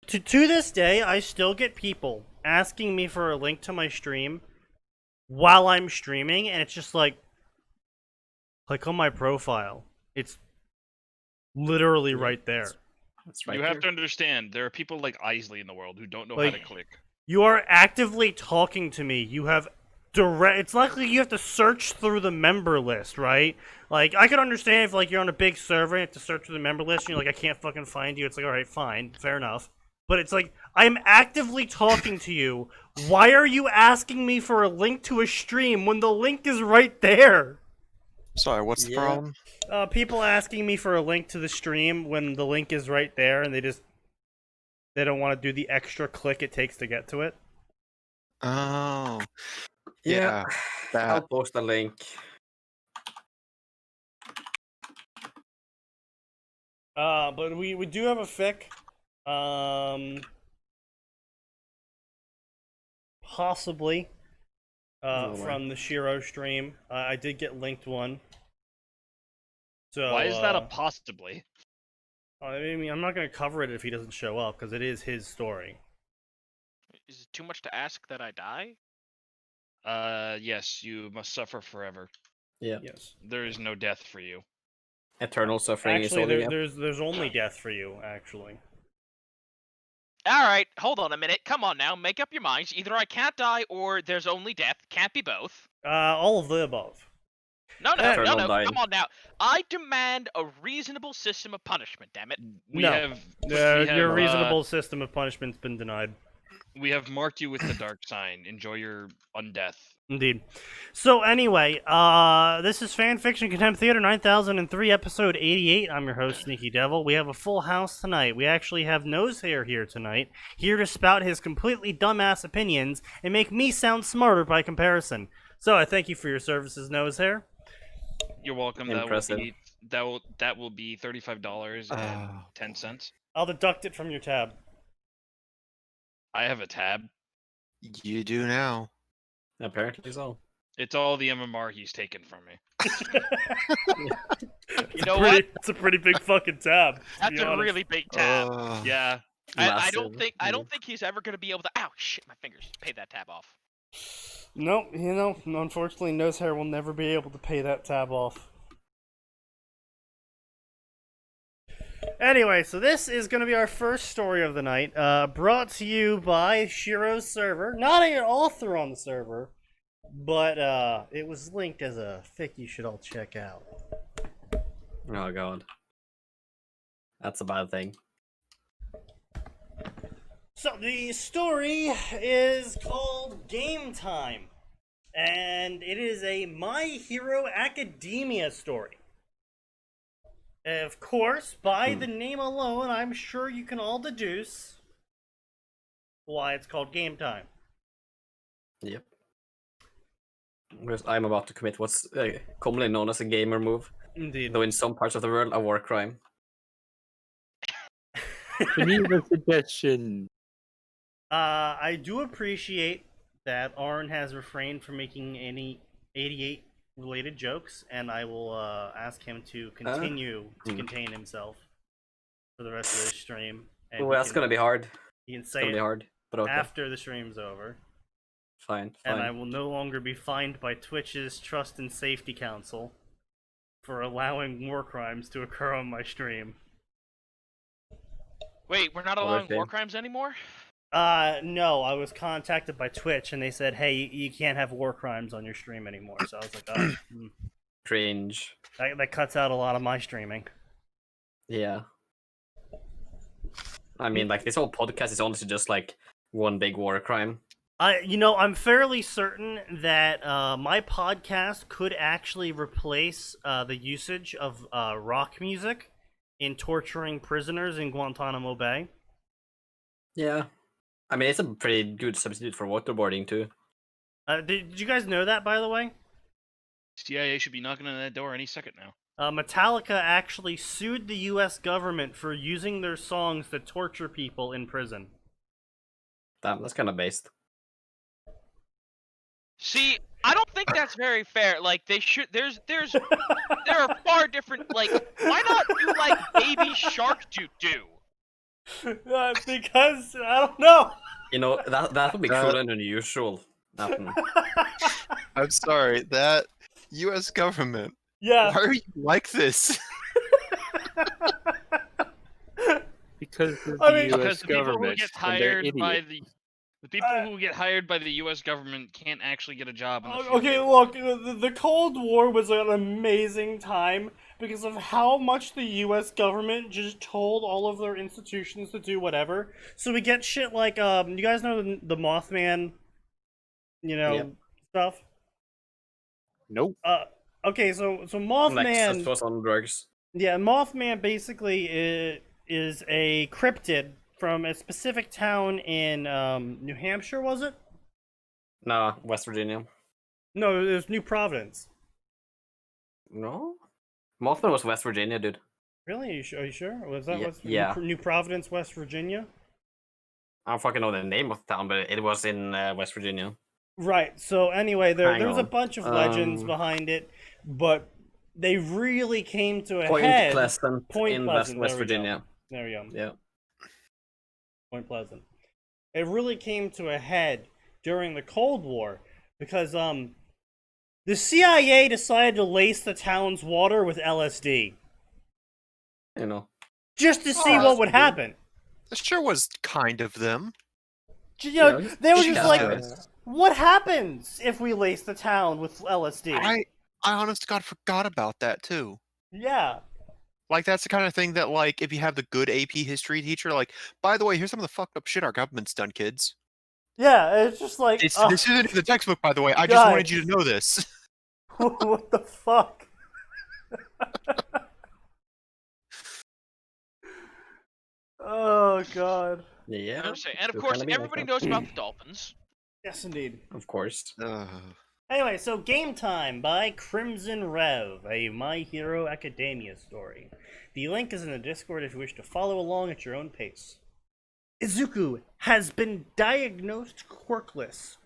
to this day, I still get people asking me for a link to my stream while I'm streaming, and it's just like, click on my profile. It's literally right there. That's right. You have to understand, there are people like Isley in the world who don't know Like- how to click. You are actively talking to me. You have direct. It's likely you have to search through the member list, right? Like, I could understand if like you're on a big server, you have to search through the member list, and you're like, I can't fucking find you. It's like, all right, fine, fair enough. But it's like, I'm actively talking to you. Why are you asking me for a link to a stream when the link is right there? Sorry, what's the problem? People asking me for a link to the stream when the link is right there, and they don't want to do the extra click it takes to get to it. Oh. Yeah. That. I'll post a link. But we do have a fic. Possibly. From the Shiro stream. I did get linked one. So Why is that a possibly? I mean, I'm not gonna cover it if he doesn't show up because it is his story. Is it too much to ask that I die? Yes, you must suffer forever. Yeah. Yes. There is no death for you. Eternal suffering Actually, is only. there's only death for you. Actually. Alright, hold on a minute. Come on now, make up your minds. Either I can't die or there's only death. Can't be both. All of the above. No, Eternal dying. come on now. I demand a reasonable system of punishment, damn it. We No. have Your reasonable system of punishment's been denied. we have marked you with the dark sign. Enjoy your undeath. Indeed. So anyway, this is Fanfiction Contempt Theater 9003, episode 88. I'm your host, Sneaky Devil. We have a full house tonight. We actually have Nosehair here tonight, here to spout his completely dumbass opinions and make me sound smarter by comparison. So I thank you for your services, Nosehair. You're welcome. Impressive. That will be $35.10. I'll deduct it from your tab. I have a tab. You do now. Apparently so. It's all the MMR he's taken from me. You know what? It's a pretty big fucking tab. to That's be a honest. really big tab. Yeah. I don't Massive. think he's ever gonna be able to. Ow, shit, my fingers. Pay that tab off. Nope, unfortunately, Nosehair will never be able to pay that tab off. Anyway, so this is going to be our first story of the night, brought to you by Shiro's server. Not an author on the server, but it was linked as a fic you should all check out. Oh god. That's a bad thing. So the story is called Game Time, and it is a My Hero Academia story. Of course, by the name alone, I'm sure you can all deduce why it's called Game Time. Yep. Because I'm about to commit what's commonly known as a gamer move, Indeed. though in some parts of the world a war crime. I need a suggestion. I do appreciate that Arn has refrained from making any 88 related jokes, and I will ask him to continue to contain himself for the rest of the stream. And Oh, that's gonna be hard. He can It's say gonna be it hard, but okay. after the stream's over. Fine. And I will no longer be fined by Twitch's Trust and Safety Council for allowing war crimes to occur on my stream. Wait, we're not allowing war crimes anymore? No, I was contacted by Twitch and they said, hey, you can't have war crimes on your stream anymore. So I was like, oh, Cringe. that cuts out a lot of my streaming. Yeah. I mean, like, this whole podcast is honestly just like one big war crime. I'm fairly certain that my podcast could actually replace the usage of rock music in torturing prisoners in Guantanamo Bay. Yeah. I mean, it's a pretty good substitute for waterboarding, too. Did you guys know that, by the way? CIA should be knocking on that door any second now. Metallica actually sued the U.S. government for using their songs to torture people in prison. Damn, that's kind of based. See, I don't think that's very fair. Like, they should. There are far different. Like, why not do like Baby Shark Doo Doo? Because I don't know. You know, that would be That- cruel and unusual. Atin. I'm sorry, that U.S. government. Yeah. Why are you like this? Because of I the mean- U.S. Because the people who government get and they're hired by idiots. the people who get hired by the U.S. government can't actually get a job in the field. Okay, look, the Cold War was an amazing time because of how much the U.S. government just told all of their institutions to do whatever. So we get shit like, you guys know the Mothman, Yep. stuff? Nope. Okay, so Nexus Mothman, was on drugs. yeah, Mothman basically is a cryptid from a specific town in, New Hampshire, was it? Nah, West Virginia. No, it was New Providence. No? Mothman was West Virginia, dude. Really? Are you sure? Was that Yeah. New Providence, West Virginia? I don't fucking know the name of the town, but it was in West Virginia. Right. So anyway, there Hang was a on. bunch of legends Um, behind it, but they really came to a Point head. Pleasant Point in Pleasant, West there we go. Virginia. There we go. Yeah. Point Pleasant. It really came to a head during the Cold War because the CIA decided to lace the town's water with LSD You know. just to see Oh, what would happen. This sure was kind of them. You know, Yeah, they were just just like, curious. what happens if we lace the town with LSD? I honest to God forgot about that too. Yeah. Like that's the kind of thing that like if you have the good AP history teacher, like, by the way, here's some of the fucked up shit our government's done, kids. Yeah, it's just like, This isn't in the textbook, by the way. I just God. wanted you to know this. what the fuck? Oh god. Yeah. I would say, and of still course, kinda be like everybody that. knows about the dolphins. Yes, indeed. Of course. Anyway, so Game Time by Crimson Rev, a My Hero Academia story. The link is in the Discord if you wish to follow along at your own pace. Izuku has been diagnosed quirkless.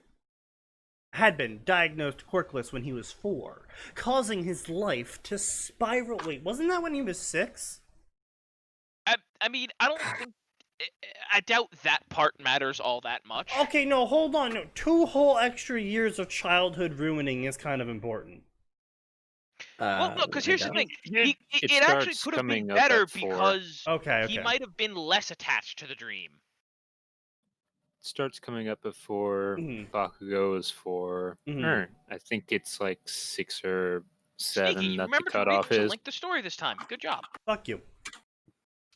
Had been diagnosed quirkless when he was 4, causing his life to spiral. Wait, wasn't that when he was 6? I mean, I don't think. I doubt that part matters all that much. Okay, no, hold on. No, 2 whole extra years of childhood ruining is kind of important. Well, no, because here's the thing. It It actually starts could have been coming up better at 4. because Okay, he okay. might have been less attached to the dream. Starts coming up before Mhm. Bakugo is 4. Mhm. I think it's like 6 or 7 Sneaky, you that the remember to cutoff read to is. link the story this time. Good job. Fuck you.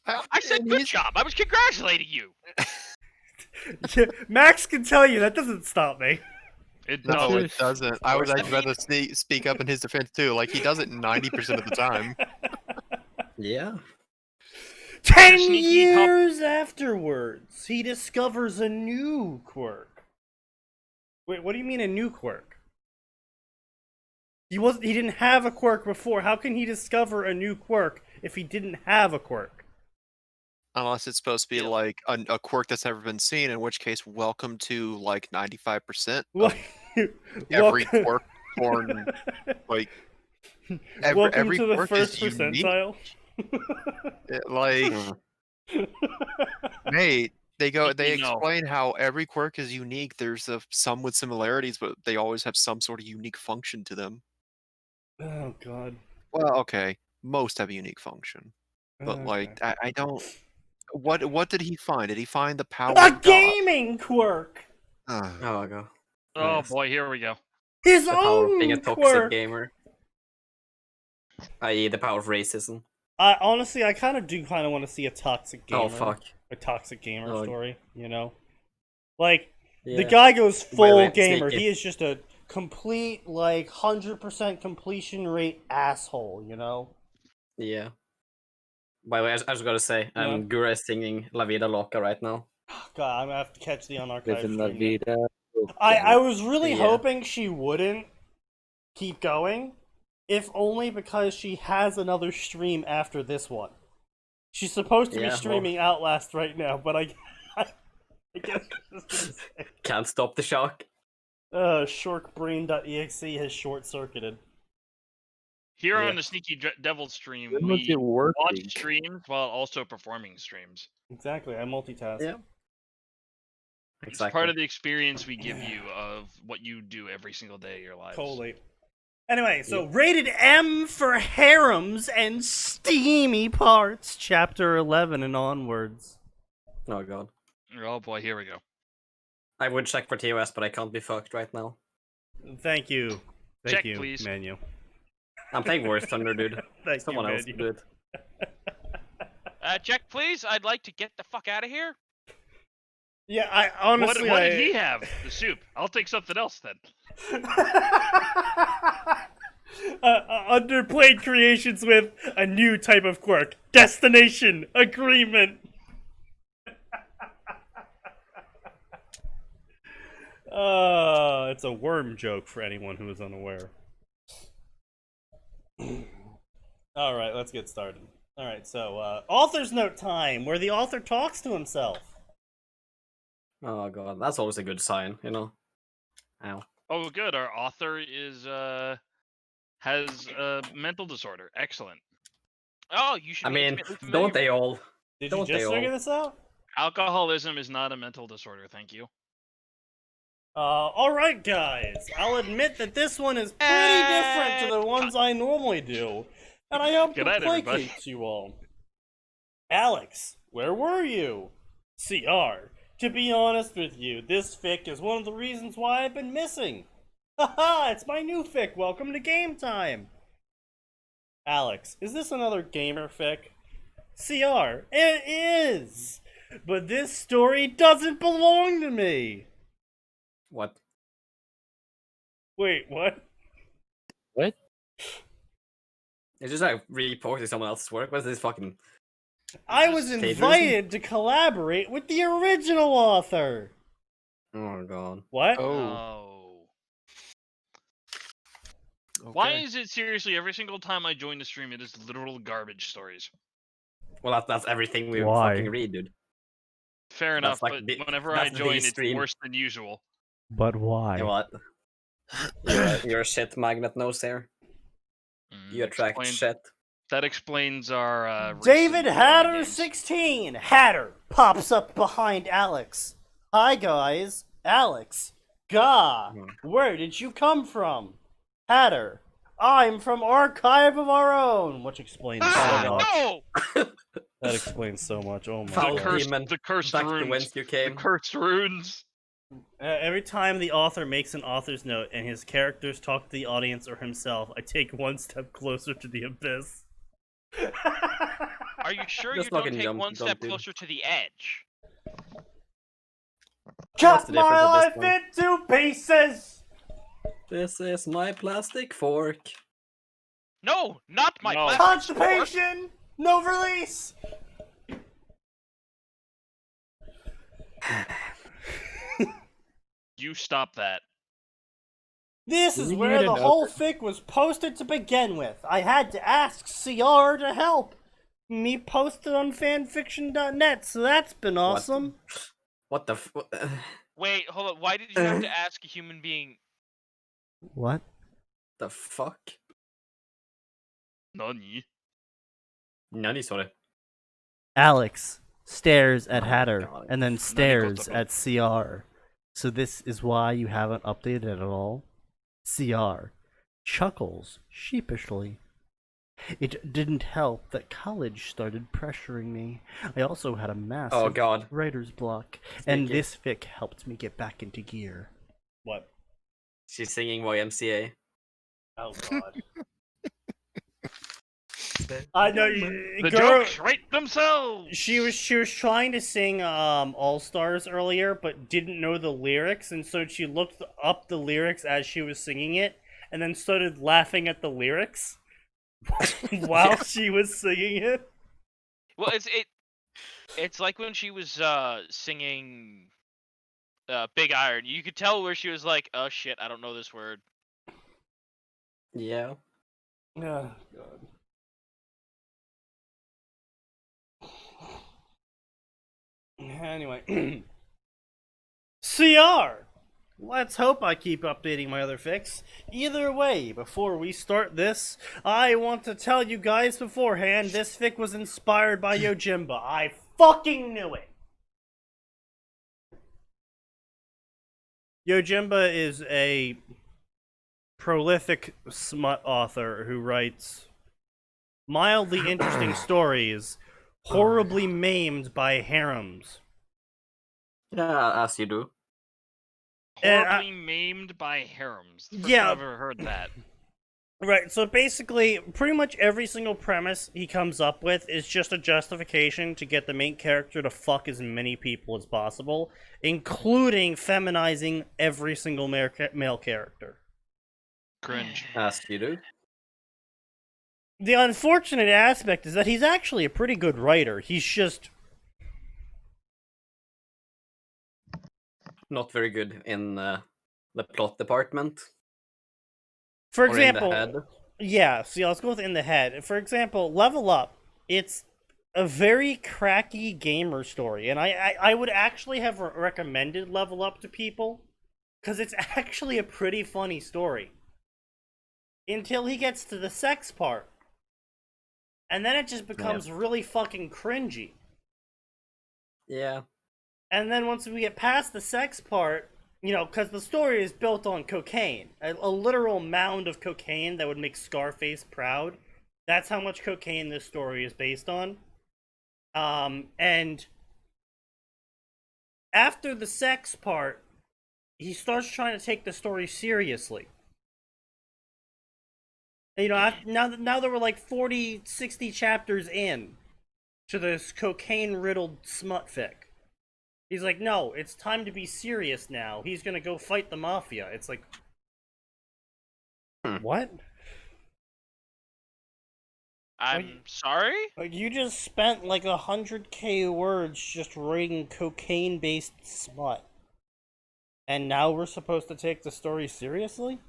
I said good job. I was congratulating you. Max can tell you that doesn't stop me. It No, does. it doesn't. I was actually I about to speak up in his defense too. Like he does it 90% of the time. Yeah. 10 Sneaky years afterwards, he discovers a new quirk. Wait, what do you mean a new quirk? He didn't have a quirk before. How can he discover a new quirk if he didn't have a quirk? Unless it's supposed to be Yeah. like a quirk that's never been seen, in which case, welcome to like 95% of What? every Welcome- quirk born. Like Welcome every to the quirk first is unique. percentile. Like, mate, they Sneaky, no. explain how every quirk is unique. There's some with similarities, but they always have some sort of unique function to them. Oh god. Well, okay, most have a unique function, but like Okay. I don't. What did he find? Did he find the power A of God? gaming quirk. Ugh. Oh my god. Oh Nice. boy, here we go. His The power of being a own toxic quirk. gamer. I.e. the power of racism. I honestly, I kind of want to see a toxic gamer. Oh fuck. A toxic gamer Oh. story, you know? Like, Yeah. the guy goes By the full way, gamer. Sneaky. He is just a complete, like, 100% completion rate asshole, you know? Yeah. By the way, I was gonna say, Yeah. Gura is singing La Vida Loca right now. God, I'm gonna have to catch the unarchived Living la stream then. vida. I was really Yeah. hoping she wouldn't keep going, if only because she has another stream after this one. She's supposed to Yeah, be well- streaming Outlast right now, but I guess Can't stop the shock. Shorkbrain.exe has short-circuited. Here Yeah. on the Sneaky Devil stream, When was we it working? watch streams while also performing streams. Exactly, I multitask. Yeah. It's Exactly. part of the experience we give you of what you do every single day of your lives. Totally. Anyway, so rated M for harems and steamy parts, chapter 11 and onwards. Oh god. Oh boy, here we go. I would check for TOS, but I can't be fucked right now. Thank you. Thank Check, you, please. Manu. I'm playing War Thunder, dude. Thank Someone you, else Manu. do it. Check, please. I'd like to get the fuck out of here. Yeah, I honestly... What did he have? The soup. I'll take something else then. Underplayed creations with a new type of quirk. Destination agreement. It's a worm joke for anyone who is unaware. Alright, let's get started. Alright, so, author's note time, where the author talks to himself. Oh god, that's always a good sign, you know. Ow. Oh, good. Our author has a mental disorder. Excellent. Oh, you should I be mean, intimately familiar don't they all? Did Don't you they just figure all? this out? Alcoholism is not a mental disorder. Thank you. Alright guys, I'll admit that this one is pretty different to the ones I normally do, and I hope Good to night, everybody. placate you all. Alex, where were you? CR, to be honest with you, this fic is one of the reasons why I've been missing. Haha, it's my new fic, welcome to game time. Alex, is this another gamer fic? CR, it is! But this story doesn't belong to me! What? Wait, what? What? It's just like reposting someone else's work. What's this fucking? I was Plagiarism? invited to collaborate with the original author! Oh god. What? Oh. Why is it seriously every single time I join the stream, it is literal garbage stories? Well, that's everything we Why? fucking read, dude. Fair That's enough, like but the- whenever I that's the join, it's stream. worse than usual. But why? You know what? You're a shit magnet nose there. You attract Explains- shit. That explains our David recent Hatter games. 16! Hatter pops up behind Alex. Hi guys, Alex. Gah! Where did you come from? Hatter. I'm from Archive of Our Own, which explains so much. No! That explains so much. Oh my Foul The god. cursed, demon, the cursed back to runes. whence you The came. cursed runes. Every time the author makes an author's note and his characters talk to the audience or himself, I take one step closer to the abyss. Are you sure Just you don't fucking take jump, one step dude. closer to the edge? Cut the my difference life at this into pieces! This is my plastic fork. No, not my No. plastic fork. Constipation! No release! You stop that. This is We where need the an whole fic was posted to begin with. I had to ask CR to help. Me posted on fanfiction.net, so that's been awesome. What the f- Wait, hold on. Why did you have to ask a human being? What? the fuck? Nani? Nani, sorry. Alex stares at Oh, Hatter God. and then stares at CR. So this is why you haven't updated at all? CR chuckles sheepishly. It didn't help that college started pressuring me. I also had a massive Oh god. writer's block, and Sneaky. this fic helped me get back into gear. What? She's singing YMCA. Oh god. I know The girl. jokes write themselves. She was trying to sing All Stars earlier, but didn't know the lyrics, and so she looked up the lyrics as she was singing it, and then started laughing at the lyrics while she was singing it. Well, it's like when she was singing Big Iron. You could tell where she was like, "Oh shit, I don't know this word." Yeah. Oh god. Anyway, CR Let's hope I keep updating my other fics. Either way, before we start this, I want to tell you guys beforehand, this fic was inspired by Yojimba. I fucking knew it! Yojimba is a prolific smut author who writes mildly interesting stories, horribly maimed by harems. Yeah, as you do. And Horribly maimed by harems. The first Yeah. time I've ever heard that. Right, so basically, pretty much every single premise he comes up with is just a justification to get the main character to fuck as many people as possible, including feminizing every single male character. Cringe. As you do. The unfortunate aspect is that he's actually a pretty good writer. He's just Not very good in the plot department. For Or in the example, head. yeah, see, let's go with in the head. For example, Level Up, it's a very cracky gamer story, and I would actually have recommended Level Up to people, because it's actually a pretty funny story. Until he gets to the sex part. And then it just becomes really fucking cringy. Yeah. And then once we get past the sex part, you know, because the story is built on cocaine, a literal mound of cocaine that would make Scarface proud. That's how much cocaine this story is based on. And after the sex part, he starts trying to take the story seriously. You know, now that we're like 40, 60 chapters in to this cocaine-riddled smut fic. He's like, no, it's time to be serious now. He's gonna go fight the mafia. It's like, what? I'm sorry? Like, you just spent like 100K words just writing cocaine-based smut. And now we're supposed to take the story seriously?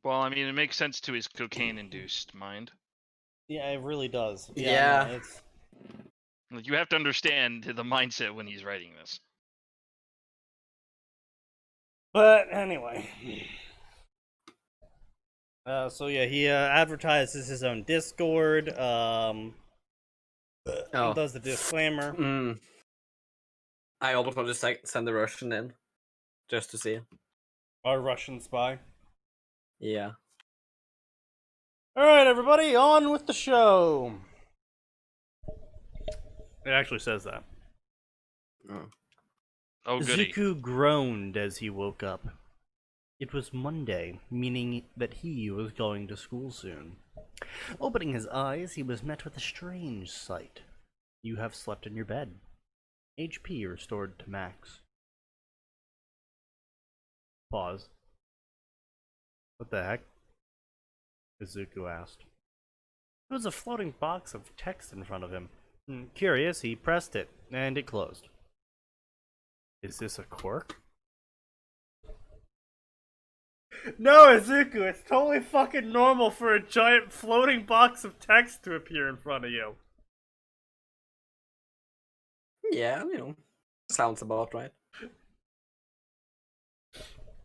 Well, I mean, it makes sense to his cocaine-induced mind. Yeah, it really does. Yeah. No, it's... Like, you have to understand the mindset when he's writing this. But anyway. So yeah, he advertises his own Discord, does the disclaimer. I almost want to send the Russian in. Just to see. Our Russian spy. Yeah. Alright, everybody, on with the show! It actually says that. Oh, goody. Zuko groaned as he woke up. It was Monday, meaning that he was going to school soon. Opening his eyes, he was met with a strange sight. You have slept in your bed. HP restored to max. Pause. What the heck? Zuko asked. There was a floating box of text in front of him. Curious, he pressed it, and it closed. Is this a quirk? No, Izuku, it's totally fucking normal for a giant floating box of text to appear in front of you. Yeah, sounds about right.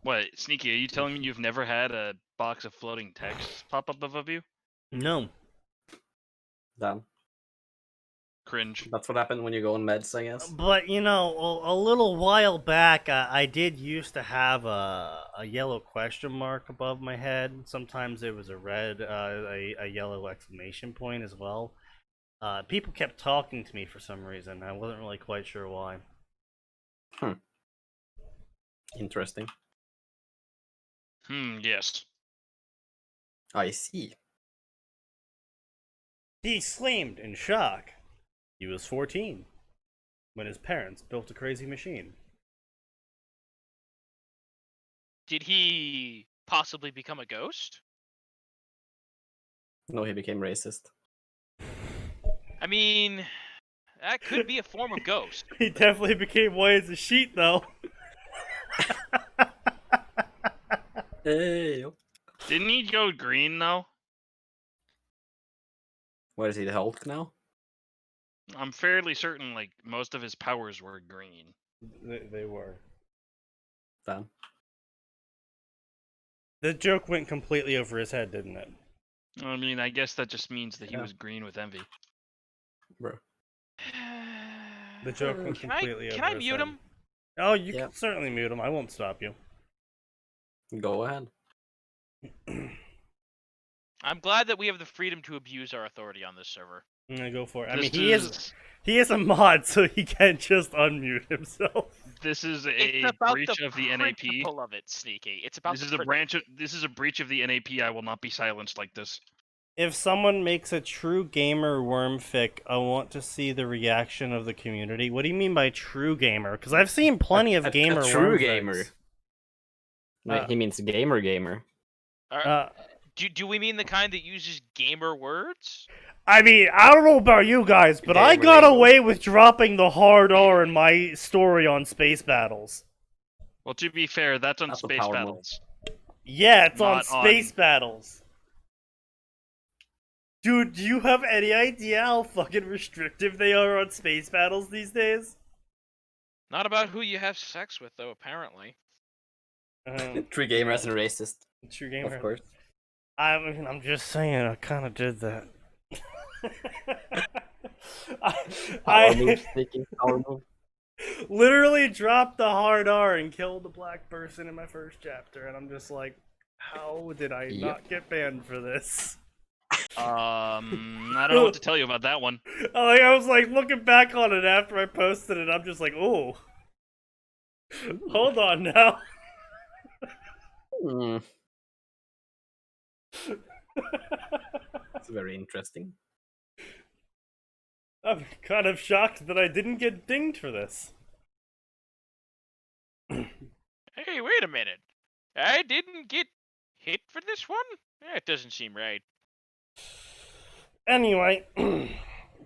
What, Sneaky, are you telling me you've never had a box of floating text pop up above you? No. Damn. Cringe. That's what happened when you go on meds, I guess. But, you know, a little while back, I did used to have a yellow question mark above my head. Sometimes it was a red, a yellow exclamation point as well. People kept talking to me for some reason. I wasn't really quite sure why. Interesting. Yes. I see. He exclaimed in shock. He was 14 when his parents built a crazy machine. Did he possibly become a ghost? No, he became racist. I mean, that could be a form of ghost. He definitely became white as a sheet, though. Hey. Didn't he go green, though? What is he, the Hulk now? I'm fairly certain, like, most of his powers were green. They were. fan. The joke went completely over his head, didn't it? I mean, I guess that just means that he Yeah. was green with envy. Bro. The joke went Can I completely over can I his mute head. him? Oh, you Yeah. can certainly mute him. I won't stop you. Go ahead. I'm glad that we have the freedom to abuse our authority on this server. I'm gonna go for it. I This mean, he is a mod, so he can't just unmute himself. This is It's a about breach the of the NAP. principle of it, Sneaky. It's about This is the a branch of. This is a breach of the NAP. I will not be silenced like this. If someone makes a true gamer wormfic, I want to see the reaction of the community. What do you mean by true gamer? Because I've seen plenty of gamer a true wormfics. gamer. No, he means gamer. Do we mean the kind that uses gamer words? I mean, I don't know about you guys, but I Gamer got lingo. away with dropping the hard R in my story on Space Battles. Well, to be fair, that's on That's a Space power move. Battles. Yeah, it's on Not Space on- Battles. Dude, do you have any idea how fucking restrictive they are on Space Battles these days? Not about who you have sex with, though. Apparently. True gamer as a racist. True gamer. Of course. I mean, I'm just saying, I kind of did that. Power move, sneaky. Power move. literally dropped the hard R and killed the black person in my first chapter, and I'm just like, how did I Yep. not get banned for this? I don't know what to tell you about that one. I was like looking back on it after I posted it, I'm just like, oh, hold on now. Hmm. It's very interesting. I'm kind of shocked that I didn't get dinged for this. Hey, wait a minute. I didn't get hit for this one? That doesn't seem right. Anyway,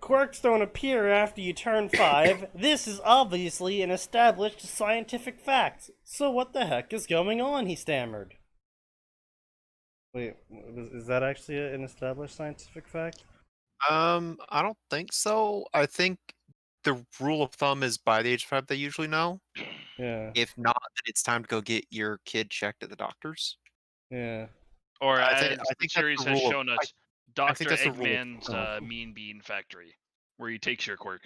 quirks don't appear after you turn 5. This is obviously an established scientific fact. So what the heck is going on, he stammered. Wait, is that actually an established scientific fact? I don't think so. I think the rule of thumb is by the age of 5 they usually know. Yeah, If not, then it's time to go get your kid checked at the doctor's. yeah. Or I as think the that's series the has rule of- shown us, I Dr. think that's the rule of Eggman's thumb. Mean Bean Factory, where he takes your quirk.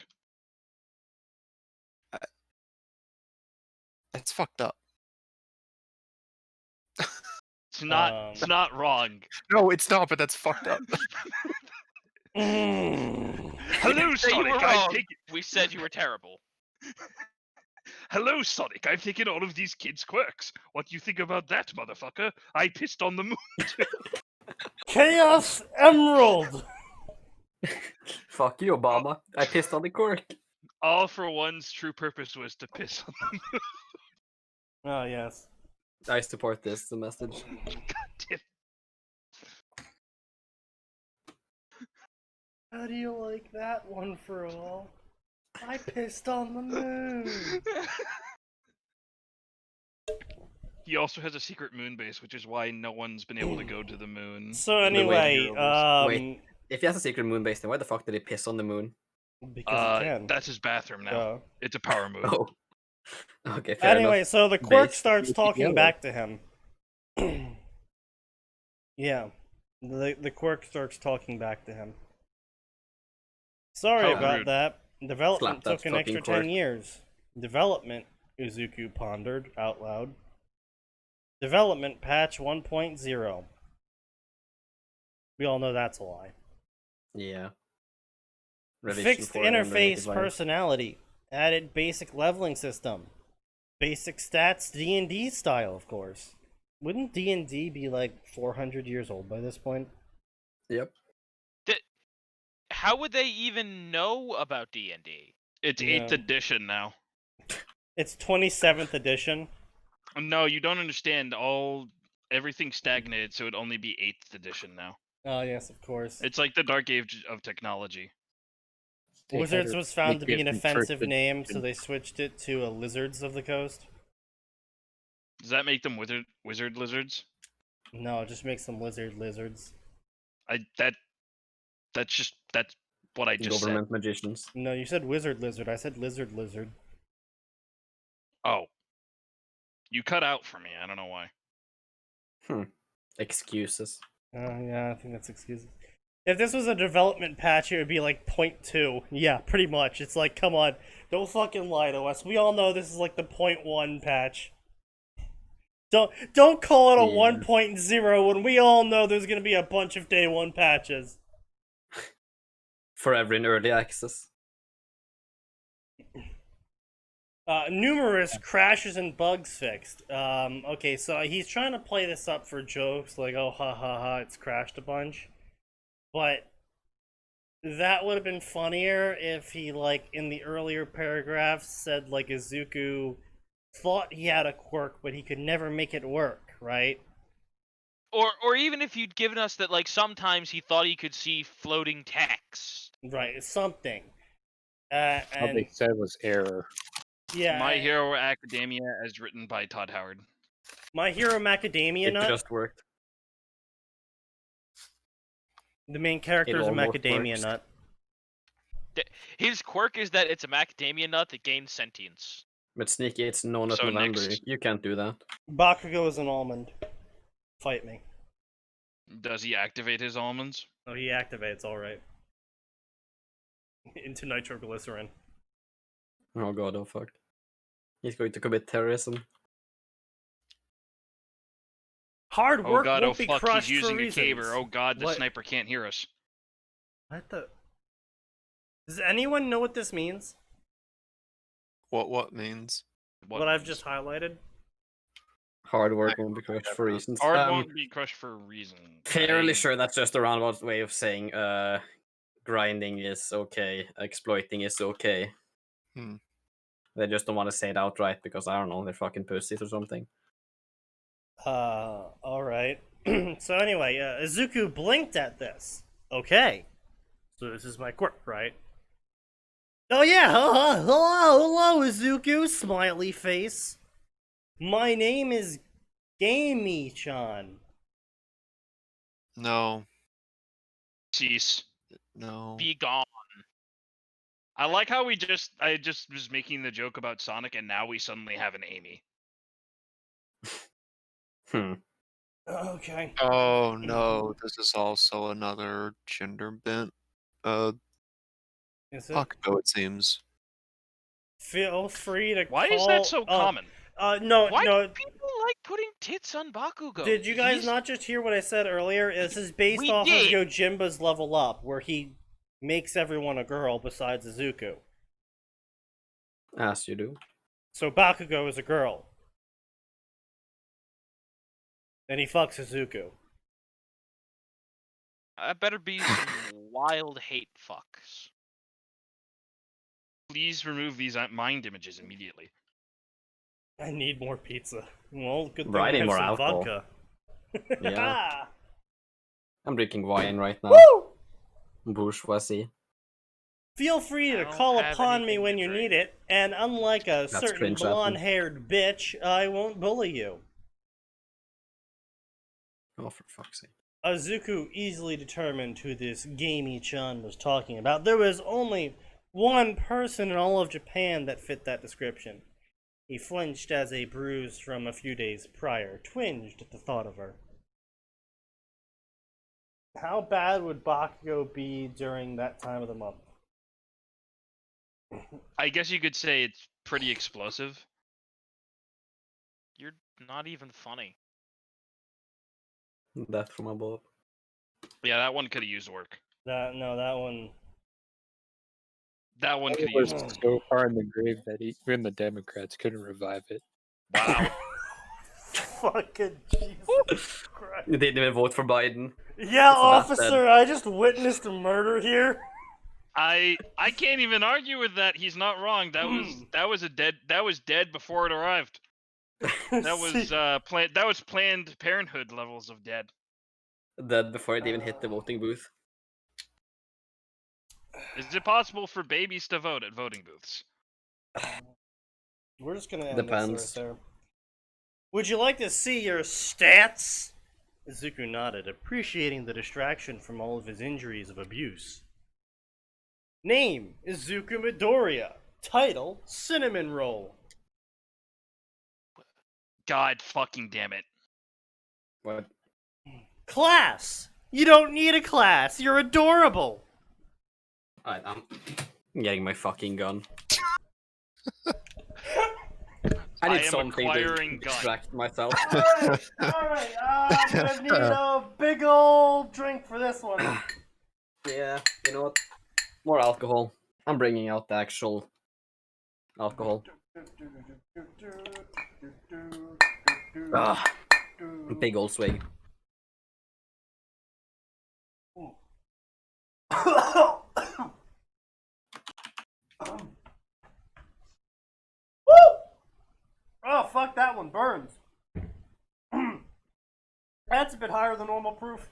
That's fucked up. It's not wrong. No, it's not, but that's fucked up. Hello, Say you Sonic. were I've wrong. taken... We said you were terrible. Hello, Sonic. I've taken all of these kids' quirks. What do you think about that, motherfucker? I pissed on the moon. Chaos Emerald! Fuck you, Obama. I pissed on the cork. All for One's true purpose was to piss on the moon. Oh, yes. I support this, the message. Damn. How do you like that one for all? I pissed on the moon! He also has a secret moon base, which is why no one's been able to go to the moon. So Wait, anyway, wait. If he has a secret moon base, then why the fuck did he piss on the moon? because he can. That's his bathroom now. Duh. It's a power move. Oh. Okay, fair Anyway, enough. so the quirk Base starts together. talking back to him. Yeah. The quirk starts talking back to him. Sorry How about rude. that. Development Slap that took an fucking extra quirk. 10 years. Development, Izuku pondered out loud. Development patch 1.0. We all know that's a lie. Yeah. Revision Fixed 485. interface personality. Added basic leveling system. Basic stats D&D style, of course. Wouldn't D&D be like 400 years old by this point? Yep. How would they even know about D&D? It's Yeah. 8th edition now. It's 27th edition. No, you don't understand. Everything stagnated, so it'd only be 8th edition now. Oh, yes, of course. It's like the dark age of technology. Wizards was found to be an Make it from offensive first name, so edition. they switched it to a Lizards of the Coast. Does that make them wizard lizards? No, it just makes them lizards. That's what I just Government magicians. No, you said wizard lizard. I said lizard. said. Oh. You cut out for me. I don't know why. Excuses. Yeah, I think that's excuses. If this was a development patch, it would be like 0.2. Yeah, pretty much. It's like, come on, don't fucking lie to us. We all know this is like the 0.1 patch. Don't call it a Yeah. 1.0 when we all know there's gonna be a bunch of day one patches. Forever in early access. Numerous crashes and bugs fixed. Okay, so he's trying to play this up for jokes, like, oh, ha ha ha, it's crashed a bunch. But that would have been funnier if he, like, in the earlier paragraphs said, like, Izuku thought he had a quirk, but he could never make it work, right? Or even if you'd given us that, like, sometimes he thought he could see floating text. Right, something. All And they said was error. yeah, My Hero Academia, as written by Todd Howard. My Hero Macadamia It Nut. just worked. The main character It is a almost macadamia works. nut. His quirk is that it's a macadamia nut that gains sentience. But Sneaky, it's known at So November. next- You can't do that. Bakugo is an almond. Fight me. Does he activate his almonds? Oh, he activates, alright. Into nitroglycerin. Oh god, oh fuck. He's going to commit terrorism. Hard Oh work god, oh won't be fuck, crushed he's using for a reasons. caber. Oh god, the What? sniper can't hear us. What the? Does anyone know what this means? What means? What I've just highlighted? Hard work won't be crushed for reasons. Hard won't be crushed for a reason. Fairly I- sure that's just a roundabout way of saying grinding is okay, exploiting is okay. Hmm. They just don't want to say it outright because I don't know, they're fucking pussies or something. Alright. So anyway, Izuku blinked at this. Okay. So this is my quirk, right? Oh yeah, hello, Izuku, smiley face. My name is Gamey-chan. No. Cease. No. Be gone. I like how I just was making the joke about Sonic and now we suddenly have an Amy. Okay. Oh no, this is also another gender bent Is it? Bakugo, it seems. Feel free to Why call... is that so common? No, Why no. do people like putting tits on Bakugo? Did you guys He's- not just hear what I said earlier? This is based We off did. of Yojimba's Level Up, where he makes everyone a girl besides Izuku. As you do. So Bakugo is a girl. And he fucks Izuku. That better be some wild hate fucks. Please remove these mind images immediately. I need more pizza. Well, good thing Right, I have more some alcohol. vodka. Yeah. I'm drinking wine right now. Woo! Bourgeoisie. Feel free I to don't call have upon me anything when to you drink. need it, and unlike a That's certain cringe, Atin. blonde-haired bitch, I won't bully you. Oh, for fuck's sake. Izuku easily determined who this Gamey-chan was talking about. There was only one person in all of Japan that fit that description. He flinched as a bruise from a few days prior twinged at the thought of her. How bad would Bakugo be during that time of the month? I guess you could say it's pretty explosive. You're not even funny. Death from above. Yeah, that one could have used work. That one. That one could It have was used work. so far in the grave that even the Democrats couldn't revive it. Wow. Fucking Jesus Christ. You didn't even vote for Biden. Yeah, It's that officer, I just witnessed a murder here. I can't even argue with that. He's not wrong. That was dead before it arrived. That was Planned Parenthood levels of dead. Dead before it even hit the voting booth. Is it possible for babies to vote at voting booths? We're just gonna end Depends. this right there. Would you like to see your stats? Izuku nodded, appreciating the distraction from all of his injuries of abuse. Name, Izuku Midoriya. Title, Cinnamon Roll. God fucking damn it. What? Class! You don't need a class. You're adorable. Alright, I'm getting my fucking gun. I I need am something to acquiring gun. distract myself. Alright, I'm gonna need a big old drink for this one. Yeah, you know what? More alcohol. I'm bringing out the actual alcohol. Ah, big old swig. Woo! Oh, fuck, that one burns. That's a bit higher than normal proof.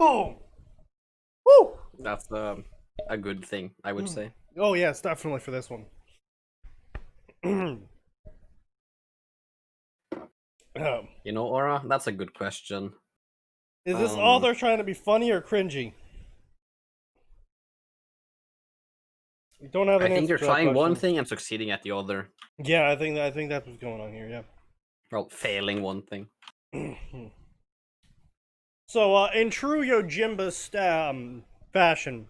Woo! That's a good thing, I would say. Oh, yeah, it's definitely for this one. You know, Aura, that's a good question. Is this author trying to be funny or cringy? We don't have I an think answer you're to that trying one question. thing and succeeding at the other. Yeah, I think that's what's going on here. Well, failing one thing. Yeah. So, in true Yojimba fashion,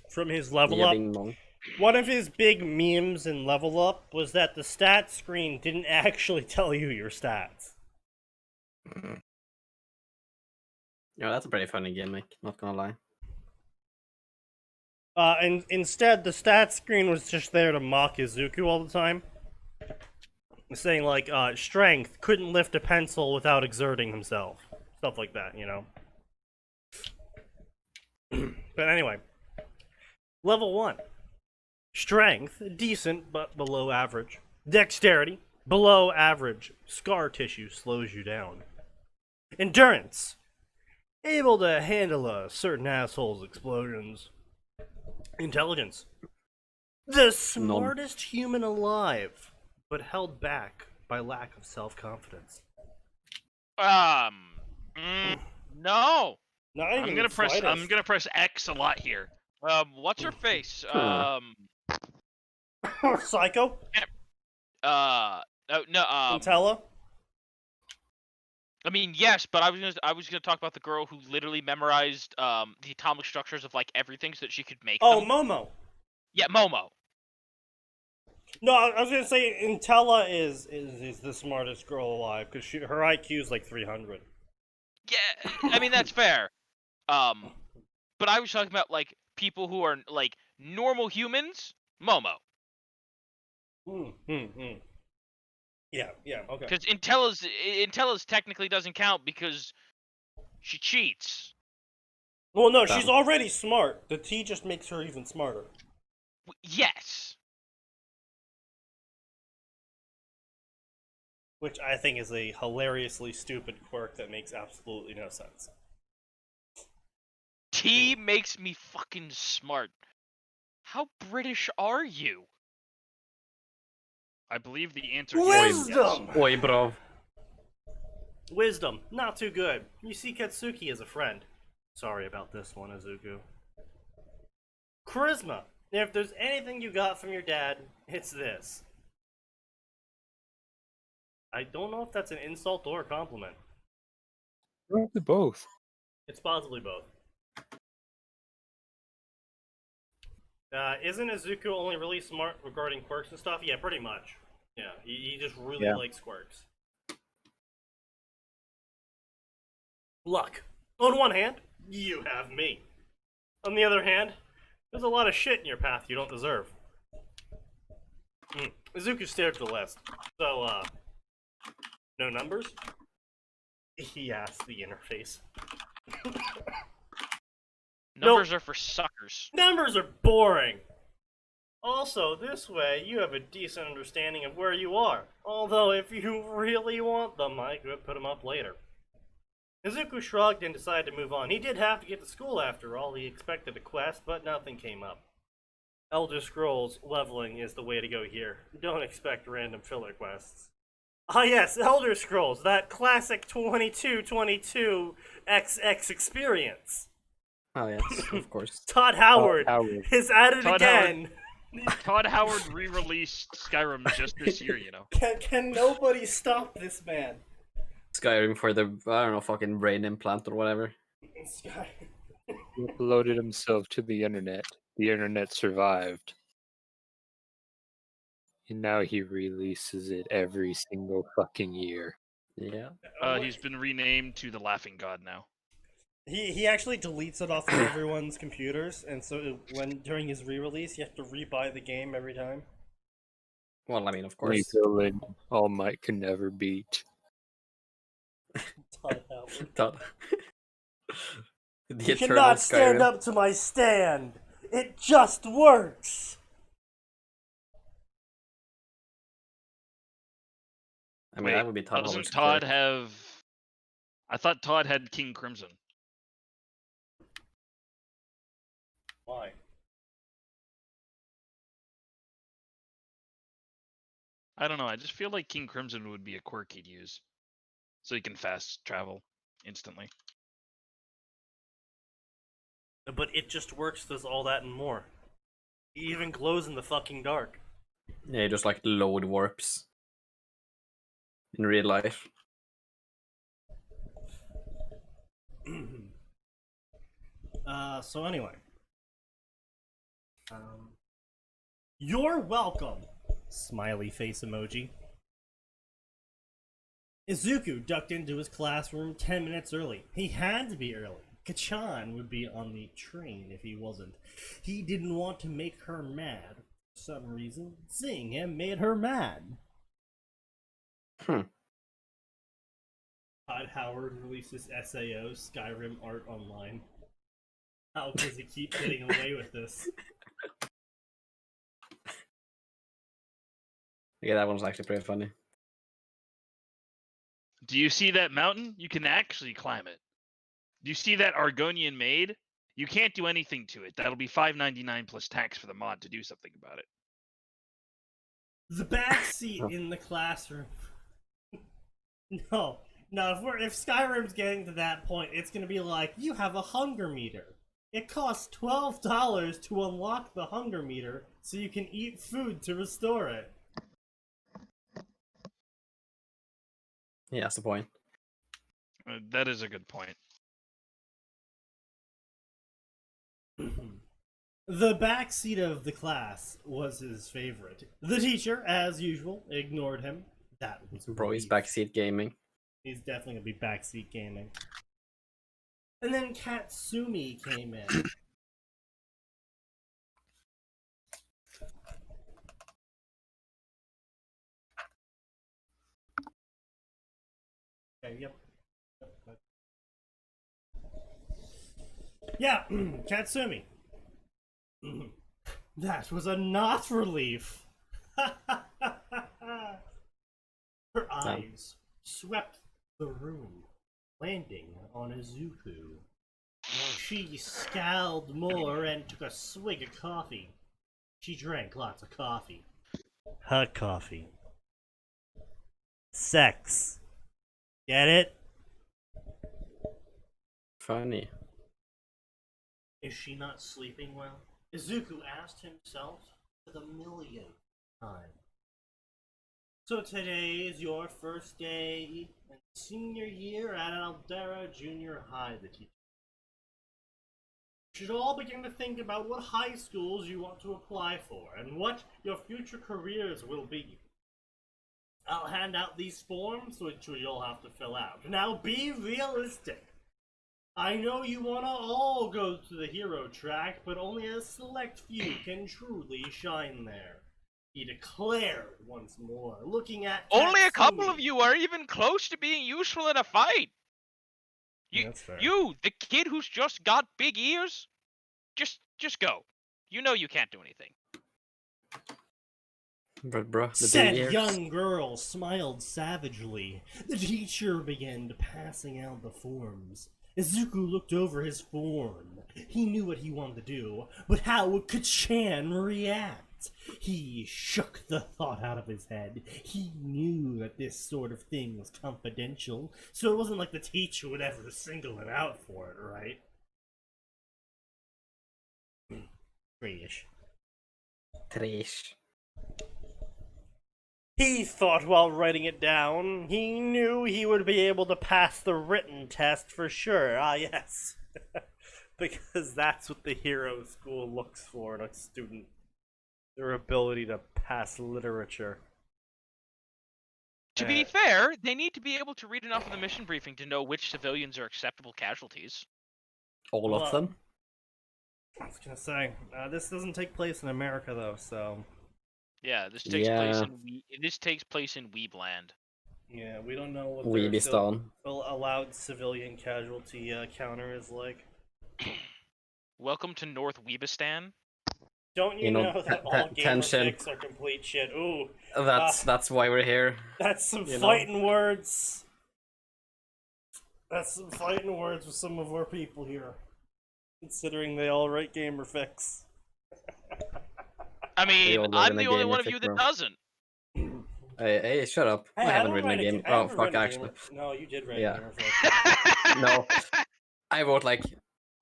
from his level Yeah, up, Bing Bong. one of his big memes in level up was that the stats screen didn't actually tell you your stats. Yeah, that's a pretty funny gimmick, not gonna lie. And instead, the stats screen was just there to mock Izuku all the time. Saying, like, strength, couldn't lift a pencil without exerting himself. Stuff like that, you know? But anyway. Level 1. Strength, decent, but below average. Dexterity, below average. Scar tissue slows you down. Endurance, able to handle a certain asshole's explosions. Intelligence, the smartest human alive, but held back by lack of self-confidence. No. Not I'm even gonna the press. I'm slightest. gonna press X a lot here. What's her face? Psycho? No, Intella? I mean, yes, but I was gonna talk about the girl who literally memorized the atomic structures of like everything so that she could make Oh, them. Momo. Yeah, Momo. No, I was gonna say Intella is the smartest girl alive because her IQ is like 300. Yeah, I mean that's fair. But I was talking about like people who are like normal humans. Momo. Yeah, okay. Because Intella's technically doesn't count because she cheats. Well, no, she's already smart. The T just makes her even smarter. Yes. Which I think is a hilariously stupid quirk that makes absolutely no sense. T makes me fucking smart. How British are you? I believe the answer here is yes. Wisdom! Oi, bro. Wisdom, not too good. You see Katsuki as a friend. Sorry about this one, Izuku. Charisma. If there's anything you got from your dad, it's this. I don't know if that's an insult or a compliment. Probably both. It's possibly both. Isn't Izuku only really smart regarding quirks and stuff? Yeah, pretty much. Yeah, he just really likes quirks. Luck. On one hand, you have me. On the other hand, there's a lot of shit in your path you don't deserve. Izuku stared to the list. So, no numbers? He asked the interface. Numbers are for suckers. Numbers are boring! Also, this way, you have a decent understanding of where you are. Although, if you really want them, I could put them up later. Izuku shrugged and decided to move on. He did have to get to school after all. He expected a quest, but nothing came up. Elder Scrolls leveling is the way to go here. Don't expect random filler quests. Ah yes, Elder Scrolls, that classic 2222 XX experience. Oh yes, of course. Todd Howard Howard. is at it Todd again. Todd Howard re-released Skyrim just this year, you know. Can nobody stop this man? Skyrim for the, I don't know, fucking brain implant or whatever. Sky. He uploaded himself to the internet. The internet survived. And now he releases it every single fucking year. Yeah. He's been renamed to the Laughing God now. He actually deletes it off of everyone's computers, and so when during his re-release, you have to rebuy the game every time. Well, I mean, of course. Rebuilding All Might Can Never Beat. Todd Howard. Todd. The You eternal cannot stand Skyrim. up to my stand. It just works. I mean, Wait, that would be Todd doesn't Howard's Todd quirk. have... I thought Todd had King Crimson. Why? I don't know, I just feel like King Crimson would be a quirk he'd use. So he can fast travel instantly. But it just works, does all that and more. He even glows in the fucking dark. Yeah, he just like load warps in real life. So anyway. You're welcome! Smiley face emoji. Izuku ducked into his classroom 10 minutes early. He had to be early. Kachan would be on the train if he wasn't. He didn't want to make her mad. For some reason, seeing him made her mad. Todd Howard releases SAO Skyrim art online. How does he keep getting away with this? Yeah, that one's actually pretty funny. Do you see that mountain? You can actually climb it. Do you see that Argonian maid? You can't do anything to it. That'll be $5.99 plus tax for the mod to do something about it. The back seat in the classroom. No, if Skyrim's getting to that point, it's gonna be like, you have a hunger meter. It costs $12 to unlock the hunger meter so you can eat food to restore it. Yeah, that's the point. That is a good point. The back seat of the class was his favorite. The teacher, as usual, ignored him. That was Bro, he's relief. backseat gaming. He's definitely gonna be backseat gaming. And then Katsumi came in. Okay, yep. Yeah, Katsumi. That was a not relief. Her eyes swept the room, landing on Izuku. She scowled more and took a swig of coffee. She drank lots of coffee. Hot coffee. Sex. Get it? Funny. Is she not sleeping well? Izuku asked himself for the millionth time. So today is your first day in senior year at Aldera Junior High, the teacher. You should all begin to think about what high schools you want to apply for and what your future careers will be. I'll hand out these forms which you'll have to fill out. Now be realistic. I know you wanna all go to the hero track, but only a select few can truly shine there. He declared once more, looking at Only a couple Katsumi. of you are even close to being useful in a fight. That's fair. You, the kid who's just got big ears, just go. You know you can't do anything. But bro, the Said big ears. young girl smiled savagely. The teacher began passing out the forms. Izuku looked over his form. He knew what he wanted to do, but how would Kachan react? He shook the thought out of his head. He knew that this sort of thing was confidential, so it wasn't like the teacher would ever single him out for it, right? Greatish. Trish. He thought while writing it down, he knew he would be able to pass the written test for sure. Ah, yes. Because that's what the hero school looks for in a student. Their ability to pass literature. To be fair, they need to be able to read enough of the mission briefing to know which civilians are acceptable casualties. All of them. I was gonna say, this doesn't take place in America though, so Yeah, this takes place in Weebland. yeah, we don't know what their Weebistan. allowed civilian casualty counter is like. Welcome to North Weebistan. Don't you know that all gamer tension. picks are complete shit? Ooh, That's why we're here. that's some You know? fighting words. That's some fighting words with some of our people here. Considering they all write gamer fix. I mean, all live I'm in a the only gamer one of you that world. doesn't. Hey, shut up. Hey, I haven't don't written a write game. I Oh, haven't fuck, written a actually. No, you did write Yeah. a gamer fix. No. I wrote like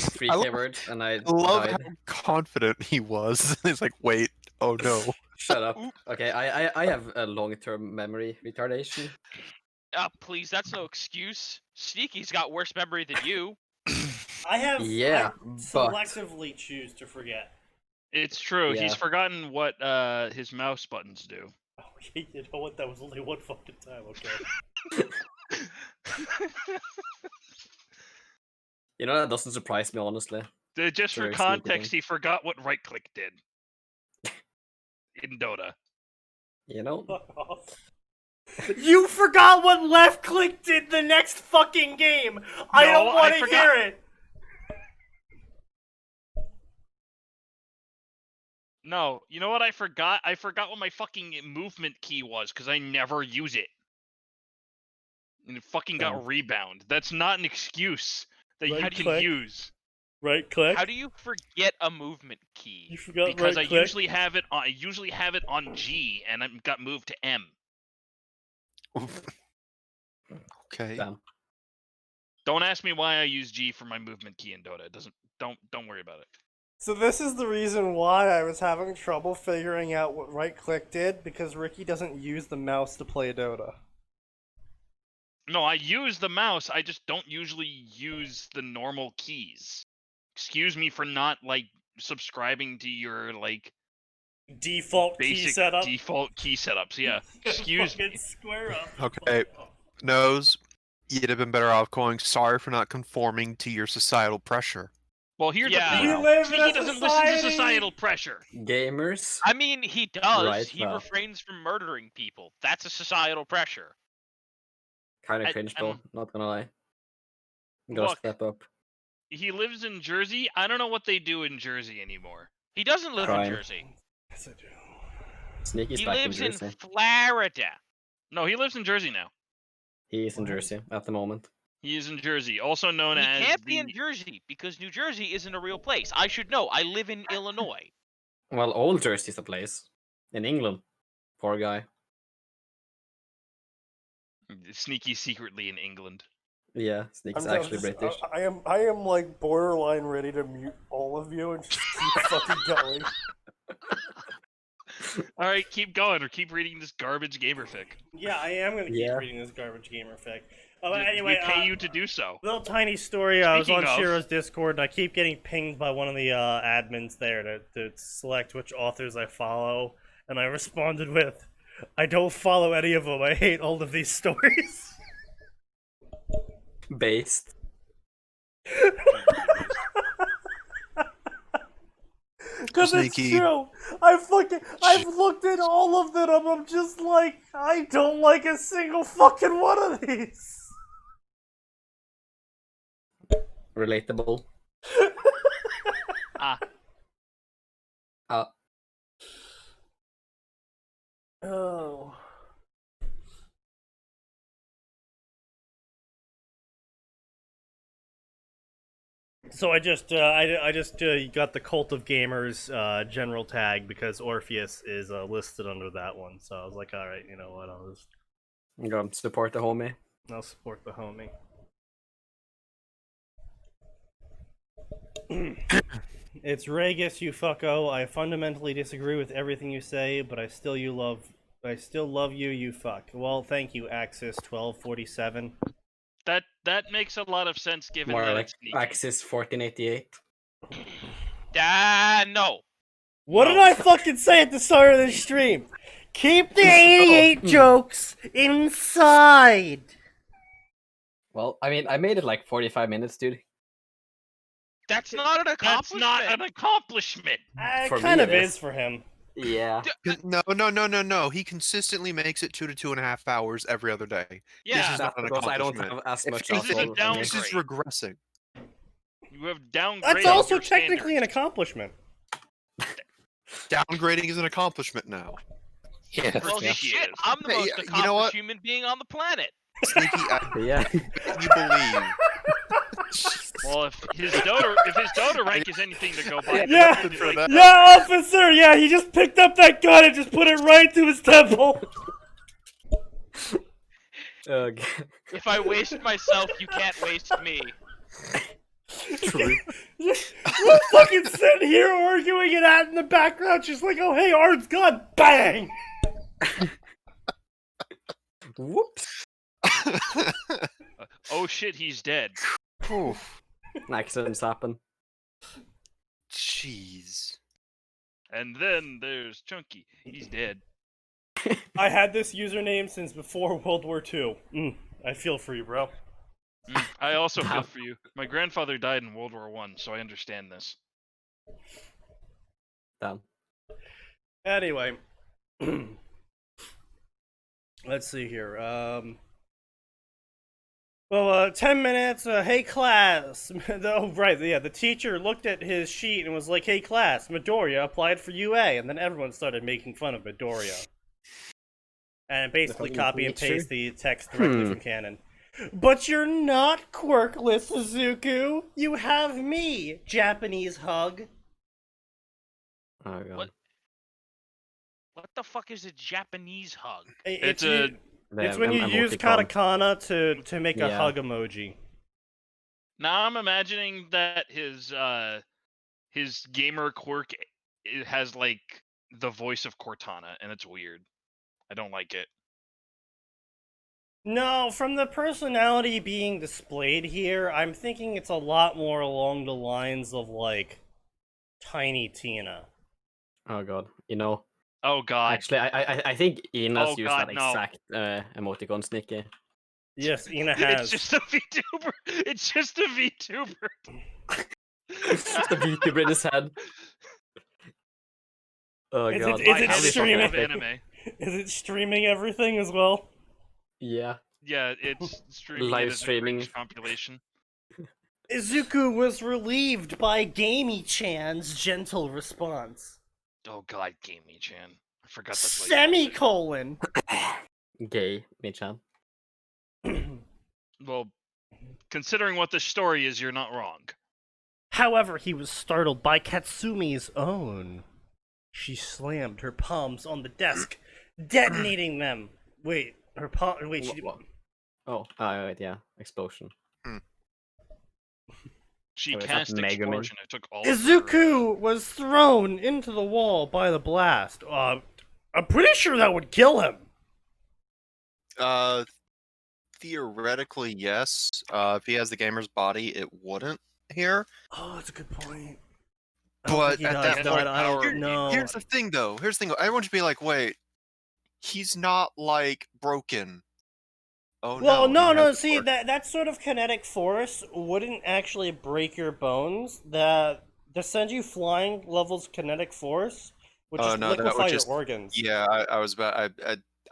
3 I love- keywords and I love died. how confident he was. He's like, wait, oh no. Shut up. Okay, I have a long-term memory retardation. Please, that's no excuse. Sneaky's got worse memory than you. I have. Yeah, I but selectively choose to forget. It's true. Yeah. He's forgotten what his mouse buttons do. Oh, you know what? That was only one fucking time. Okay. you know that doesn't surprise me honestly. Just for Very sneaky context, thing. he forgot what right click did in Dota. You know? Fuck off. You forgot what left click did the next fucking game. I No, don't I want to forgot- hear it. No, you know what I forgot? I forgot what my fucking movement key was because I never use it. And it fucking got Damn. rebound. That's not an excuse that you Right can click. use. Right click. How do you forget a movement key? You forgot Because right I click. usually have it on G and I got moved to M. Okay. Damn. Don't ask me why I use G for my movement key in Dota. It doesn't. Don't worry about it. So this is the reason why I was having trouble figuring out what right click did, because Ricky doesn't use the mouse to play Dota. No, I use the mouse. I just don't usually use the normal keys. Excuse me for not like subscribing to your like Default key basic setup. default key setups. Yeah. Excuse me. Fucking square up. Okay. Nose, you'd have been better off going, sorry for not conforming to your societal pressure. Well, here's Yeah. the We thing. live in He a doesn't listen to society- societal pressure. Gamers. I mean, he does. Right, he well. refrains from murdering people. That's a societal pressure. Kinda I- cringe I'm- though, not gonna lie. Gotta Look. step up. He lives in Jersey. I don't know what they do in Jersey anymore. He doesn't live Crime. in Jersey. Yes, I do. Sneaky's He back lives in in Jersey. Florida. No, he lives in Jersey now. He is in Jersey at the moment. He is in Jersey, also known He as can't the... be in Jersey because New Jersey isn't a real place. I should know. I live in Illinois. Well, Old Jersey's a place. In England. Poor guy. Sneaky secretly in England. Yeah, Sneaky's actually British. I am like borderline ready to mute all of you and just keep fucking going. All right, keep going or keep reading this garbage gamer fic. Yeah, I am gonna keep Yeah. reading this garbage gamer fic. Oh, We anyway, pay you to do so. little tiny story. I was on Speaking of- Shiro's Discord, and I keep getting pinged by one of the admins there to select which authors I follow, and I responded with, "I don't follow any of them. I hate all of these stories." Based. Because it's Sneaky. true. I've looked at all of them. I'm just like, I don't like a single fucking one of these. Relatable. Ah. Oh. So I just got the Cult of Gamers general tag because Orpheus is listed under that one. So I was like, all right, you know what? I'm gonna support the homie. I'll support the homie. It's Regis, you fucko. I fundamentally disagree with everything you say, but I still love you, you fuck. Well, thank you, Axis 1247. That makes a lot of sense given More that like it's sneaky. Axis 1488. No. What did I fucking say at the start of this stream? Keep the 88 jokes inside. Well, I mean, I made it like 45 minutes, dude. That's not an That's accomplishment. not an accomplishment. It For kind me, of it is is. for him. Yeah. No. He consistently makes it 2 to 2.5 hours every other day. Yeah. This is not That's an because I don't accomplishment. have as If much he- This is a alcohol. downgrade. This is regressing. You have downgraded. That's also your technically an standards. accomplishment. Downgrading is an accomplishment now. Yeah. Well, Yeah. shit, I'm the Hey, most you know accomplished what? human being on the planet. Sneaky, I Yeah. you believe. Well, if his Dota rank is anything to go by, Yeah. then For like, that. Yeah, officer! Yeah, he just picked up that gun and just put it right to his temple. Okay. If I waste myself, you can't waste me. True. We're fucking sitting here arguing it out in the background, just like, oh hey, Art's gun, bang! Whoops. oh shit, he's dead. Oof. Accidents happen. Jeez. And then there's Chunky. He's dead. I had this username since before World War II. I feel for you, bro. I also feel Wow. for you. My grandfather died in World War One, so I understand this. Damn. Anyway. Let's see here. 10 minutes, hey class. Oh, right, yeah, the teacher looked at his sheet and was like, hey class, Midoriya applied for UA, and then everyone started making fun of Midoriya. And basically fucking copy and teacher? paste the text directly from canon. But you're not quirkless, Suzuku. You have me, Japanese hug. Oh god. What? What the fuck is a Japanese hug? It's It's when you use emoticon. katakana to make a Yeah. hug emoji. Now I'm imagining that his gamer quirk has like the voice of Cortana, and it's weird. I don't like it. No, from the personality being displayed here, I'm thinking it's a lot more along the lines of, like, Tiny Tina. Oh god. You know, Oh god. actually, I think Ina's Oh, used God, that no. exact emoticon, Sneaky. Yes, Ina It's has. just a VTuber. It's just a VTuber. Just a VTuber in his head. Oh Is it- god. is My it head is full streaming? of anime. Is it streaming everything as well? Yeah. Yeah, it's streaming. Live it as a streaming. cringe compilation. Izuku was relieved by Gamey-chan's gentle response. Oh god, Gamey-chan. I forgot that's what Semicolon. Gay, Michan. Well, considering what the story is, you're not wrong. However, he was startled by Katsumi's own. She slammed her palms on the desk, detonating them. Wait, her palm. Wait, she. What? Oh, right, yeah. Explosion. She Oh, is that cast Megumin? explosion. It took all of her, Izuku was thrown into the wall by the blast. I'm pretty sure that would kill him. Theoretically, yes. If he has the gamer's body, it wouldn't here. Oh, that's a good point. But he at does, that but point, I don't Here- know. Here's the thing, though. Everyone should be like, wait, he's not, like, broken. Oh, Well, no. he no. has See, work. that sort of kinetic force wouldn't actually break your bones. That to send you flying levels kinetic force would Oh, just no, that would liquefy just- your organs. Yeah, I was about.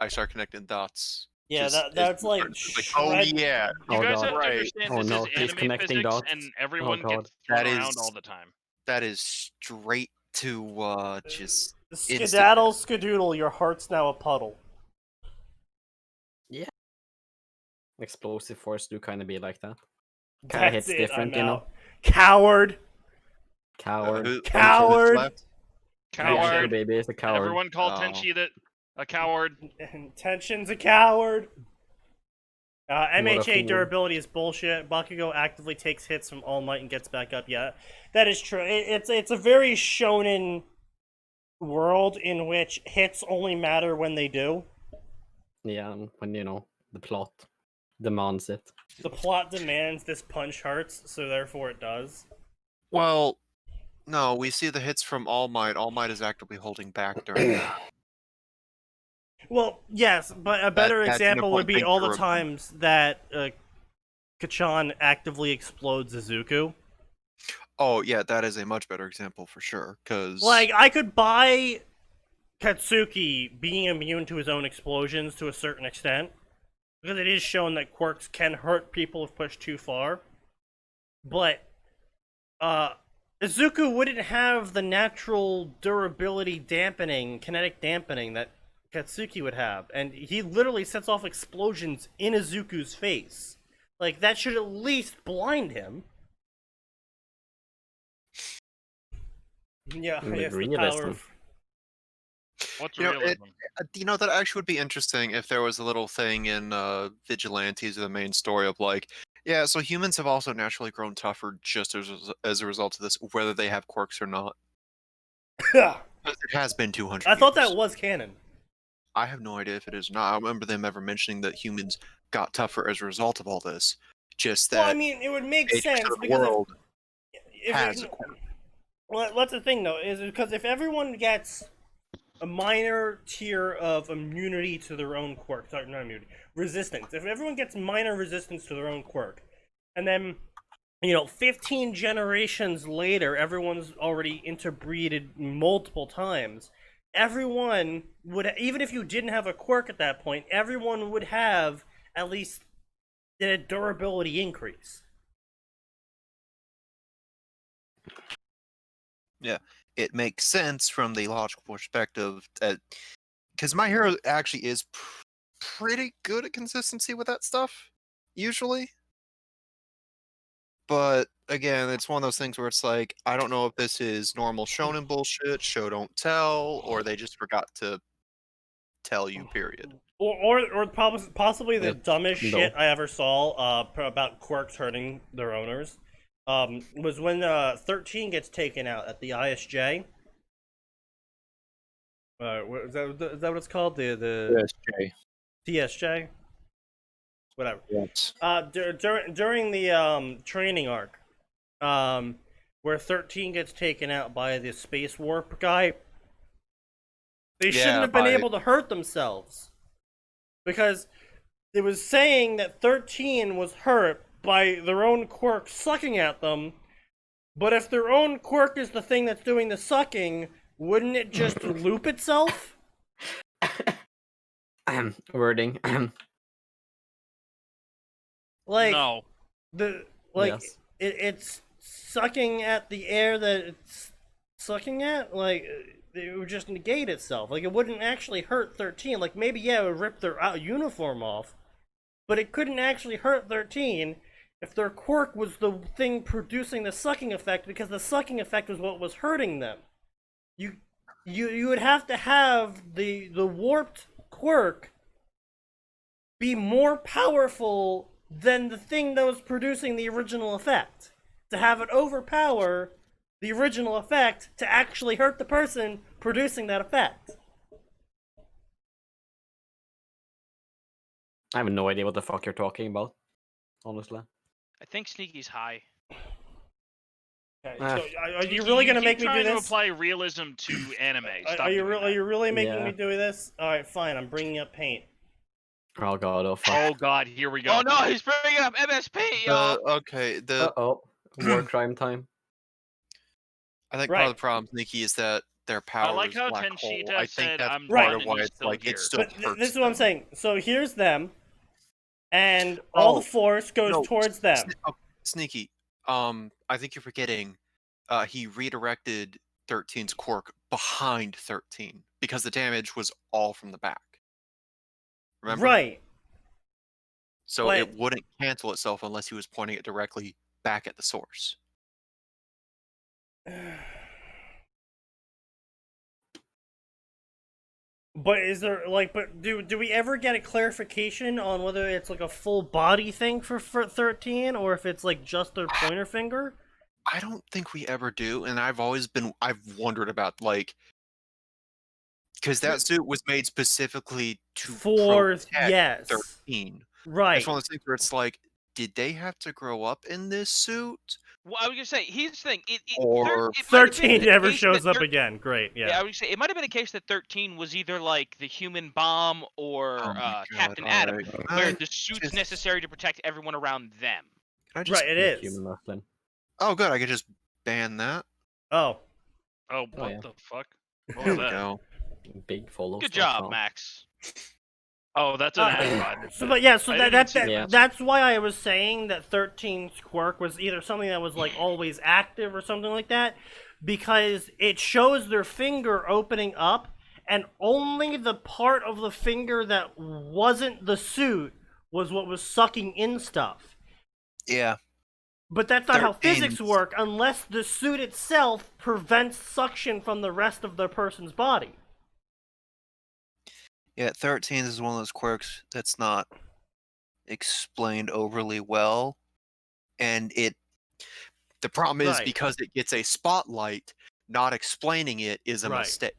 I started connecting dots. Yeah, Just- that's like. oh shred- yeah, You Oh, guys God. have to Right. understand Oh, this no, is he's anime connecting physics, dots. and everyone God. gets thrown That around is- all the time. that is straight to just. Skedaddle, skadoodle, your heart's now a puddle. Explosive force do kind of be like that. Kind of That's hits it, different, I'm you know. out. Coward! Coward. Who- Coward! left? Yeah, Coward. baby is a And coward. everyone called Oh. Tenchi that a coward. And Tension's a coward. MHA fool. durability is bullshit. Bakugo actively takes hits from All Might and gets back up. Yeah, that is true. It's a very shonen world in which hits only matter when they do. Yeah, when the plot demands it. The plot demands this punch hurts, so therefore it does. Well, no, we see the hits from All Might. All Might is actively holding back during that. Well, yes, but a better that's an example would important be thing all to the remember. times that Kachan actively explodes Izuku. Oh, yeah, that is a much better example for sure, because... Like, I could buy Katsuki being immune to his own explosions to a certain extent, because it is shown that quirks can hurt people if pushed too far. But Izuku wouldn't have the natural durability dampening, kinetic dampening that Katsuki would have, and he literally sets off explosions in Izuku's face. Like, that should at least blind him. Yeah, The yes, the realism. power of... What's You know, realism? that actually would be interesting if there was a little thing in Vigilantes or the main story of like, yeah, so humans have also naturally grown tougher just as a result of this, whether they have quirks or not. Because it has been 200 I thought years. that was canon. I have no idea if it is or not. I don't remember them ever mentioning that humans got tougher as a result of all this. Just that Well, I mean, it would make 80% sense of the because world if has it, a quirk. well, that's the thing though, is because if everyone gets a minor tier of immunity to their own quirk, sorry, not immunity, resistance. If everyone gets minor resistance to their own quirk, and then 15 generations later, everyone's already interbreeded multiple times. Everyone would, even if you didn't have a quirk at that point, everyone would have at least a durability increase. Yeah, it makes sense from the logical perspective because my hero actually is pretty good at consistency with that stuff, usually. But again, it's one of those things where it's like, I don't know if this is normal shonen bullshit, show don't tell, or they just forgot to tell you, period. Or possibly the Yeah, dumbest no. shit I ever saw about quirks hurting their owners was when 13 gets taken out at the ISJ. Is that what it's called? The SJ. TSJ? Whatever. Yes. During the training arc, where 13 gets taken out by the space warp guy, they shouldn't have been able to hurt themselves. Because it was saying that 13 was hurt by their own quirk sucking at them, but if their own quirk is the thing that's doing the sucking, wouldn't it just loop itself? Wording. Like, No. Yes. it's sucking at the air that it's sucking at. Like, it would just negate itself. Like, it wouldn't actually hurt 13. Like, maybe yeah, it would rip their uniform off, but it couldn't actually hurt 13 if their quirk was the thing producing the sucking effect, because the sucking effect was what was hurting them. You would have to have the warped quirk be more powerful than the thing that was producing the original effect, to have it overpower the original effect to actually hurt the person producing that effect. I have no idea what the fuck you're talking about, honestly. I think Sneaky's high. Okay, Ah. so are you Sneaky, really gonna keep make me do trying to this? apply realism to anime. Stop Are you doing really? Are that. you really making Yeah. me do this? All right, fine. I'm bringing up paint. Oh god, oh fuck. Oh god, here we go. Oh no, he's bringing up MSP, y'all. Uh-oh. War crime time. I think part Right. of the problem, Nikki, is that their I power like is how black Tenshita hole. I said, think that's "I'm Right. part done," of and why he's it's still like here. it still But hurts this is what I'm them. saying. So here's them, and all Oh, the force goes no, towards them. Sneaky. I think you're forgetting. He redirected 13's quirk behind 13 because the damage was all from the back. Remember? Right. So but- it wouldn't cancel itself unless he was pointing it directly back at the source. But is there do we ever get a clarification on whether it's like a full body thing for 13 or if it's like just their pointer finger? I don't think we ever do, and I've wondered about because that suit was made specifically to For protect yes. 13. Right. It's one of those things where it's like, did they have to grow up in this suit? Well, I was gonna say, here's the thing. Or it might have been 13 the never case shows that up again. Great, Yeah, yeah. I would say it might have been a case that 13 was either like the human bomb or Oh my God, Captain all Atom, right. where the suit's necessary to protect everyone around them. Can I just, Right, it is. Human mufflin. Oh, good. I could just ban that. Oh. Oh, what yeah. the fuck? What There was we that? go. Big follow. Good job, Max. Oh, that's an ad bot. So, but yeah, so I didn't see that. that's why I was saying that 13's quirk was either something that was like always active or something like that, because it shows their finger opening up, and only the part of the finger that wasn't the suit was what was sucking in stuff. Yeah. But that's not how 13's physics work unless the suit itself prevents suction from the rest of the person's body. Yeah, 13 is one of those quirks that's not explained overly well, and the problem is Right. because it gets a spotlight, not explaining it is a Right. mistake.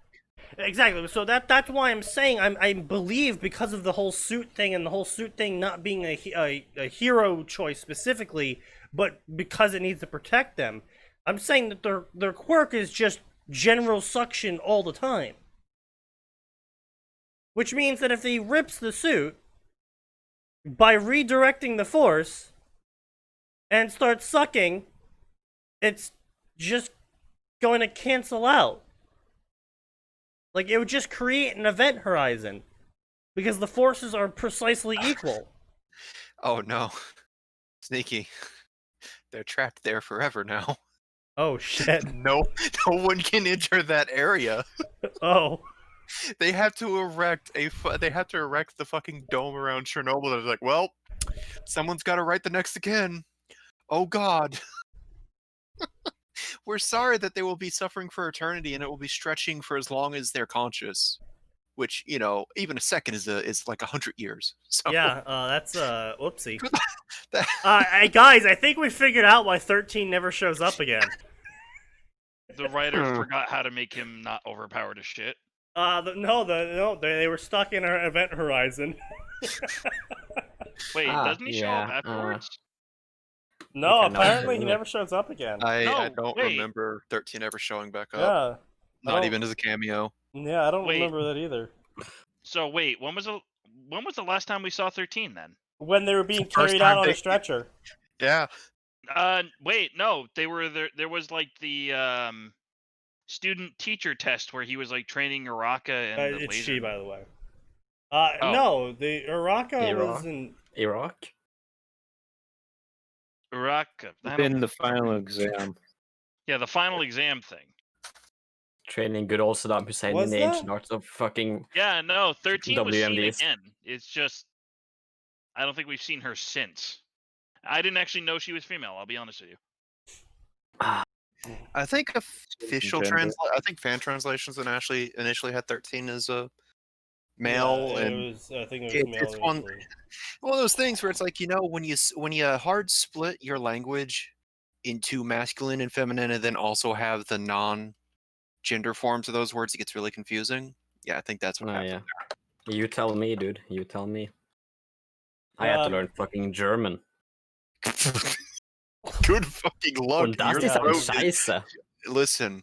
Exactly. So that's why I'm saying I believe because of the whole suit thing and the whole suit thing not being a hero choice specifically, but because it needs to protect them. I'm saying that their quirk is just general suction all the time. Which means that if he rips the suit by redirecting the force and starts sucking, it's just going to cancel out. Like, it would just create an event horizon. Because the forces are precisely equal. Oh no. Sneaky. They're trapped there forever now. Oh, shit. No one can enter that area. Oh. They have to erect the fucking dome around Chernobyl. They're like, well, someone's got to write the next again. Oh God. We're sorry that they will be suffering for eternity, and it will be stretching for as long as they're conscious. Which, even a second is like 100 years. So Yeah, that's, whoopsie. Guys, I think we figured out why 13 never shows up again. The writers forgot how to make him not overpowered as shit. They were stuck in our event horizon. Wait, doesn't he show up yeah, afterwards? No, Okay, no, apparently he no. never shows up again. I No, don't wait. remember 13 ever showing back up. Yeah. Not even as a cameo. Yeah, I don't Wait. remember that either. So wait, when was the last time we saw 13 then? When they were being First carried time out on a they- stretcher. Yeah. Wait, no, they were there. There was like the student teacher test where he was like training Araka and the It's laser. she, by the way. Oh. No, the Araka was in... Iraq. Araka. I In don't- the final exam. Yeah, the final exam thing. Training good old Saddam Hussein Was in the that? ancient arts of fucking. Yeah, no, 13 was seen WMDs. again. It's just I don't think we've seen her since. I didn't actually know she was female. I'll be honest with you. I think official Gender. I think fan translations initially had 13 as a male, Yeah, and I think it it- was male. it's one- initially. one of those things where it's like, when you hard split your language into masculine and feminine, and then also have the non-gender forms of those words, it gets really confusing. Yeah, I think that's what Oh, happened. yeah. You tell me, dude. You tell me. I had to learn fucking German. Good fucking luck. Und das Your ist aber throat is- scheiße. Listen,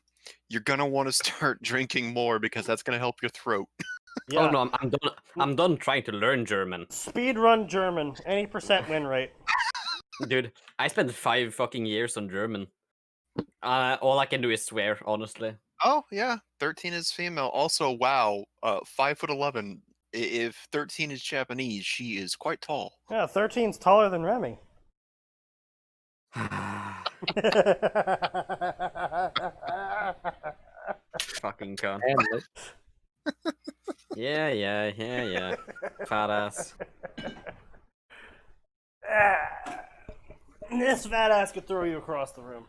you're gonna want to start drinking more because that's gonna help your throat. Yeah. Oh no, I'm done. I'm done trying to learn German, Speedrun German. Any percent win rate. dude. I spent 5 fucking years on German. All I can do is swear, honestly. Oh yeah, 13 is female. Also, wow, 5'11". If 13 is Japanese, she is quite tall. Yeah, 13's taller than Remy. Fucking cunt. Hamlet. Yeah. Fat ass. This fat ass could throw you across the room.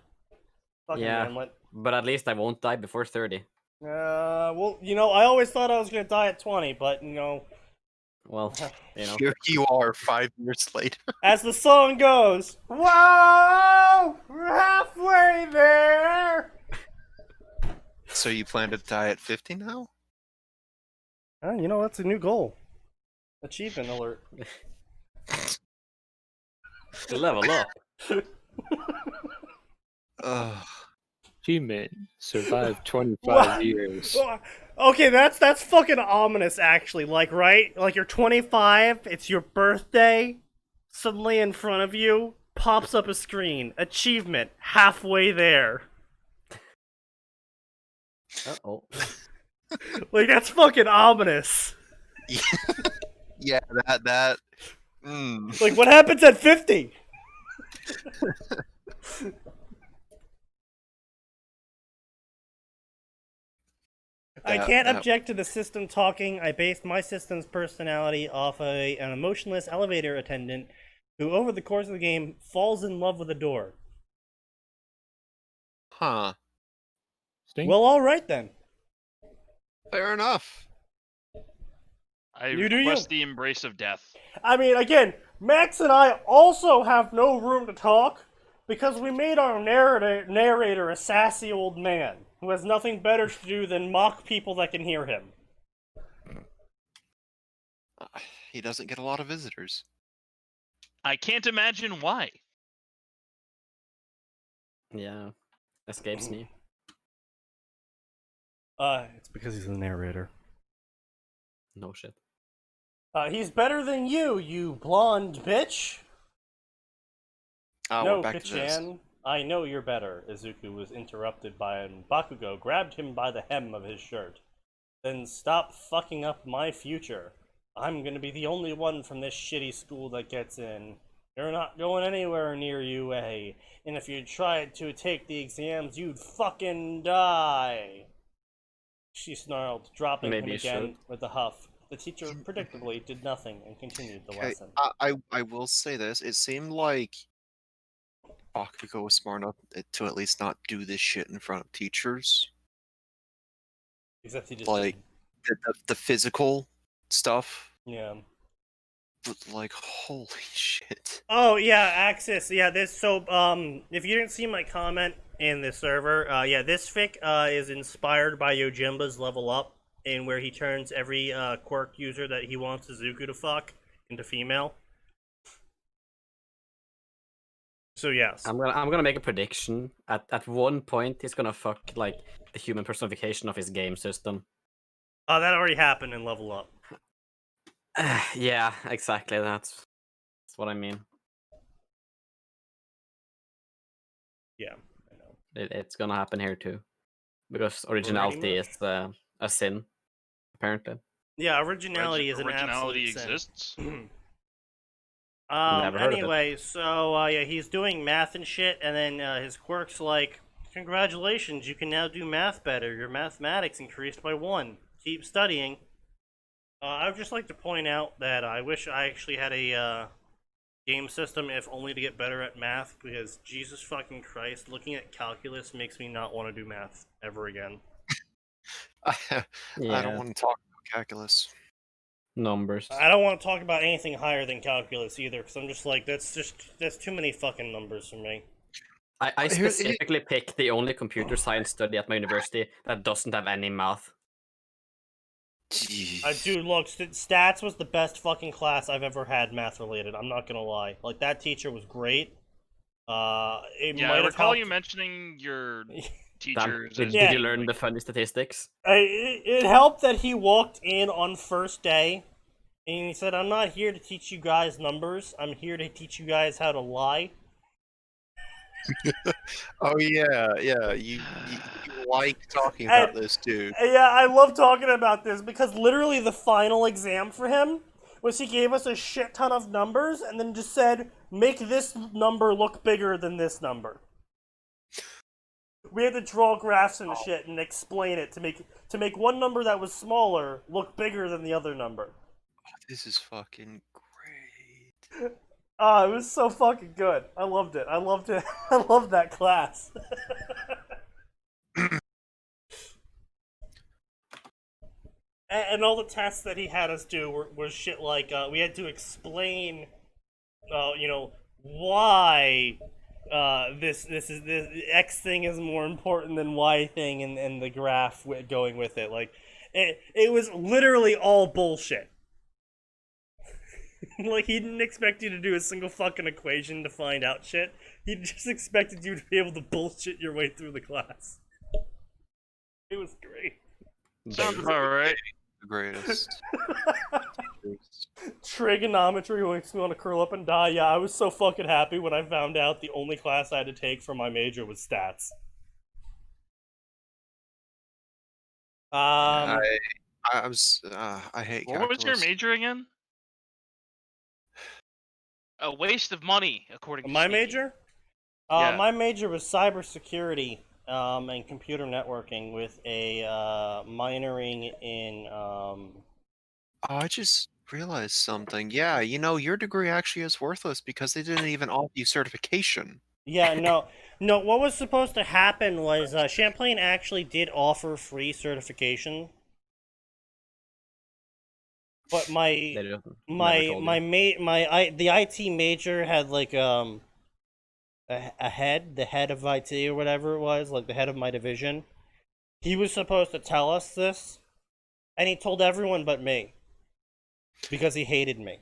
Fucking Yeah. Hamlet. But at least I won't die before 30. Well, I always thought I was gonna die at 20, but Well, Here you are 5 years later. as the song goes, whoa, we're halfway there. So you plan to die at 50 now? That's a new goal. Achievement alert. level up. Ugh. Achievement. Survive 25 What? years. Okay, that's fucking ominous, actually. Like, right? Like, you're 25, it's your birthday, suddenly in front of you, pops up a screen. Achievement, halfway there. Uh-oh. Like, that's fucking ominous. Yeah, that. Mm. Like, what happens at 50? I can't object to the system talking. I based my system's personality off an emotionless elevator attendant who, over the course of the game, falls in love with a door. Huh. Stink. Well, alright then. Fair enough. I You do you. request the embrace of death. I mean, again, Max and I also have no room to talk because we made our narrator a sassy old man who has nothing better to do than mock people that can hear him. He doesn't get a lot of visitors. I can't imagine why. Yeah. Escapes me. It's because he's the narrator. No shit. He's better than you blonde bitch. Oh, No, we're back to this. Pichan, I know you're better. Izuku was interrupted by an Bakugo, grabbed him by the hem of his shirt. Then stop fucking up my future. I'm gonna be the only one from this shitty school that gets in. You're not going anywhere near UA. And if you tried to take the exams, you'd fucking die. She snarled, dropping Maybe him you again should. with a huff. The teacher predictably did nothing and continued the Okay, lesson. I will say this. It seemed like Bakugo was smart enough to at least not do this shit in front of teachers. Except he just Like, the physical stuff. did. Yeah. But, like, holy shit. Oh yeah, Axis. Yeah, if you didn't see my comment in the server, this fic is inspired by Yojimba's Level Up, in where he turns every quirk user that he wants Izuku to fuck into female. So yes. I'm gonna make a prediction. At one point, he's gonna fuck like the human personification of his game system. That already happened in Level Up. Yeah, exactly. That's what I mean. Yeah, I know. It's gonna happen here too, because originality is a sin, apparently. Yeah, originality is an Originality absolute sin. exists. Never heard of it. Anyway, so he's doing math and shit, and then his quirk's like, congratulations, you can now do math better. Your mathematics increased by 1. Keep studying. I would just like to point out that I wish I actually had a game system, if only to get better at math, because Jesus fucking Christ, looking at calculus makes me not want to do math ever again. I Yeah, don't want to talk about calculus. numbers. I don't want to talk about anything higher than calculus either, because I'm just like, that's too many fucking numbers for me. I specifically picked the only computer science study at my university that doesn't have any math. Jeez. Dude, look, stats was the best fucking class I've ever had math related. I'm not gonna lie. Like, that teacher was great. It Yeah, might I have recall helped. you mentioning your Damn, teachers. did as Yeah. you being, learn like, the funny statistics? It helped that he walked in on first day, and he said, "I'm not here to teach you guys numbers. I'm here to teach you guys how to lie." Oh yeah. You like talking And- about this, dude. Yeah, I love talking about this because literally the final exam for him was he gave us a shit ton of numbers and then just said, make this number look bigger than this number. We had to draw graphs and shit and explain it to make one number that was smaller look bigger than the other number. This is fucking great. It was so fucking good. I loved it. I loved that class. and all the tests that he had us do were shit like we had to explain, why this X thing is more important than Y thing, and the graph going with it. Like, it was literally all bullshit. Like, he didn't expect you to do a single fucking equation to find out shit. He just expected you to be able to bullshit your way through the class. It was great. Sounds about right. The greatest. Trigonometry makes me want to curl up and die. Yeah, I was so fucking happy when I found out the only class I had to take for my major was stats. I hate What was your calculus. major again? A waste of money, according to My Sneaky. major? Yeah. My major was cybersecurity and computer networking with a minoring in Oh, I just realized something. Yeah, your degree actually is worthless because they didn't even offer you certification. Yeah, no. What was supposed to happen was Champlain actually did offer free certification, but They never told you. the IT major had like the head of IT or whatever it was, like the head of my division. He was supposed to tell us this, and he told everyone but me because he hated me.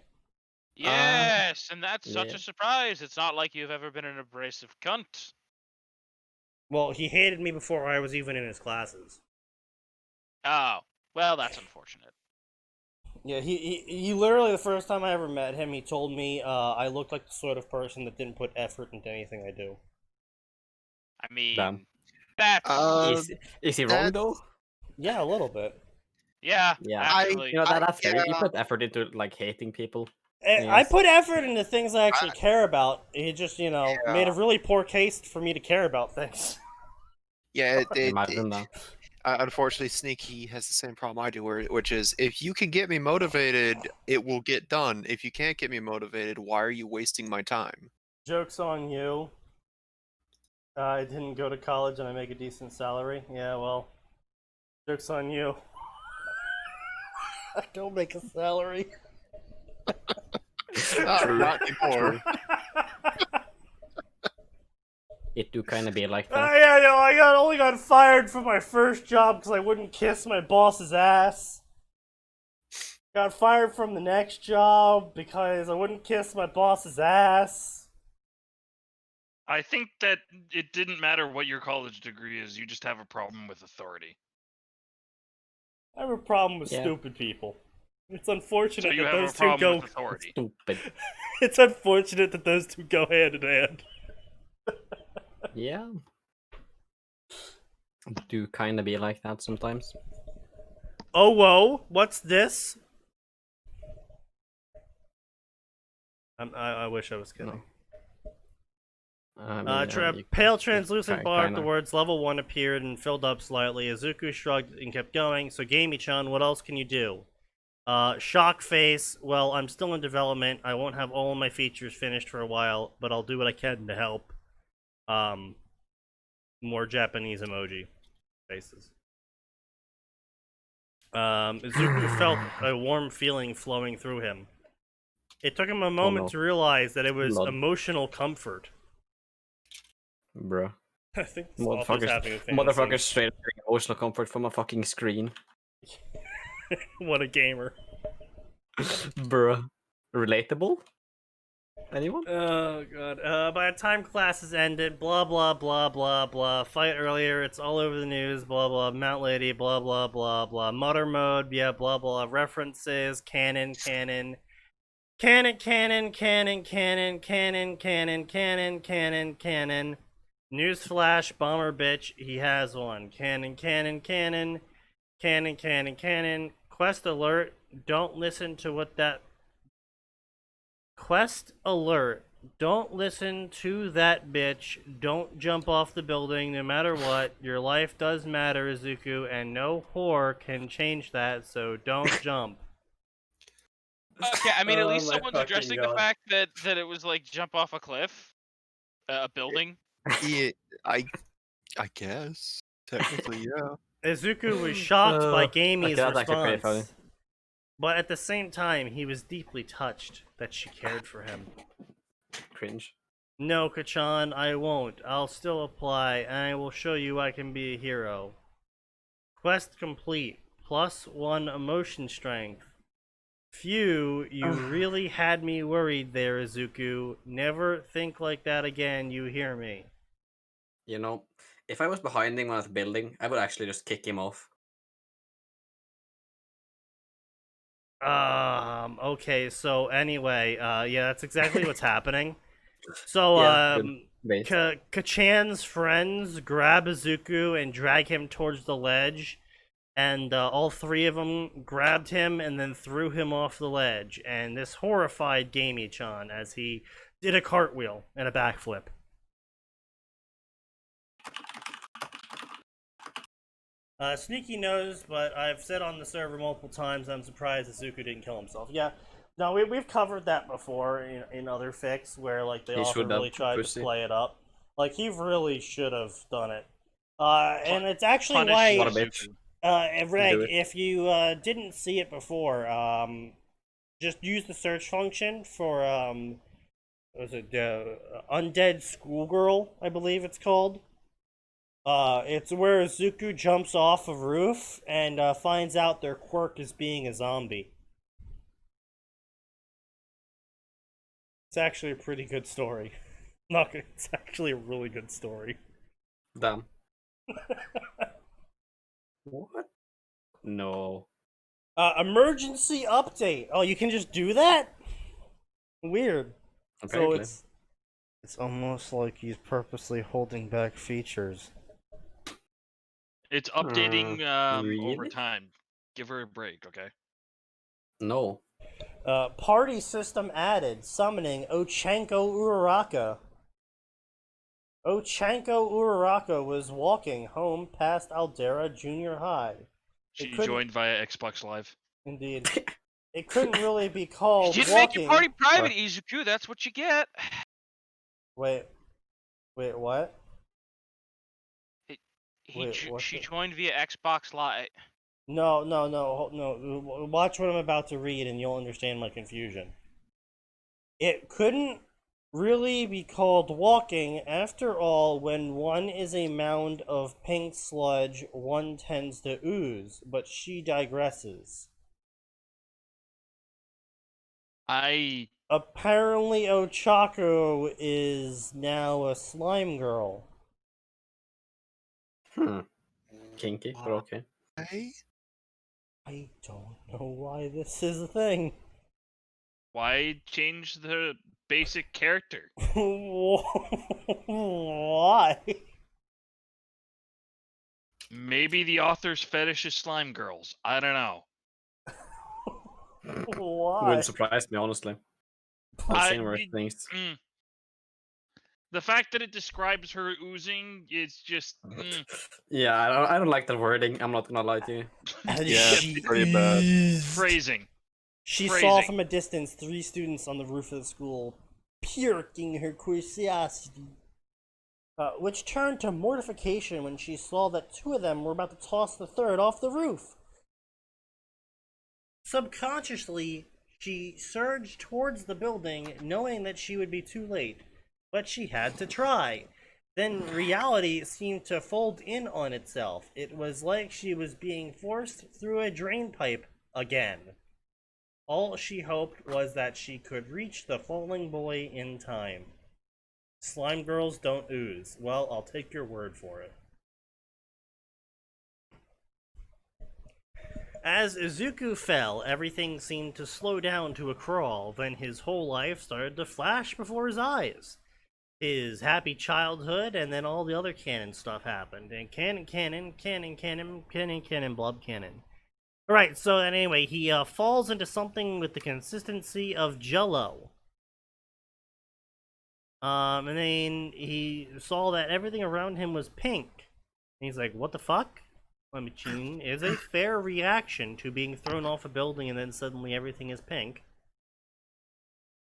Yes, and that's such yeah. a surprise. It's not like you've ever been an abrasive cunt. Well, he hated me before I was even in his classes. Oh, well, that's unfortunate. Yeah, he literally, the first time I ever met him, he told me I looked like the sort of person that didn't put effort into anything I do. I mean, Damn. that's Is he wrong that's- though? Yeah, a little bit. yeah, Yeah. actually. That's fair. You yeah. put effort into like hating people. I Yes. put effort into things I actually care about. He just, made a really poor case for me to care about things. Yeah, Imagine that. unfortunately, Sneaky has the same problem I do, which is if you can get me motivated, it will get done. If you can't get me motivated, why are you wasting my time? Joke's on you. I didn't go to college and I make a decent salary. Yeah, well, joke's on you. I don't make a salary. Not anymore. It do kind of be like that. Yeah, I only got fired from my first job because I wouldn't kiss my boss's ass. Got fired from the next job because I wouldn't kiss my boss's ass. I think that it didn't matter what your college degree is. You just have a problem with authority. I have a problem with Yeah. stupid people. It's unfortunate So you that have those a two problem go. with authority. Stupid. It's unfortunate that those two go hand in hand. Yeah. Do kind of be like that sometimes. Oh, whoa! What's this? I wish I was kidding. I mean, you Pale could- translucent ki- bar. kinda. The words level 1 appeared and filled up slightly. Izuku shrugged and kept going. So, Gamey-chan, what else can you do? Shock face. Well, I'm still in development. I won't have all of my features finished for a while, but I'll do what I can to help. More Japanese emoji faces. Izuku felt a warm feeling flowing through him. It took him a moment no. to realize that it was Blood. emotional comfort. Bruh. I think this author's having a fantasy. Motherfuckers straight up getting emotional comfort from a fucking screen. What a gamer. Bruh. Relatable? Anyone? Oh god. By the time classes ended, blah blah blah blah blah. Fight earlier, it's all over the news, blah blah. Mount Lady, blah blah blah blah. Mutter mode, yeah, blah blah. References, canon. Newsflash, bomber bitch, he has one. Canon. Quest alert, don't listen to what that... Quest alert, don't listen to that bitch. Don't jump off the building no matter what. Your life does matter, Izuku, and no whore can change that, so don't jump. Okay, I mean, at Oh least my someone's fucking addressing God. the fact that it was like jump off a cliff, a building. Yeah, I guess technically, yeah. Izuku was shocked by Gamey's okay, that's actually pretty funny. response, but at the same time, he was deeply touched that she cared for him. Cringe. No, Kachan, I won't. I'll still apply, and I will show you I can be a hero. Quest complete. +1 emotion strength. Phew, you really had me worried there, Izuku. Never think like that again, you hear me? You know, if I was behind him when I was building, I would actually just kick him off. Okay, so anyway, yeah, that's exactly what's happening. So, Yeah, good. Base. Kachan's friends grab Izuku and drag him towards the ledge, and all three of them grabbed him and then threw him off the ledge, and this horrified Gamey-chan as he did a cartwheel and a backflip. Sneaky knows, but I've said on the server multiple times I'm surprised Izuku didn't kill himself. Yeah, no, we've covered that before in other fics where like they often really tried to play it up. Like he really should have done it. And it's actually why. What a bitch. Reg, if you didn't see it before, just use the search function for what was it Undead Schoolgirl, I believe it's called. It's where Izuku jumps off a roof and finds out their quirk is being a zombie. It's actually a pretty good story. Not good. It's actually a really good story. Damn. What? No. Emergency update. Oh, you can just do that? Weird. Apparently. So it's almost like he's purposely holding back features. It's updating over really? time. Give her a break, okay? No. Party system added. Summoning Ochanko Uraraka. Ochanko Uraraka was walking home past Aldera Junior High. She joined via Xbox Live. Indeed. It couldn't really be called You didn't walking. make your party private, Izuku. That's what you get. Wait, what? She joined via Xbox Live. No. Watch what I'm about to read and you'll understand my confusion. It couldn't really be called walking. After all, when one is a mound of pink sludge, one tends to ooze, but she digresses. Apparently Ochako is now a slime girl. Kinky, but okay. I don't know why this is a thing. Why change the basic character? Why? Maybe the author's fetish is slime girls. I don't know. Why? Wouldn't surprise me, honestly. I've seen worse things. The fact that it describes her oozing is just. Yeah, I don't like the wording. I'm not gonna lie to you. Yeah, it's pretty bad. Phrasing. She saw from a distance 3 students on the roof of the school, piquing her curiosity, which turned to mortification when she saw that 2 of them were about to toss the 3rd off the roof. Subconsciously, she surged towards the building, knowing that she would be too late, but she had to try. Then reality seemed to fold in on itself. It was like she was being forced through a drain pipe again. All she hoped was that she could reach the falling boy in time. Slime girls don't ooze. Well, I'll take your word for it. As Izuku fell, everything seemed to slow down to a crawl. Then his whole life started to flash before his eyes. His happy childhood, and then all the other canon stuff happened. And canon, blub canon. Alright, so anyway, he falls into something with the consistency of Jell-O. And then he saw that everything around him was pink. And he's like, what the fuck? Which is a fair reaction to being thrown off a building and then suddenly everything is pink.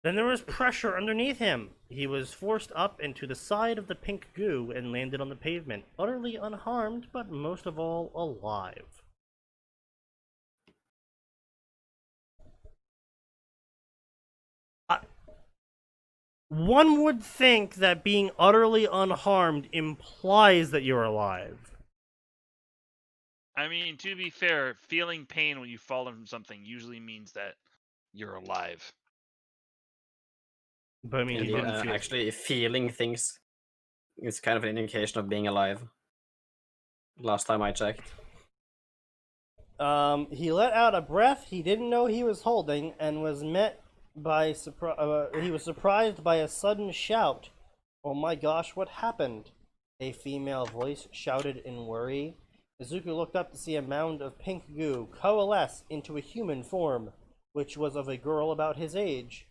Then there was pressure underneath him. He was forced up into the side of the pink goo and landed on the pavement, utterly unharmed, but most of all, alive. One would think that being utterly unharmed implies that you're alive. I mean, to be fair, feeling pain when you've fallen from something usually means that you're alive. But I mean, he Indeed, didn't feel. actually, feeling things is kind of an indication of being alive. Last time I checked. He let out a breath he didn't know he was holding, and was met by he was surprised by a sudden shout. "Oh my gosh, what happened?" A female voice shouted in worry. Izuku looked up to see a mound of pink goo coalesce into a human form, which was of a girl about his age.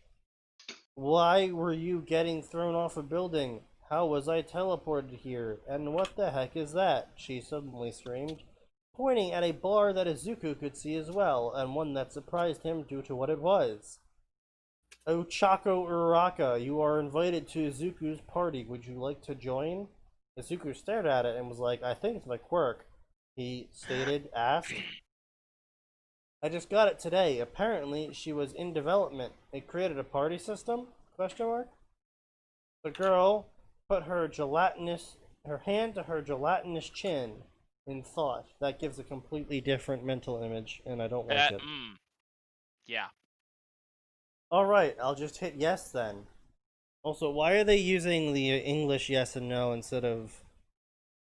"Why were you getting thrown off a building? How was I teleported here? And what the heck is that?" she suddenly screamed, pointing at a bar that Izuku could see as well, and one that surprised him due to what it was. "Ochako Uraka, you are invited to Izuku's party. Would you like to join?" Izuku stared at it and was like, "I think it's my quirk," he asked. "I just got it today. Apparently, she was in development. It created a party system? Question mark. The girl put her hand to her gelatinous chin in thought. That gives a completely different mental image, and I don't like it. Yeah. Alright, I'll just hit yes then. Also, why are they using the English yes and no instead of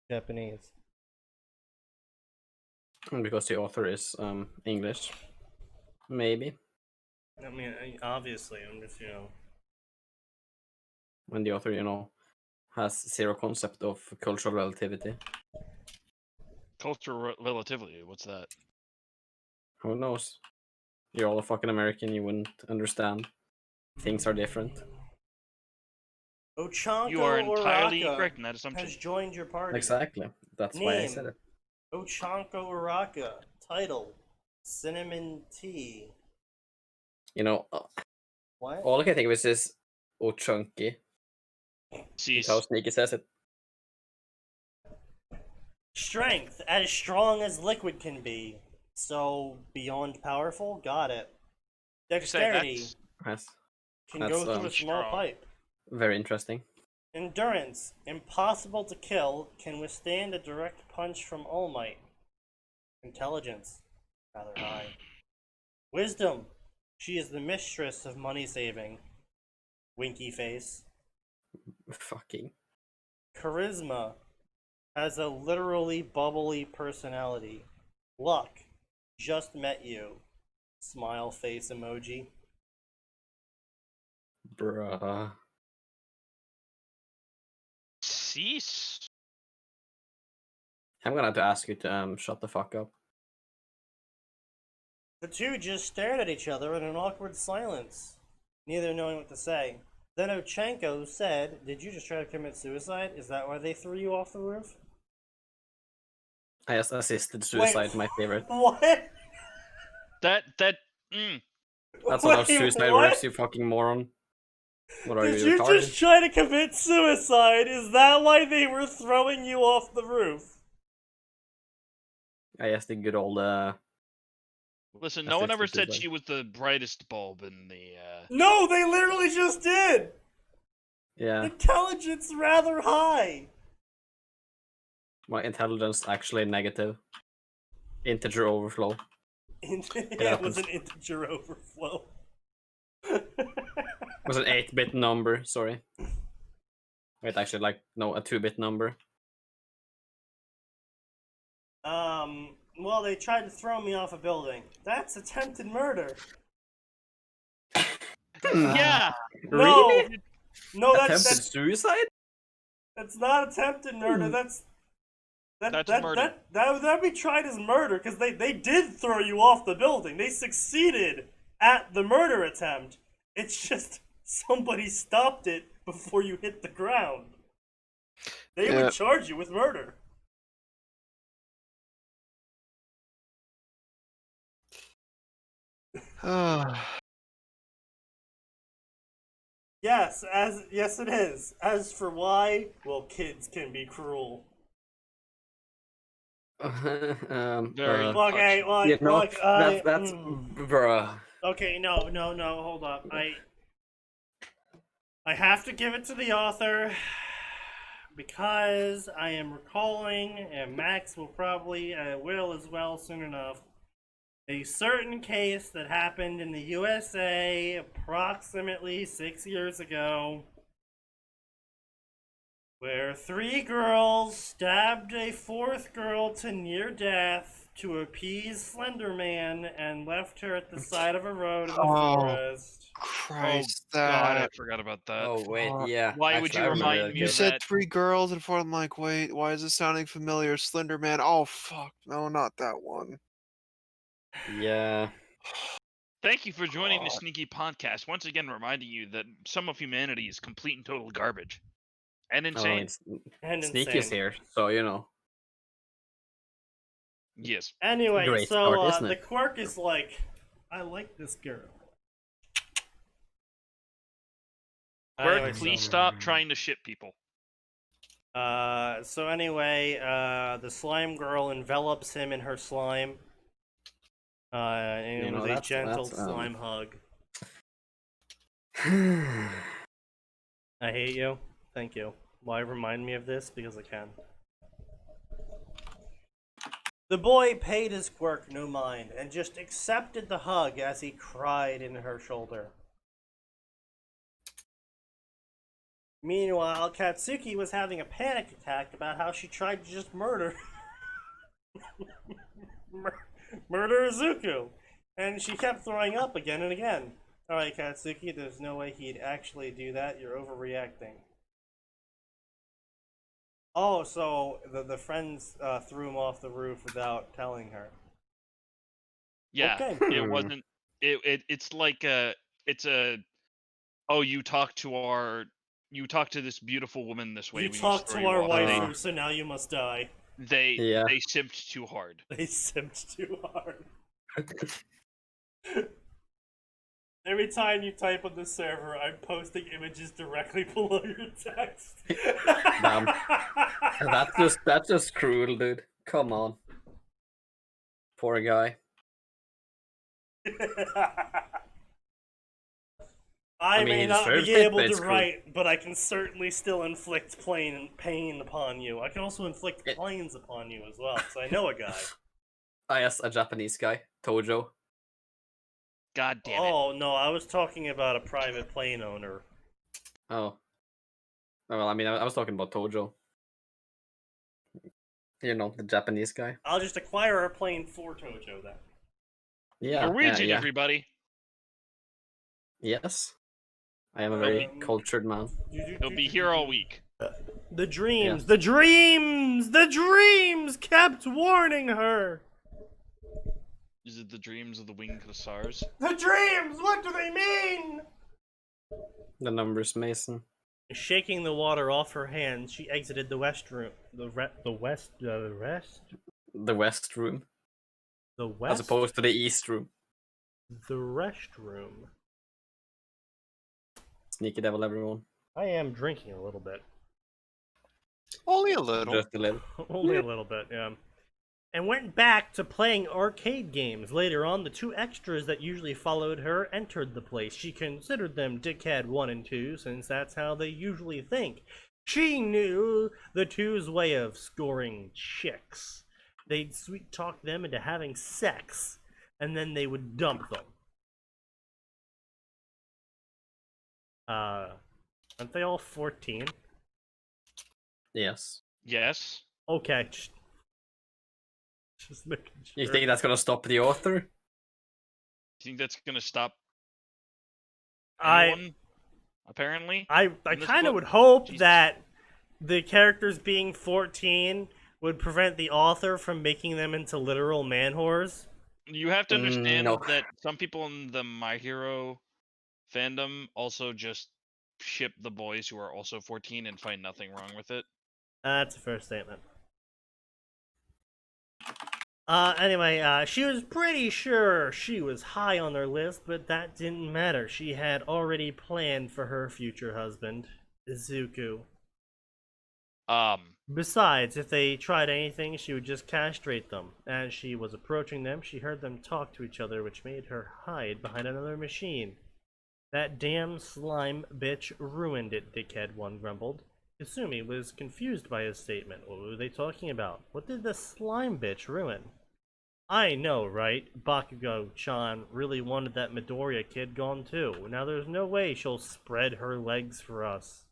Japanese? Because the author is English. Maybe. I mean, obviously, I'm just, When the author, has zero concept of cultural relativity. Cultural relativity, what's that? Who knows? You're all a fucking American, you wouldn't understand. Things are different. Ochanko You are entirely Uraka correct in that assumption. has joined your party. Exactly. That's why I Name: said it. Ochanko Uraka. Title: Cinnamon Tea. What? All I can think of is "oh chunky." Cease. That's how Sneaky says it. Strength: as strong as liquid can be. So, beyond powerful? Got it. Dexterity: Yes. can that's, go through a small strong. pipe. Very interesting. Endurance: impossible to kill, can withstand a direct punch from All Might. Intelligence: rather high. Wisdom: she is the mistress of money saving. Winky face. Fucking. Charisma: has a literally bubbly personality. Luck: just met you. Smile face emoji. Bruh. Cease. I'm gonna have to ask you to shut the fuck up. The two just stared at each other in an awkward silence, neither knowing what to say. Then Ochanko said, "Did you just try to commit suicide? Is that why they threw you off the roof?" I just assisted suicide, Wait, my favorite. What? That That's not how suicide what? works, you fucking moron. What are Did you, you retarded? just try to commit suicide? Is that why they were throwing you off the roof? I guess the good old listen, That's no one ever interesting said suicide. she was the brightest bulb in the No, they literally just did! Yeah. Intelligence rather high. My intelligence actually negative. Integer overflow. Yeah, it was an integer overflow. It was an 8-bit number, sorry. Wait, actually, no, a 2-bit number. Well, they tried to throw me off a building. That's attempted murder. Yeah. No, Really? no, Attempted suicide? that's not attempted murder. That's murder. That'd be tried as murder because they did throw you off the building. They succeeded at the murder attempt. It's just somebody stopped it before you hit the ground. They would charge you with murder. Yes, yes it is. As for why, well, kids can be cruel. Very Okay, you know, that's mm. bruh. Okay, no, hold up. I have to give it to the author because I am recalling, and Max will probably will as well soon enough, a certain case that happened in the USA approximately 6 years ago, where 3 girls stabbed a 4th girl to near death to appease Slender Man and left her at the side of a road in the forest. Christ, God, I that. forgot about that. Oh wait, Fuck. yeah. Why would actually, you I remember remind that me You of case. said that? 3 girls, and I'm like, wait, why is this sounding familiar? Slender Man. Oh fuck, no, not that one. Yeah. Thank you for joining the Sneaky Podcast. Once again, reminding you that some of humanity is complete and total garbage and Oh, insane. And Sneaky's insane. here, so you know. Yes. Anyway, Great so start, isn't the it? quirk is like, I like this girl. Quirk, Anyway, please so- stop trying to ship people. So anyway, the slime girl envelops him in her slime. And You it know, was a that's- gentle that's, slime hug. I hate you. Thank you. Why remind me of this? Because I can. The boy paid his quirk no mind and just accepted the hug as he cried in her shoulder. Meanwhile, Katsuki was having a panic attack about how she tried to just murder Izuku, and she kept throwing up again and again. Alright, Katsuki, there's no way he'd actually do that. You're overreacting. Oh, so the friends threw him off the roof without telling her. Yeah, Okay. it wasn't. It's like oh, you talk to this beautiful woman this way. You we must talked throw to you our off. waifu, so now you must die. Yeah. They simped too hard. They simped too hard. Every time you type on the server, I'm posting images directly below your text. Damn. That's just cruel, dude. Come on. Poor guy. I mean, may he not deserves be it, able but to it's cruel. write, but I can certainly still inflict pain upon you. I can also inflict planes upon you as well, because I know a guy. Yes, a Japanese guy. Tojo. God damn it. Oh, no, I was talking about a private plane owner. Oh. Well, I mean, I was talking about Tojo. You know, the Japanese guy. I'll just acquire a plane for Tojo then. Yeah. Norwegian, yeah. everybody. Yes. I am a very Um, cultured man. He'll be here all week. The dreams, Yeah. the dreams, the dreams kept warning her. Is it the dreams of the winged hussars? The dreams, what do they mean? The numbers Mason. Shaking the water off her hands, she exited the west room. The west room. The west. As opposed to the east room. The restroom. Sneaky devil, everyone. I am drinking a little bit. Only a little. Just a little. Only a little bit, yeah. And went back to playing arcade games. Later on, the 2 extras that usually followed her entered the place. She considered them Dickhead 1 and 2, since that's how they usually think. She knew the 2's way of scoring chicks. They'd sweet talk them into having sex, and then they would dump them. Aren't they all 14? Yes. Yes. Okay, just making sure. You think that's gonna stop the author? Do you think that's gonna stop I anyone? Apparently. I in this kind of book? would hope Jesus. that the characters being 14 would prevent the author from making them into literal man whores. You have to understand No. that some people in the My Hero fandom also just ship the boys who are also 14 and find nothing wrong with it. That's a fair statement. Anyway, she was pretty sure she was high on their list, but that didn't matter. She had already planned for her future husband, Izuku. Besides, if they tried anything, she would just castrate them. As she was approaching them, she heard them talk to each other, which made her hide behind another machine. That damn slime bitch ruined it, dickhead, one grumbled. Kasumi was confused by his statement. What were they talking about? What did the slime bitch ruin? I know, right? Bakugo-chan really wanted that Midoriya kid gone too. Now there's no way she'll spread her legs for us.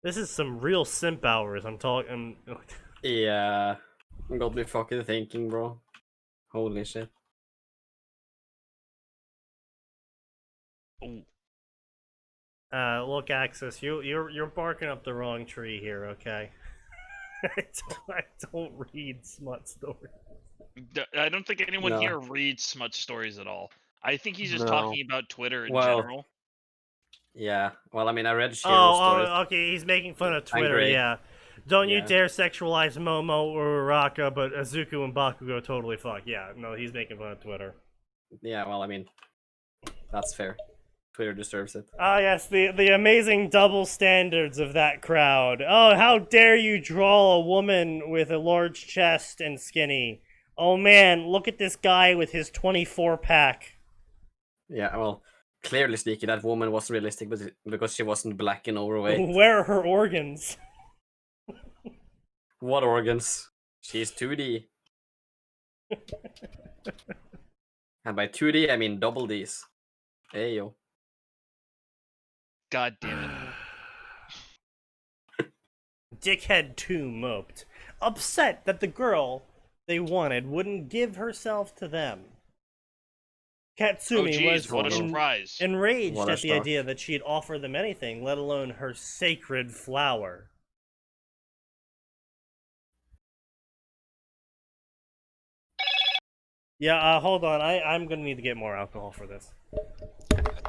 This is some real simp hours. I'm talking. Yeah, got me fucking thinking, bro. Holy shit. Ooh. Look, Axis, you're barking up the wrong tree here. Okay. I don't read smut stories. I don't think anyone No. here reads smut stories at all. I think he's just No. talking about Twitter in Well, general. Yeah, well, I mean, I read Shiro Oh, stories. okay. He's making fun of Twitter. Angry. Yeah. Don't you Yeah. dare sexualize Momo or Uraraka, but Azuku and Bakugo totally fuck. Yeah, no, he's making fun of Twitter. Yeah, well, I mean, that's fair. Twitter deserves it. Ah, yes, the amazing double standards of that crowd. Oh, how dare you draw a woman with a large chest and skinny. Oh man, look at this guy with his 24-pack. Yeah, well, clearly, Sneaky, that woman wasn't realistic because she wasn't black and overweight. Where are her organs? What organs? She's 2D. And by 2D, I mean double Ds. Hey, yo. God damn it. Dickhead 2 moped, upset that the girl they wanted wouldn't give herself to them. Oh Katsumi jeez, was what a surprise. enraged What a at the shock. idea that she'd offer them anything, let alone her sacred flower. Yeah, hold on. I'm gonna need to get more alcohol for this.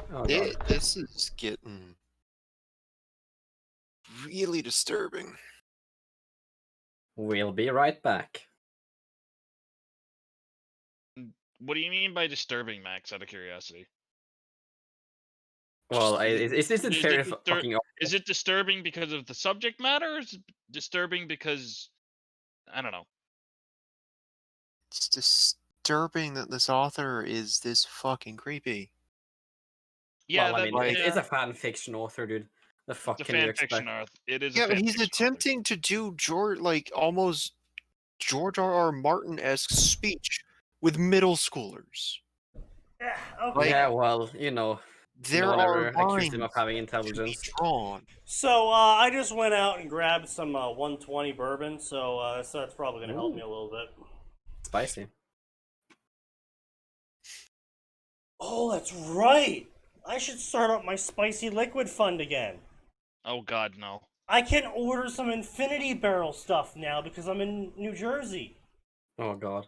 Oh, God. This is getting really disturbing. We'll be right back. What do you mean by disturbing, Max, out of curiosity? Well, is it Is fair it fucking up? Is it disturbing because of the subject matter, or is it disturbing because I don't know? It's disturbing that this author is this fucking creepy. Yeah, Well, I that, mean, yeah, it's a fan fiction author, dude. The fuck it's a can you fan expect? fiction art. It is. Yeah, a but fan he's fiction author. attempting to do almost George R.R. Martin-esque speech with middle schoolers. Yeah, Like, okay. Yeah, well, you know, There no one are ever accused him lines of having to be intelligence. drawn. So I just went out and grabbed some 120 bourbon, so that's probably gonna help me a little bit. Spicy. Oh, that's right. I should start up my spicy liquid fund again. Oh God, no. I can order some Infinity Barrel stuff now because I'm in New Jersey. Oh, God.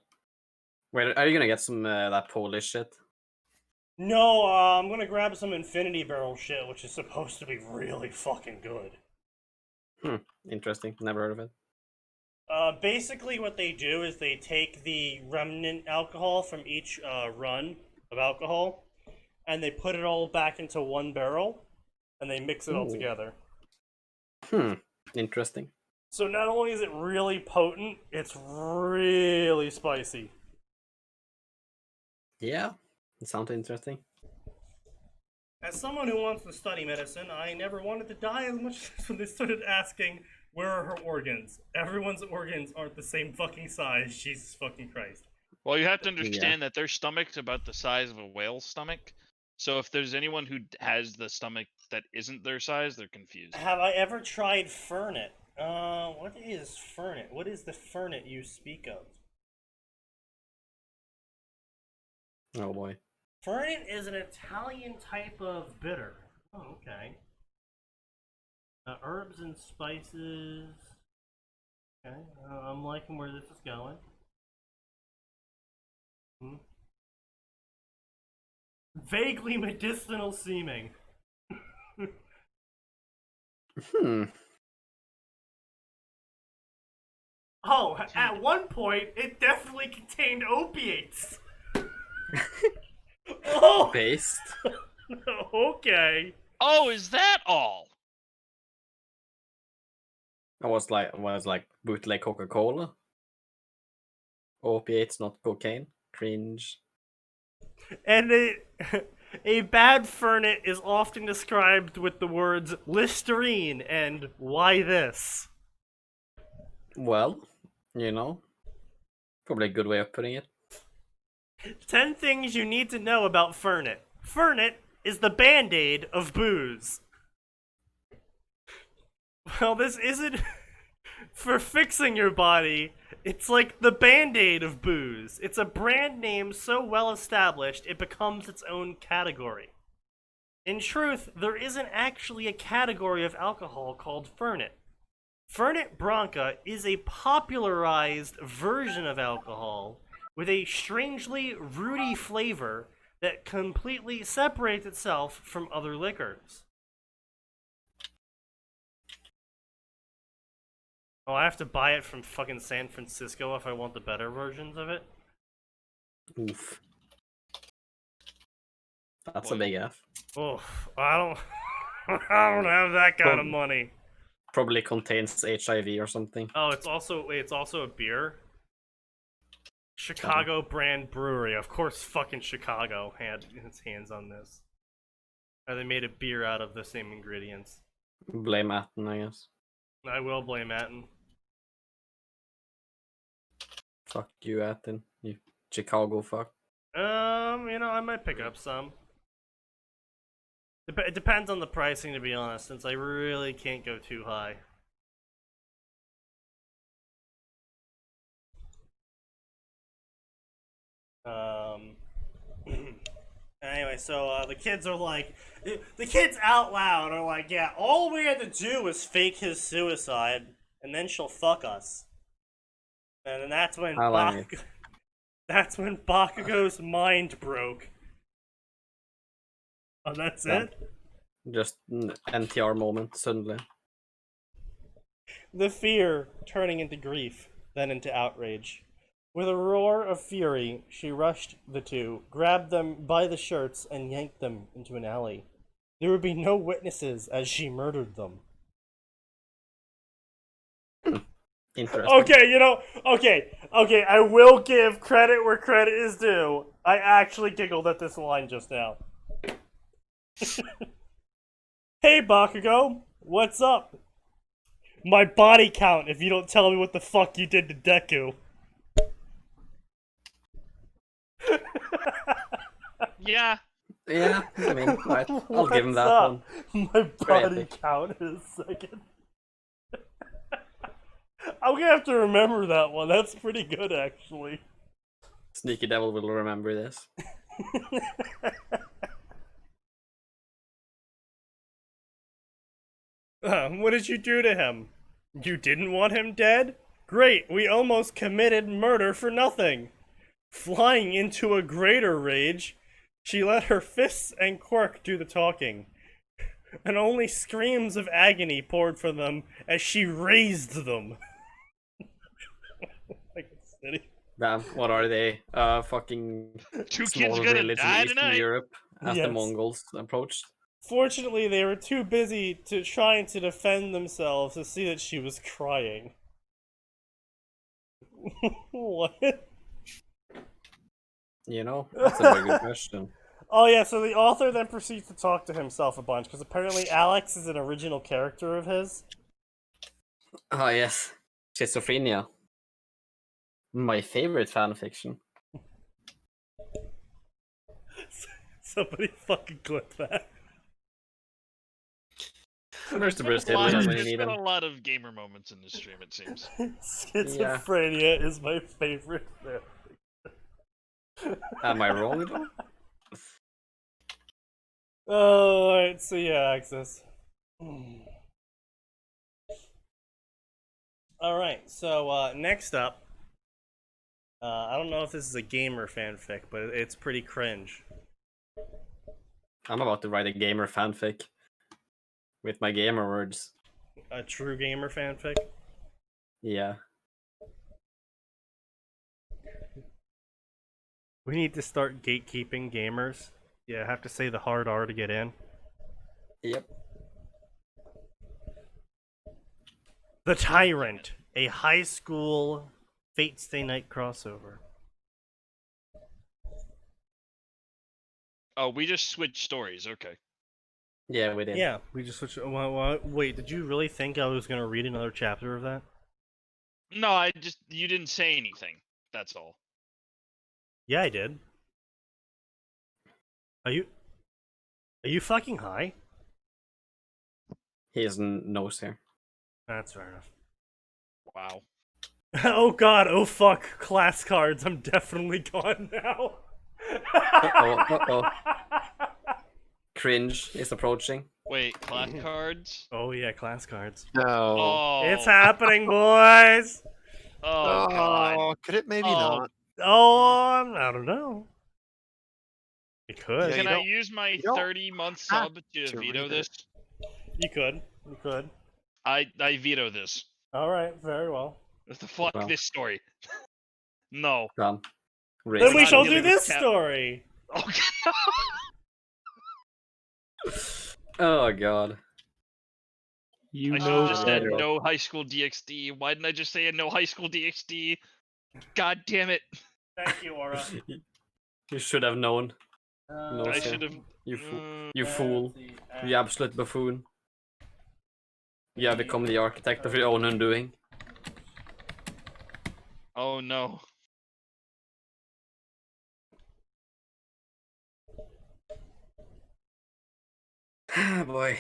Wait, are you gonna get some that Polish shit? No, I'm gonna grab some Infinity Barrel shit, which is supposed to be really fucking good. Interesting. Never heard of it. Basically what they do is they take the remnant alcohol from each run of alcohol, and they put it all back into one barrel, and they mix it all Ooh. together. Interesting. So not only is it really potent, it's really spicy. Yeah, it sounds interesting. As someone who wants to study medicine, I never wanted to die as much as when they started asking, where are her organs? Everyone's organs aren't the same fucking size, Jesus fucking Christ. Well, you have to understand that their stomach's about the size of a whale's stomach. So if there's anyone who has the stomach that isn't their size, they're confused. Have I ever tried Fernet? What is Fernet? What is the Fernet you speak of? Oh boy. Fernet is an Italian type of bitter. Oh, okay. Herbs and spices. Okay, I'm liking where this is going. Vaguely medicinal seeming. Oh, at one point, it definitely contained opiates. Oh, Based. okay. Oh, is that all? It was like bootleg Coca-Cola. Opiates, not cocaine. Cringe. And a bad fernet is often described with the words Listerine and why this? Well, probably a good way of putting it. 10 things you need to know about fernet. Fernet is the band-aid of booze. Well, this isn't for fixing your body. It's like the band-aid of booze. It's a brand name so well established it becomes its own category. In truth, there isn't actually a category of alcohol called Fernet. Fernet Branca is a popularized version of alcohol with a strangely rooty flavor that completely separates itself from other liquors. Oh, I have to buy it from fucking San Francisco if I want the better versions of it? Oof. That's a big F. Oh, I don't I don't have that kind of money. Probably contains HIV or something. Oh, it's also a beer. Chicago brand brewery. Of course fucking Chicago had its hands on this. Or they made a beer out of the same ingredients. Blame Atin, I guess. I will blame Atin. Fuck you, Atin. You Chicago fuck. I might pick up some. It depends on the pricing, to be honest, since I really can't go too high. Anyway, so the kids are like, the kids out loud are like, yeah, all we had to do was fake his suicide, and then she'll fuck us. And then that's when Bakugo's mind broke. Oh, that's it? Just an NTR moment suddenly. The fear turning into grief, then into outrage. With a roar of fury, she rushed the two, grabbed them by the shirts, and yanked them into an alley. There would be no witnesses as she murdered them. Interesting. Okay, I will give credit where credit is due. I actually giggled at this line just now. Hey, Bakugo, what's up? My body count if you don't tell me what the fuck you did to Deku. Yeah. Yeah, I mean, right. I'll give him that What's one. up? My body epic. count in a second. I'm gonna have to remember that one. That's pretty good, actually. SneakyDevil will remember this. What did you do to him? You didn't want him dead? Great, we almost committed murder for nothing. Flying into a greater rage, she let her fists and quirk do the talking, and only screams of agony poured from them as she raised them. Like a city. Damn, what are they? Fucking Two small kids gonna village die in Eastern tonight. Europe as the Yes. Mongols approached. Fortunately, they were too busy to trying to defend themselves to see that she was crying. What? That's a very good question. Oh yeah, so the author then proceeds to talk to himself a bunch, because apparently Alex is an original character of his. Ah, yes. Schizophrenia. My favorite fanfiction. Somebody fucking clip that. Where's the There's Brazilian when you there's need been him? a lot of gamer moments in this stream, it seems. Schizophrenia is my favorite thing. Am I wrong though? Oh, alright, so yeah, Access. Alright, so next up, I don't know if this is a gamer fanfic, but it's pretty cringe. I'm about to write a gamer fanfic. With my gamer words. A true gamer fanfic? Yeah. We need to start gatekeeping gamers. Yeah, I have to say the hard R to get in. Yep. The Tyrant, a high school Fate Stay Night crossover. Oh, we just switched stories. Okay. Yeah, we did. Yeah, we just switched. Wait, did you really think I was gonna read another chapter of that? No, you didn't say anything. That's all. Yeah, I did. Are you fucking high? He has nose hair. That's fair enough. Wow. Oh god, oh fuck, class cards. I'm definitely gone now. Uh-oh. Cringe is approaching. Wait, class cards? Oh yeah, class cards. No. Oh. It's happening, boys. Oh god. Could it maybe Oh. not? Oh, I don't know. It could. Yeah, Can you I don't- use my don't 30-month have sub to to veto read it. this? You could. You could. I veto this. All right. Very well. What the fuck Wow. this story? No. Come. Then we not shall do dealing this with cat- story. Okay. Oh god. You I know should just said better. no high school DxD. Why didn't I just say a no high school DxD? God damn it. Thank you, Aura. You should have known. No, I sir. should have. You fool. You absolute buffoon. You have become the architect of your own undoing. Oh no. Boy.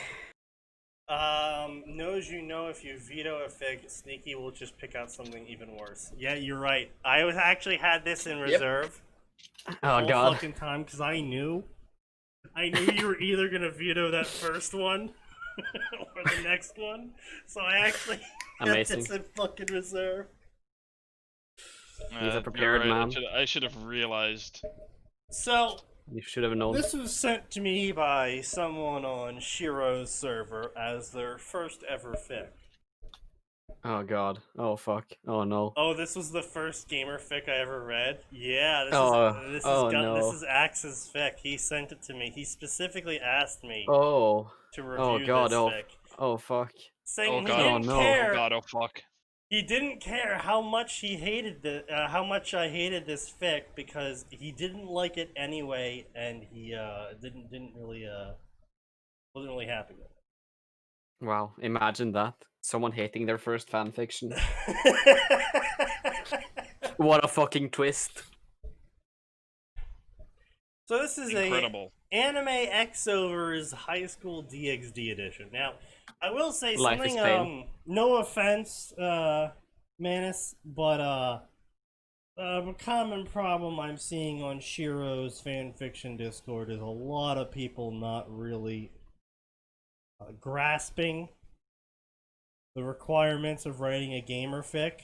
Knows you know if you veto a fig, Sneaky will just pick out something even worse. Yeah, you're right. I was actually had this in reserve Oh all god. fucking time because I knew you were either gonna veto that first one or the next one. So I actually had Amazing. this in fucking reserve. He's a You're prepared man. I should have realized. So You should have known. this was sent to me by someone on Shiro's server as their first ever fic. Oh god. Oh fuck. Oh no. Oh, this was the first gamer fic I ever read. Yeah, this no. is Axe's fic. He sent it to me. He specifically asked me Oh. to review god, this oh. fic, Oh fuck. saying Oh he god. didn't no. care. Oh god. Oh fuck. He didn't care how much he hated how much I hated this fic because he didn't like it anyway, and he didn't really wasn't really happy with Wow. Imagine that. Someone hating their first fanfiction. it. What a fucking twist. So this is Incredible. a Anime X-Overs High School DxD edition. Now, I will say Life is something. pain. No offense, Manus, but a common problem I'm seeing on Shiro's fanfiction Discord is a lot of people not really grasping the requirements of writing a gamer fic,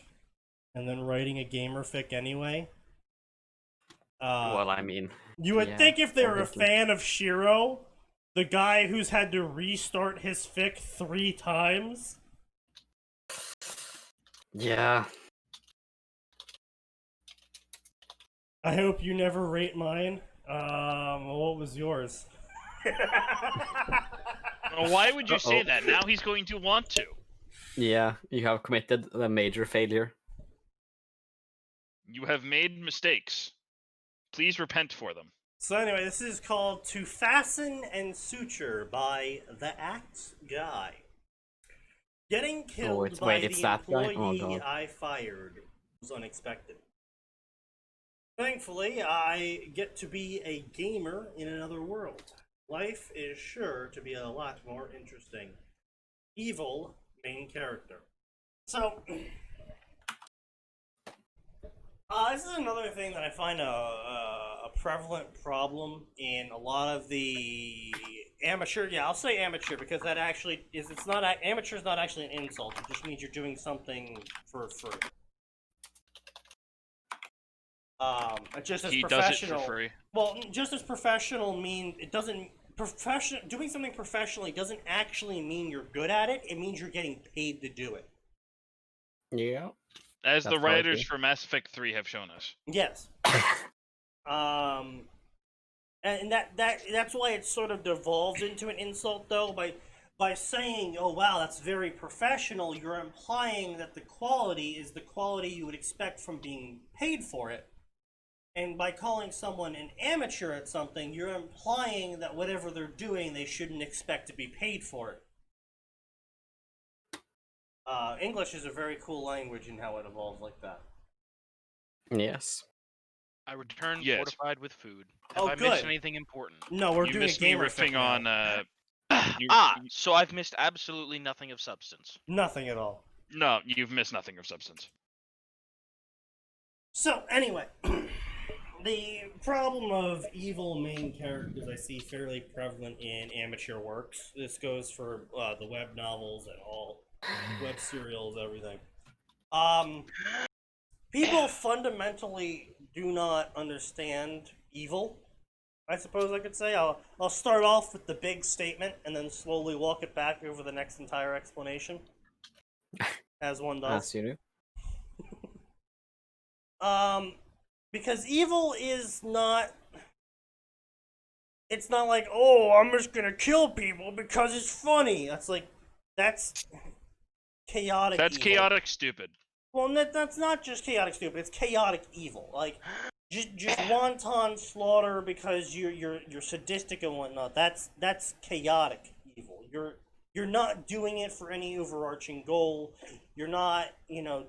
and then writing a gamer fic anyway. Well, I mean. You would Yeah, think if they were a obviously. fan of Shiro, the guy who's had to restart his fic 3 times. Yeah. I hope you never rate mine. What was yours? Why would you say Uh-oh. that? Now he's going to want to. Yeah. You have committed a major failure. You have made mistakes. Please repent for them. So anyway, this is called To Fasten and Suture by The Axe Guy. Getting killed it's- by wait, it's the that guy? Oh, employee God. I fired was unexpected. Thankfully, I get to be a gamer in another world. Life is sure to be a lot more interesting. Evil main character. So, this is another thing that I find a prevalent problem in a lot of the amateur. Yeah, I'll say amateur because that actually is. It's not amateur is not actually an insult. It just means you're doing something for free. Just as He does it professional. for free. Well, just as professional mean it doesn't. Doing something professionally doesn't actually mean you're good at it. It means you're getting paid to do it. Yeah. As the That's how it writers is. for Mass Effect 3 have shown us. Yes. And that's why it sort of devolves into an insult, though, by saying, "Oh wow, that's very professional." You're implying that the quality is the quality you would expect from being paid for it. And by calling someone an amateur at something, you're implying that whatever they're doing, they shouldn't expect to be paid for it. English is a very cool language in how it evolves like that. Yes. I returned Yes. fortified with food. Have Oh, I missed good. anything important? No, we're You doing a missed me gamer riffing fic now. on. You, So I've missed absolutely nothing of substance. Nothing at all. No, you've missed nothing of substance. So, anyway, the problem of evil main characters I see fairly prevalent in amateur works. This goes for the web novels and all web serials, everything. People fundamentally do not understand evil, I suppose I could say. I'll start off with the big statement and then slowly walk it back over the next entire explanation, as one does. As you do. Because evil is not. It's not like, oh, I'm just gonna kill people because it's funny. That's chaotic. That's evil. chaotic stupid. Well, that's not just chaotic stupid. It's chaotic evil. Like, just wanton slaughter because you're sadistic and whatnot. That's chaotic evil. You're not doing it for any overarching goal. You're not,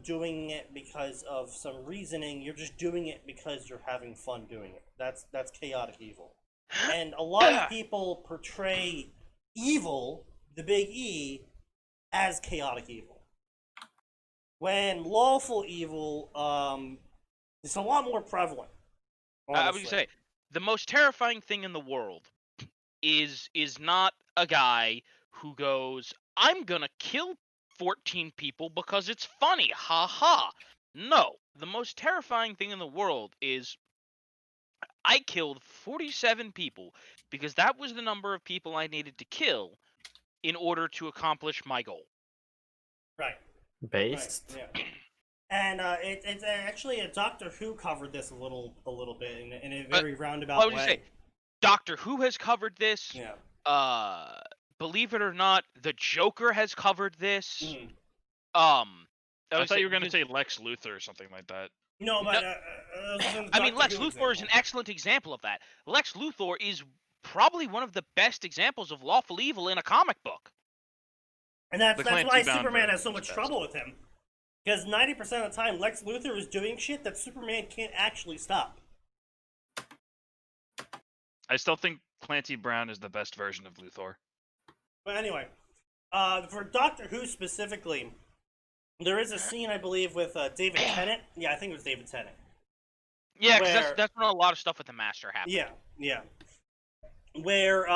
doing it because of some reasoning. You're just doing it because you're having fun doing it. That's chaotic evil. And a lot of people portray evil, the big E, as chaotic evil. When lawful evil is a lot more prevalent. I would say the most terrifying thing in the world is not a guy who goes, "I'm gonna kill 14 people because it's funny, ha ha." No, the most terrifying thing in the world is I killed 47 people because that was the number of people I needed to kill in order to accomplish my goal. Right. Based. Right, yeah. And it's actually a Doctor Who covered this a little bit in a very roundabout What would way. you say? Doctor Who has covered this. Yeah. Believe it or not, the Joker has covered this. Mm. I thought you were going to say Lex Luthor or something like that. No, but I mean, Lex Luthor is an excellent example of that. Lex Luthor is probably one of the best examples of lawful evil in a comic book. And that's why Clancy-bound Superman has version so is much best. trouble with him. Because 90% of the time, Lex Luthor is doing shit that Superman can't actually stop. I still think Clancy Brown is the best version of Luthor. But anyway, for Doctor Who specifically, there is a scene, I believe, with David Tennant. Yeah, I think it was David Tennant. Yeah, because Where- that's when a lot of stuff with the Master happened. Yeah. Where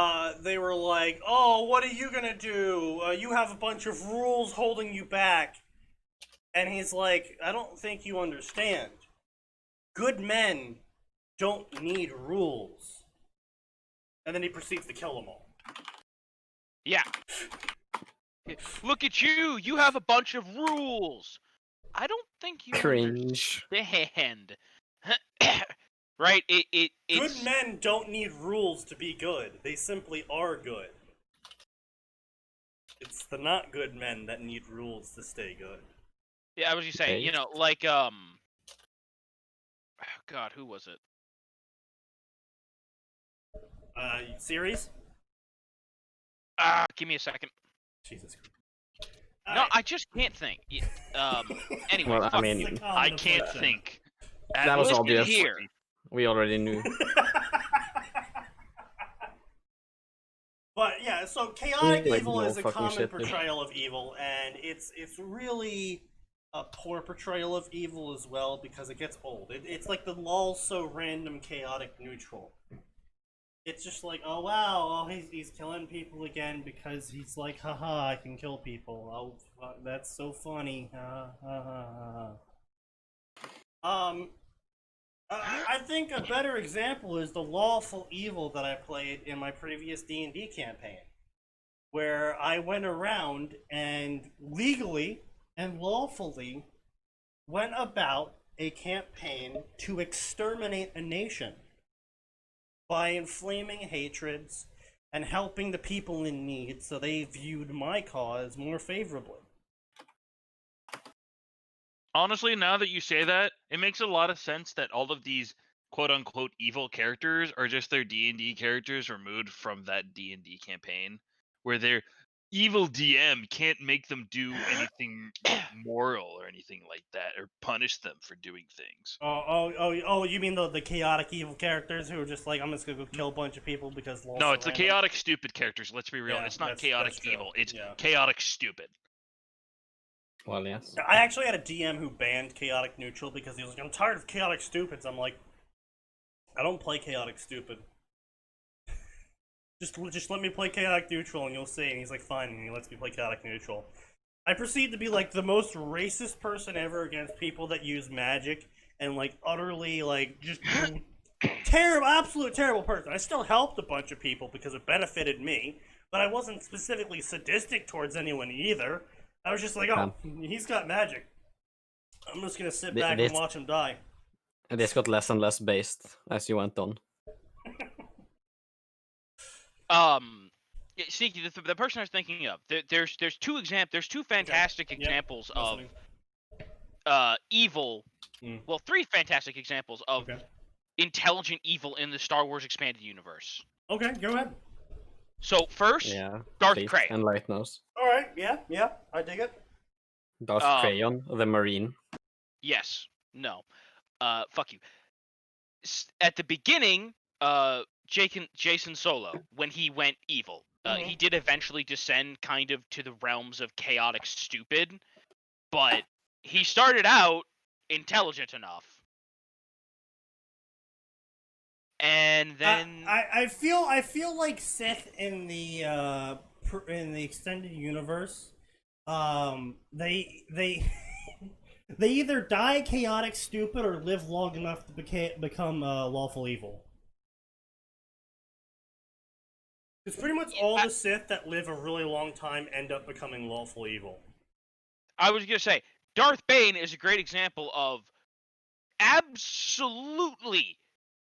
they were like, "Oh, what are you gonna do? You have a bunch of rules holding you back." And he's like, "I don't think you understand. Good men don't need rules." And then he proceeds to kill them all. Yeah. Look at you! You have a bunch of rules! I don't think you Cringe. understand. Right? It's... Good men don't need rules to be good. They simply are good. It's the not good men that need rules to stay good. Yeah, I was just saying, Okay. like, God, who was it? Series? Give me a second. Jesus Christ. No, I just can't think. Anyway, Well, I fuck mean, you. I can't think. That was Listen obvious. here. We already knew. But yeah, so chaotic Like, evil no is a fucking common shit, dude. portrayal of evil, and it's really a poor portrayal of evil as well because it gets old. It's like the lol so random, chaotic, neutral. It's just like, oh wow, he's killing people again because he's like, haha, I can kill people. Oh, that's so funny. I think a better example is the lawful evil that I played in my previous D&D campaign, where I went around and legally and lawfully went about a campaign to exterminate a nation. by inflaming hatreds and helping the people in need, so they viewed my cause more favorably. Honestly, now that you say that, it makes a lot of sense that all of these quote-unquote evil characters are just their D&D characters removed from that D&D campaign, where their evil DM can't make them do anything moral or anything like that, or punish them for doing things. Oh, you mean the chaotic evil characters who are just like, I'm just gonna go kill a bunch of people because laws No, are it's the random? chaotic stupid characters, let's be real. Yeah, It's not that's chaotic true. evil, it's Yeah. chaotic stupid. Well, yes. I actually had a DM who banned chaotic neutral because he was like, I'm tired of chaotic stupids. I'm like, I don't play chaotic stupid. Just let me play chaotic neutral and you'll see. And he's like, fine, and he lets me play chaotic neutral. I proceed to be like the most racist person ever against people that use magic, and like utterly like just terrible, absolute terrible person. I still helped a bunch of people because it benefited me, but I wasn't specifically sadistic towards anyone either. I was just like, oh, he's got magic. I'm just gonna sit back and watch him die. And this got less and less based as you went on. Sneaky, the person I was thinking of, there's two fantastic examples of evil. Well, three fantastic examples of intelligent evil in the Star Wars expanded universe. Okay, go ahead. So first, Yeah, Darth please Crayon. enlighten us. All right, yeah, I dig it. Darth Crayon, the Marine. Yes. No. Fuck you. At the beginning, Jason Solo, when he went evil, he did eventually descend kind of to the realms of chaotic stupid, but he started out intelligent enough. And then I feel like Sith in the extended universe, they they either die chaotic stupid or live long enough to become lawful evil. It's pretty much all the Sith that live a really long time end up becoming lawful evil. I was gonna say Darth Bane is a great example of absolutely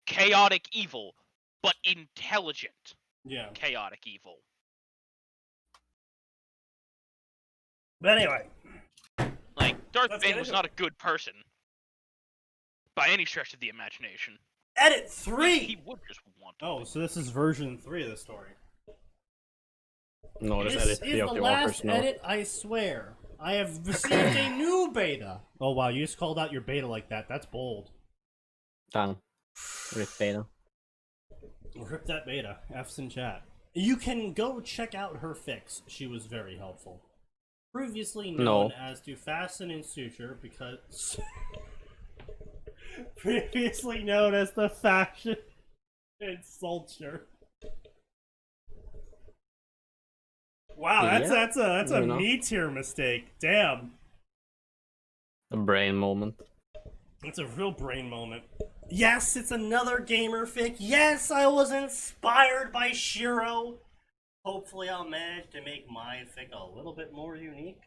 chaotic evil, but intelligent. Yeah. Chaotic evil. But anyway, like Darth Bane was not a good person by any stretch of the imagination. Edit 3. He would just want to. Oh, so this is version 3 of the story. No, This edit is 3 the of the last author's note. edit, I swear. I have received a new beta. Oh wow, you just called out your beta like that. That's bold. Damn. Rip beta. Rip that beta. F's in chat. You can go check out her fix. She was very helpful. Previously known as to fasten and suture because... Previously known as the fashion and suture. Wow, that's a me tier mistake. Damn. A brain moment. It's a real brain moment. Yes, it's another gamer fic. Yes, I was inspired by Shiro. Hopefully I'll manage to make my fic a little bit more unique.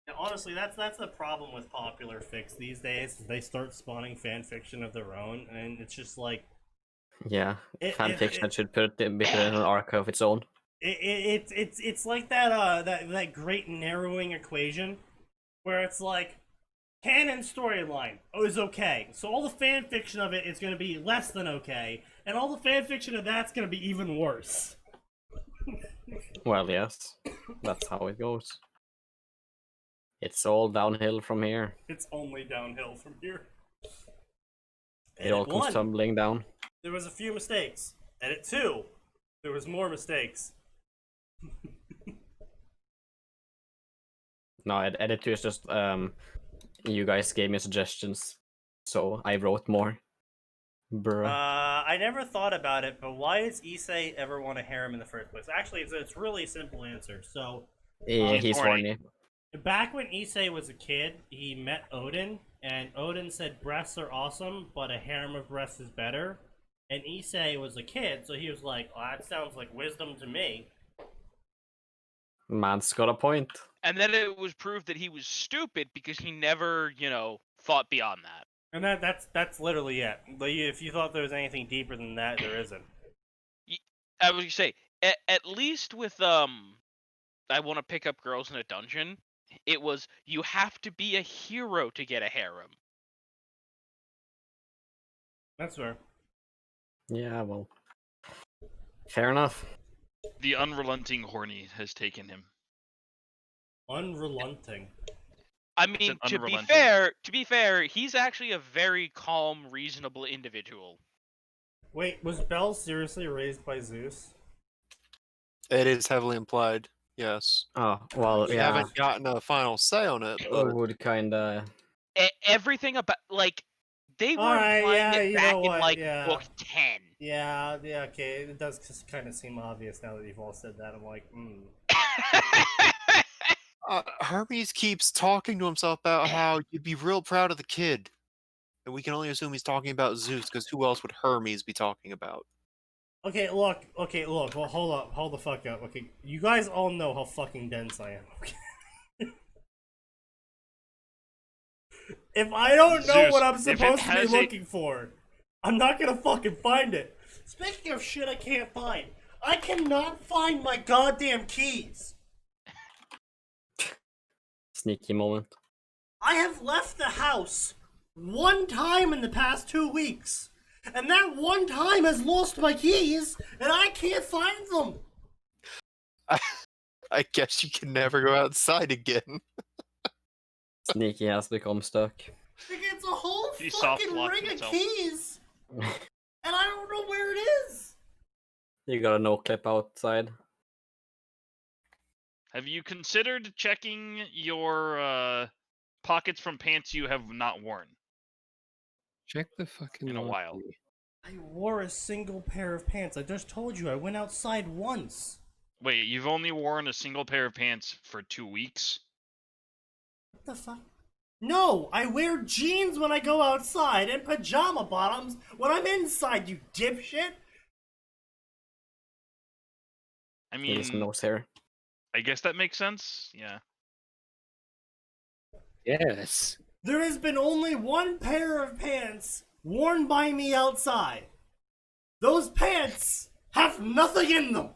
Now, honestly, that's the problem with popular fics these days. They start spawning fan fiction of their own, and it's just like... Yeah, fanfiction should put it in an arc of its own. It's like that great narrowing equation where it's like canon storyline is okay, so all the fan fiction of it is going to be less than okay, and all the fan fiction of that's going to be even worse. Well, yes, that's how it goes. It's all downhill from here. It's only downhill from here. It all comes tumbling down. There was a few mistakes. Edit 2, there was more mistakes. No, edit 2 is just you guys gave me suggestions, so I wrote more. Bruh. I never thought about it, but why does Issei ever want to harem in the first place? Actually, it's really a simple answer. So he's horny. Back when Issei was a kid, he met Odin, and Odin said breasts are awesome, but a harem of breasts is better. And Issei was a kid, so he was like, oh, that sounds like wisdom to me. Man's got a point. And then it was proved that he was stupid because he never, thought beyond that. And that's literally it. But if you thought there was anything deeper than that, there isn't. I was gonna say, at least with I want to pick up girls in a dungeon. It was you have to be a hero to get a harem. That's fair. Yeah, well, fair enough. The unrelenting horny has taken him. Unrelenting. I mean, to be fair, he's actually a very calm, reasonable individual. Wait, was Belle seriously raised by Zeus? It is heavily implied. Yes. Oh, well, We yeah. haven't gotten a final say on it, I but would kinda. Everything about they were Alright, implying yeah, it you back know in what, yeah. book 10. Yeah, okay. It does just kind of seem obvious now that you've all said that. I'm like, Hermes keeps talking to himself about how you'd be real proud of the kid. And we can only assume he's talking about Zeus, because who else would Hermes be talking about? Okay, look. Well, hold the fuck up. Okay, you guys all know how fucking dense I am. Okay? If I don't know Zeus, what I'm if it supposed to be has looking for, I'm not gonna fucking find it. Speaking of shit I can't find, I cannot find my goddamn keys. Sneaky moment. I have left the house one time in the past 2 weeks, and that one time has lost my keys, and I can't find them. I guess you can never go outside again. Sneaky has become stuck. Like, it's a whole He soft fucking locked ring of himself. keys, and I don't know where it is. You got a no clip outside. Have you considered checking your pockets from pants you have not worn Check the fucking in a while? laundry. I wore a single pair of pants. I just told you I went outside once. Wait, you've only worn a single pair of pants for 2 weeks? What the fuck? No, I wear jeans when I go outside and pajama bottoms when I'm inside, you dipshit. I He's mean, nose hair. I guess that makes sense. Yeah. Yes. There has been only one pair of pants worn by me outside. Those pants have nothing in them.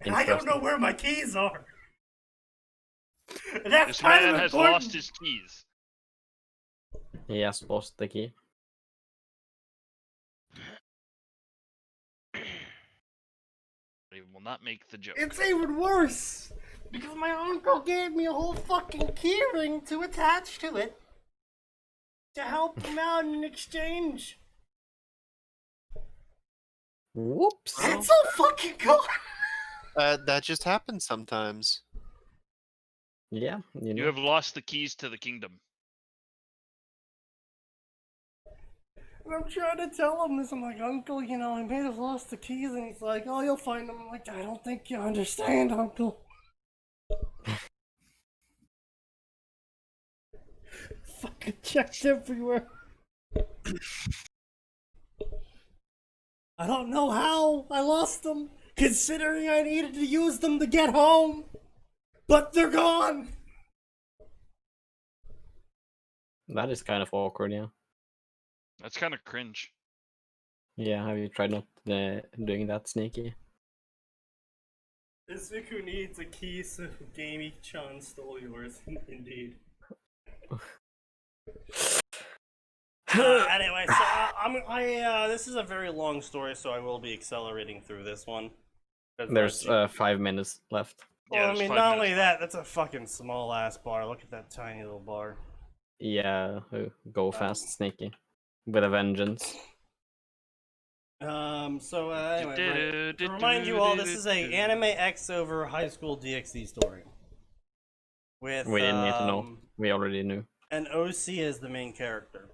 And I don't know where my keys are. And that's This kind man of has important. lost his keys. He has lost the key. He will not make the joke. It's even worse because my uncle gave me a whole fucking key ring to attach to it to help him out in exchange. Whoops. It's so fucking cool. That just happens sometimes. Yeah, you know. You have lost the keys to the kingdom. And I'm trying to tell him this. I'm like, Uncle, you know, I may have lost the keys. And he's like, oh, you'll find them. I'm like, I don't think you understand, Uncle. Fucking checked everywhere. I don't know how I lost them, considering I needed to use them to get home. But they're gone. That is kind of awkward, yeah. That's kind of cringe. Yeah, have you tried not doing that, Sneaky? This who needs a key, so Gamey-chan stole yours. Indeed. Anyway, so this is a very long story, so I will be accelerating through this one. There's 5 minutes left. Yeah, Well, I there's mean, 5 not minutes only that, that's a fucking small ass bar. Look at that tiny little bar. Yeah, go fast, Sneaky. With a vengeance. So anyway, right. To remind you all, this is a anime X over high school DxD story. With We didn't need to know. We already knew. and OC is the main character.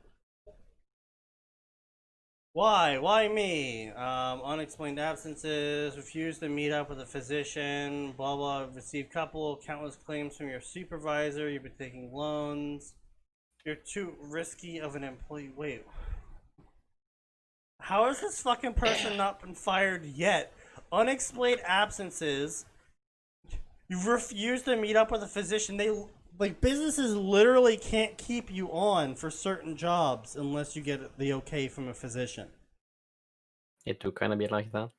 Why? Why me? Unexplained absences, refused to meet up with a physician, blah blah, received countless claims from your supervisor, you've been taking loans, you're too risky of an employee. Wait. How has this fucking person not been fired yet? Unexplained absences, you refused to meet up with a physician, like businesses literally can't keep you on for certain jobs unless you get the okay from a physician. It do kind of be like that.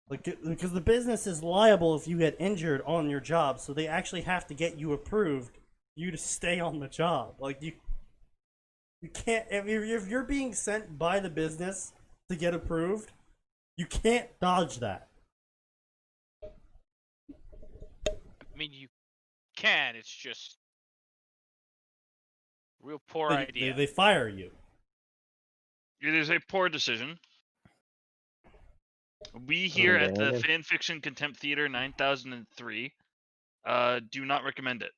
Like, because the business is liable if you get injured on your job, so they actually have to get you approved, you to stay on the job. Like you can't if you're being sent by the business to get approved, you can't dodge that. I mean, you can. It's just real poor They, idea. they fire you. It is a poor decision. We here at the Okay. Fanfiction Contempt Theater 9003 do not recommend it.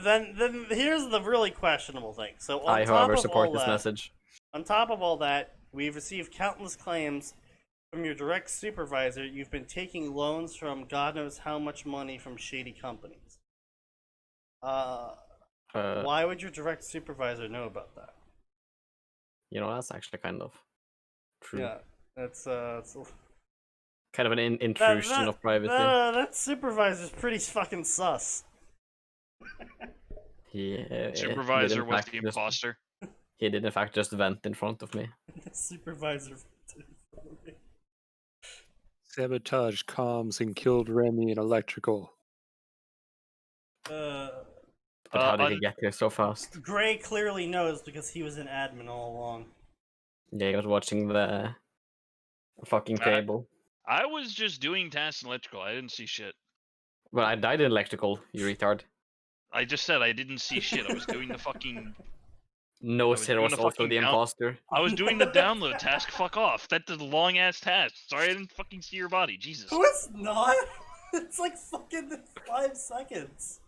Then here's the really questionable thing. So on I, top however, of support all this that, message. on top of all that, we've received countless claims from your direct supervisor. You've been taking loans from God knows how much money from shady companies. Why would your direct supervisor know about that? You know, that's actually kind of true. Yeah, that's Kind of an intrusion of privacy. that supervisor's pretty fucking sus. He did Supervisor in was fact the just- imposter. He did in fact just vent in front of me. The supervisor. Sabotage comms and killed Remy in electrical. But how did he get here so fast? Gray clearly knows because he was an admin all along. Yeah, he was watching the fucking cable. I was just doing tasks in electrical. I didn't see shit. Well, I died in electrical, you retard. I just said I didn't see shit. I was doing the fucking. No, was Sir doing was the also fucking the down- imposter. I was doing the download task. Fuck off. That's a long ass task. Sorry, I didn't fucking see your body. Jesus. No, it's not. It's like fucking 5 seconds.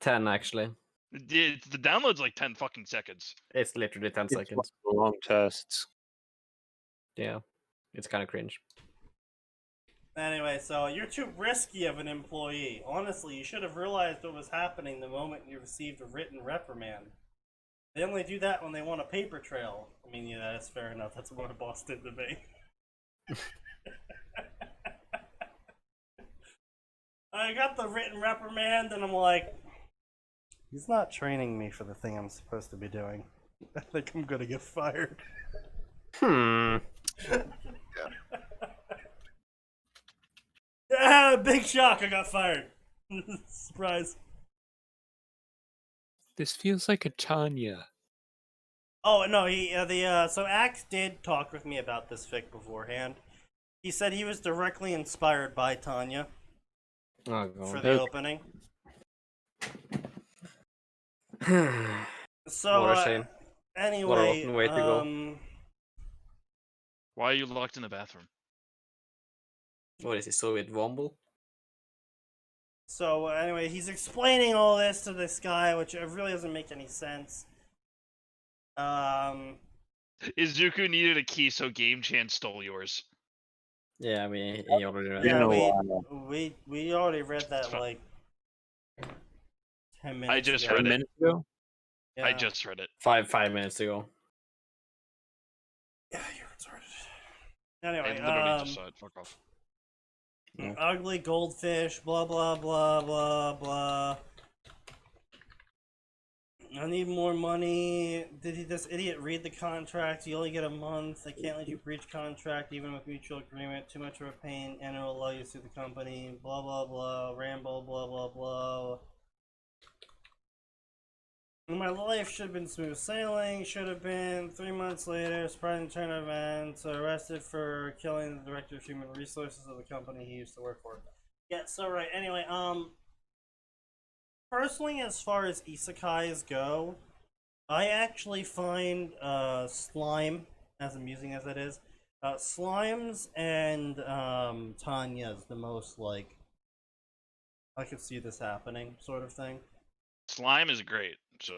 10 actually. The download's like 10 fucking seconds. It's literally 10 It's seconds. one of the long tests. Yeah. It's kind of cringe. Anyway, so you're too risky of an employee. Honestly, you should have realized what was happening the moment you received a written reprimand. They only do that when they want a paper trail. I mean, yeah, that's fair enough. That's what a boss did to me. I got the written reprimand, and I'm like, he's not training me for the thing I'm supposed to be doing. I think I'm gonna get fired. Yeah, big shock, I got fired. Surprise. This feels like a Tanya. Oh no, so Axe did talk with me about this fic beforehand. He said he was directly inspired by Tanya Oh god. for the opening. So What a shame. anyway, rotten way to go. Why are you locked in the bathroom? What is he, Soviet Womble? So anyway, he's explaining all this to this guy, which really doesn't make any sense. Izuku needed a key, so Game Chan stole yours. Yeah, I mean, he already read Yeah, that. we already read that like 10 minutes. I just ago. read 10 it. minutes ago? Yeah. I just read it. 5 minutes ago. Yeah, you're retarded. I Anyway, literally just saw it. Fuck off. ugly goldfish, blah blah blah blah blah. I need more money. Did this idiot read the contract? You only get a month. I can't let you breach contract even with mutual agreement. Too much of a pain, and it will allow you to sue the company. Blah blah blah. Ramble. Blah blah blah. My life should have been smooth sailing. Should have been 3 months later. Surprising turn of events. Arrested for killing the director of human resources of the company he used to work for. Yeah. So right. Anyway. Personally, as far as isekais go, I actually find slime, as amusing as it is, slimes and Tanya's the most like I could see this happening sort of thing. Slime is great, so.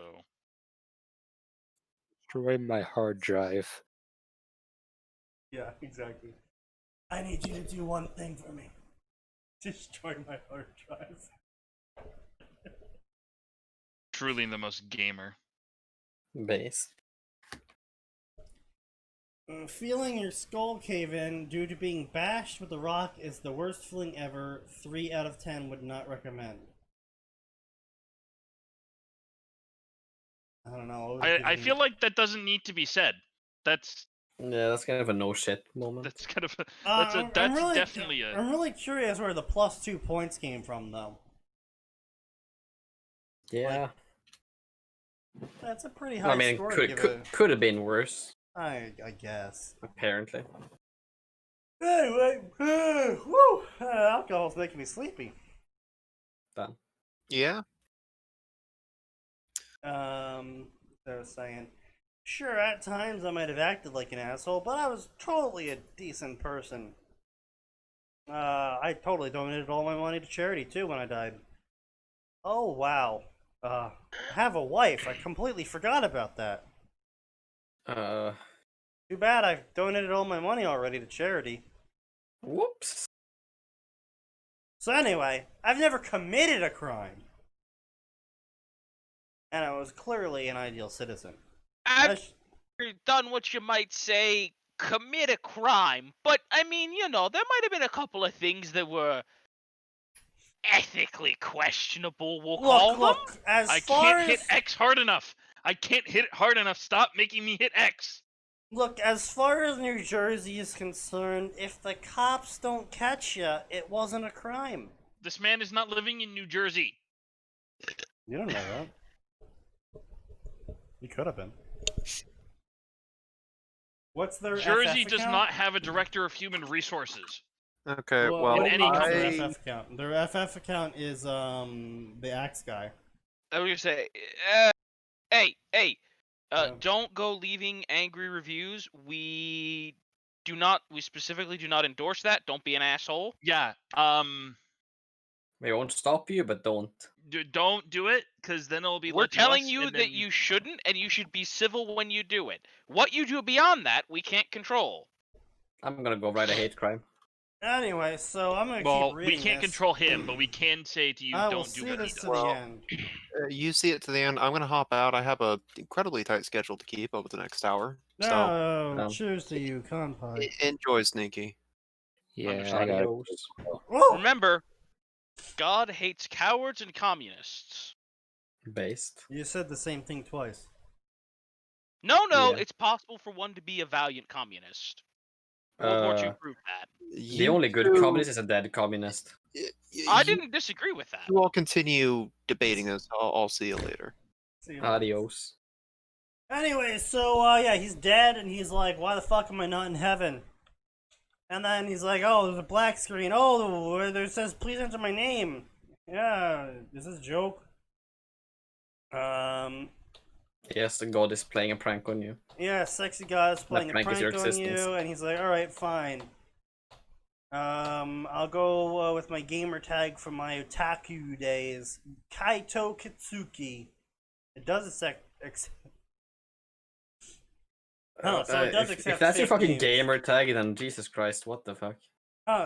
Destroy my hard drive. Yeah, exactly. I need you to do one thing for me. Destroy my hard drive. Truly the most gamer. Base. Feeling your skull cave in due to being bashed with a rock is the worst feeling ever. 3 out of 10 would not recommend. I don't know. I feel like that doesn't need to be said. That's Yeah, that's kind of a no shit moment. that's kind of I'm really, definitely a. I'm really curious where the +2 points came from, though. Yeah. That's a pretty high I mean, score to give could have been worse, I guess. apparently. Anyway, woo! Alcohol's making me sleepy. Done. Yeah. They were saying, sure, at times I might have acted like an asshole, but I was totally a decent person. I totally donated all my money to charity too when I died. Oh wow. I have a wife. I completely forgot about that. Too bad I donated all my money already to charity. Whoops. So anyway, I've never committed a crime. And I was clearly an ideal citizen. I've done what you might say, commit a crime, but I mean, you know, there might have been a couple of things that were ethically questionable, we'll call them. Look, as I far can't hit as X hard enough. I can't hit it hard enough. Stop making me hit X. look, as far as New Jersey is concerned, if the cops don't catch you, it wasn't a crime. This man is not living in New Jersey. You don't know that. You could have been. What's their Jersey FF does account? not have a director of human resources. Okay. Well, Well, what do you mean I- their FF account? Their FF account is the Axe guy. I was gonna say, hey, Yeah. don't go leaving angry reviews. We specifically do not endorse that. Don't be an asshole. Yeah. We won't stop you, but don't. Don't do it, because then it'll be. We're led to telling us, you and that then- you shouldn't, and you should be civil when you do it. What you do beyond that, we can't control. I'm gonna go write a hate crime. Anyway, so I'm gonna Well, keep reading we can't this. control him, but we can say to you, I will don't see do what he this does. to Well, the end. you see it to the end. I'm gonna hop out. I have a incredibly tight schedule to keep over the next hour. So No, cheers to you, Kanpai. enjoy, Sneaky. Yeah, I got it. Adios. Whoa! Remember, God hates cowards and communists. Based. You said the same thing twice. No, Yeah. it's possible for one to be a valiant communist. World War II Uh, proved that. the only good communist is a dead communist. I didn't disagree with that. You all continue debating this. I'll see you later. See you later. Adios. Anyway, so yeah, he's dead, and he's like, "Why the fuck am I not in heaven?" And then he's like, "Oh, there's a black screen. Oh, where there says, please enter my name." Yeah, is this a joke? Yes, the god is playing a prank on you. Yeah, sexy guy is playing a prank is prank your on existence. you, and he's like, "All right, fine. I'll go with my gamer tag from my otaku days, Kaito Kitsuki." It does accept. Oh, so it does if accept that's your fake fucking names. gamer tag, then Jesus Christ, what the fuck?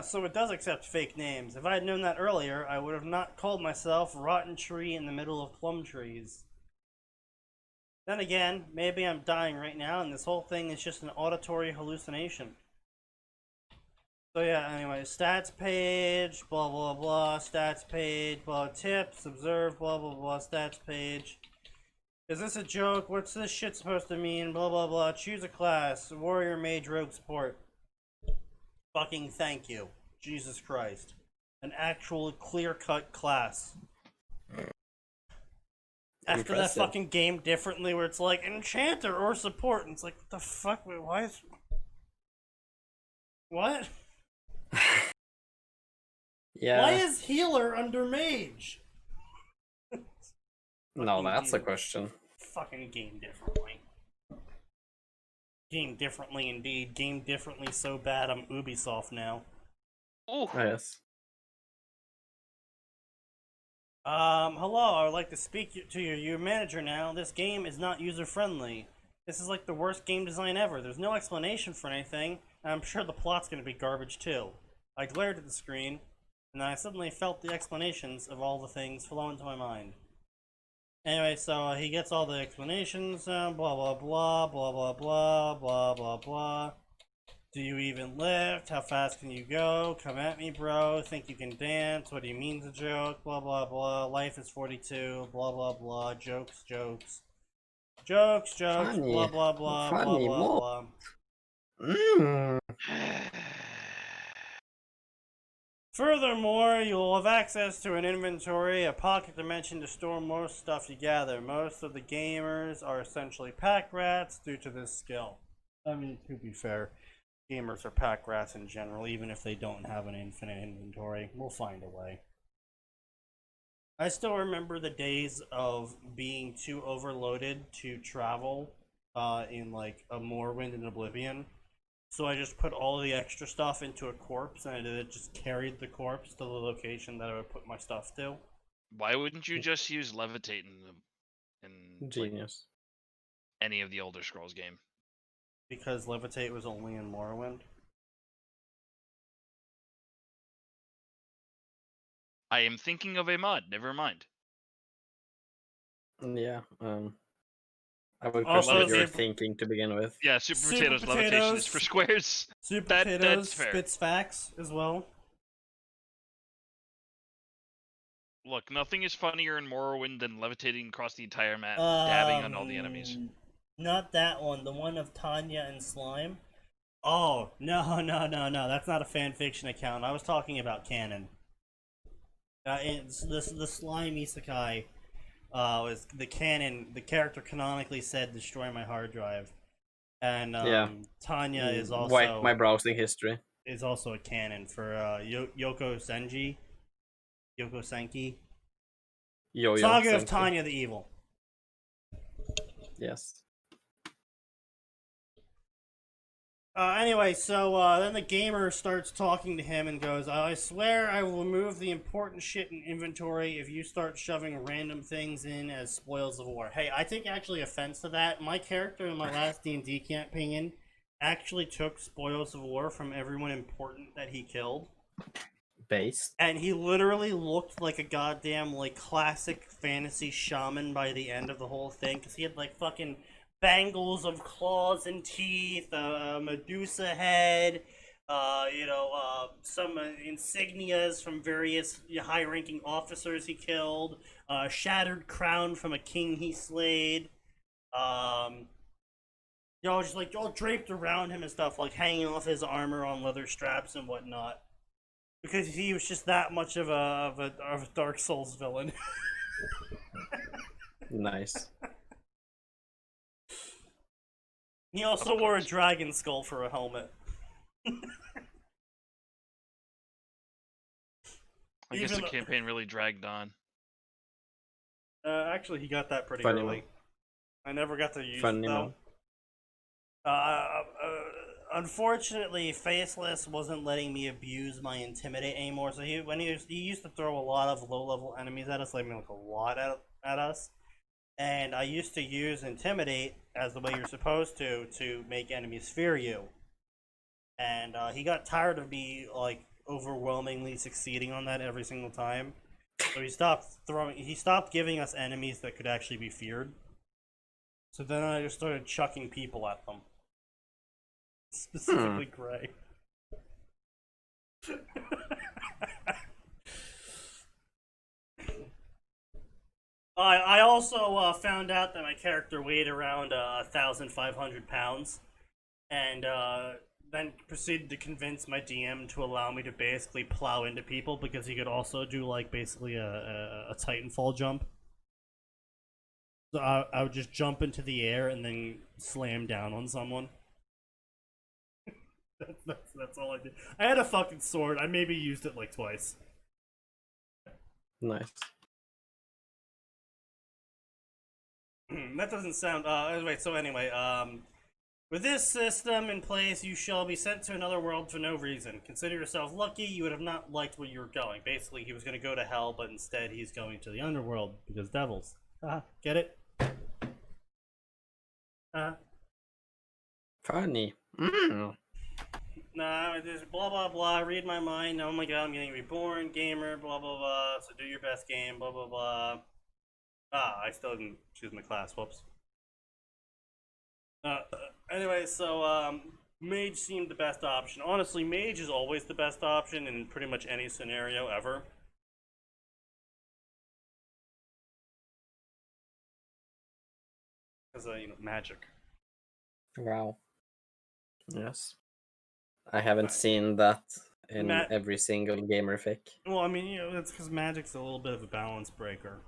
So it does accept fake names. If I had known that earlier, I would have not called myself Rotten Tree in the middle of plum trees. Then again, maybe I'm dying right now, and this whole thing is just an auditory hallucination. So yeah, anyway, stats page, blah blah blah, stats page, blah, tips, observe, blah blah blah, stats page. Is this a joke? What's this shit supposed to mean? Blah blah blah, choose a class, warrior, mage, rogue, support. Fucking thank you. Jesus Christ. An actual clear-cut class. After that Impressive. fucking game differently where it's like enchanter or support, and it's like, what the fuck? Wait, why is... What? Yeah. Why is healer under mage? No, fucking that's a game? question. Fucking game differently. Game differently indeed. Game differently so bad I'm Ubisoft now. Ooh, Oh, yes. Hello, I would like to speak to your manager now. This game is not user-friendly. This is like the worst game design ever. There's no explanation for anything, and I'm sure the plot's gonna be garbage too. I glared at the screen, and then I suddenly felt the explanations of all the things flow into my mind. Anyway, so he gets all the explanations, blah blah blah, blah blah blah, blah blah blah. Do you even lift? How fast can you go? Come at me, bro. Think you can dance? What do you mean it's a joke? Blah blah blah. Life is 42. Blah blah blah. Jokes, jokes. Jokes, Funny. blah, blah, blah, Funny blah, more. blah. Mm. Furthermore, you'll have access to an inventory, a pocket dimension to store most stuff you gather. Most of the gamers are essentially pack rats due to this skill. I mean, to be fair, gamers are pack rats in general, even if they don't have an infinite inventory. We'll find a way. I still remember the days of being too overloaded to travel in like a Morrowind and Oblivion. So I just put all the extra stuff into a corpse, and it just carried the corpse to the location that I would put my stuff to. Why wouldn't you just use levitate in like, Genius. any of the Elder Scrolls game? Because levitate was only in Morrowind. I am thinking of a mod. Never mind. Yeah. I would Also, question your the- thinking to begin with. Yeah, Super Super Potatoes levitation Potatoes. is for squares. Super That's Potatoes fair. spits facts as well. Look, nothing is funnier in Morrowind than levitating across the entire map, dabbing on all the enemies. Not that one. The one of Tanya and Slime. Oh, no. That's not a fanfiction account. I was talking about canon. It's the Slime Isekai was the canon. The character canonically said, "Destroy my hard drive." And Yeah. Tanya is also Wipe my browsing history. is also a canon for Yoko Senji. Yoko Senki. Yo-yo. Saga of Senki. Tanya the Evil. Yes. Anyway, so then the gamer starts talking to him and goes, I swear I will remove the important shit in inventory if you start shoving random things in as spoils of war. Hey, I take actually offense to that. My character in my last D&D campaign actually took spoils of war from everyone important that he killed. Based. And he literally looked like a goddamn, like, classic fantasy shaman by the end of the whole thing. Because he had, like, fucking bangles of claws and teeth, a Medusa head, some insignias from various high-ranking officers he killed, a shattered crown from a king he slayed, just, like, all draped around him and stuff, like, hanging off his armor on leather straps and whatnot. Because he was just that much of a Dark Souls villain. Nice. He also wore a dragon skull for a helmet. I guess Even the though- campaign really dragged on. Actually, he got that pretty Funny early. one. I never got to use Funny it, though. one. Unfortunately, Faceless wasn't letting me abuse my Intimidate anymore, so he used to throw a lot of low-level enemies at us, like a lot at us. And I used to use Intimidate as the way you're supposed to make enemies fear you. And he got tired of me, like, overwhelmingly succeeding on that every single time. So he stopped giving us enemies that could actually be feared. So then I just started chucking people at them. Specifically Gray. I also found out that my character weighed around 1,500 pounds, and then proceeded to convince my DM to allow me to basically plow into people because he could also do like basically a Titanfall jump. So I would just jump into the air and then slam down on someone. That's all I did. I had a fucking sword. I maybe used it like twice. Nice. That doesn't sound. Anyway, with this system in place, you shall be sent to another world for no reason. Consider yourself lucky. You would have not liked where you were going. Basically, he was going to go to hell, but instead he's going to the underworld because devils. Get it? Funny. Nah, just blah blah blah. Read my mind. Oh my god, I'm getting reborn. Gamer. Blah blah blah. So do your best game. Blah blah blah. I still didn't choose my class. Whoops. Anyway, so Mage seemed the best option. Honestly, Mage is always the best option in pretty much any scenario ever. because magic. Wow. Yes. I haven't seen that in Ma- every single gamer fic. Well, I mean, that's because magic's a little bit of a balance breaker.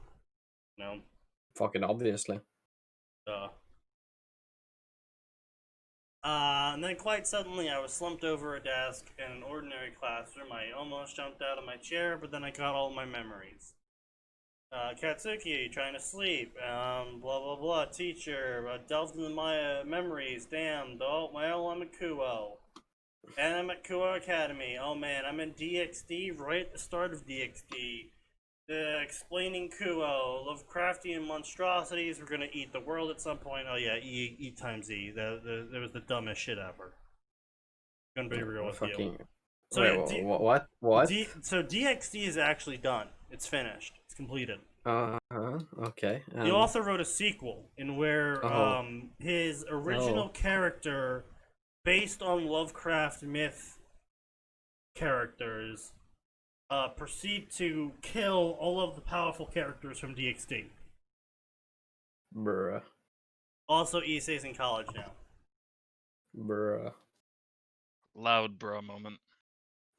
Fucking obviously. And then quite suddenly I was slumped over a desk in an ordinary classroom. I almost jumped out of my chair, but then I got all my memories. Katsuki, trying to sleep, blah blah blah, teacher, delved into my memories, damn, I'm at Kuo. And I'm at Kuo Academy. Oh man, I'm in DxD right at the start of DxD. Explaining Kuo, Lovecraftian monstrosities, we're gonna eat the world at some point. Oh yeah, E times E. That was the dumbest shit ever. Gonna be real with you. So Wait, yeah, what? What? so DxD is actually done. It's finished. It's completed. Okay. The author wrote a sequel in where his original character, based on Lovecraft myth characters, proceed to kill all of the powerful characters from DxD. Bruh. Also, Issei's in college now. Bruh. Loud bro moment.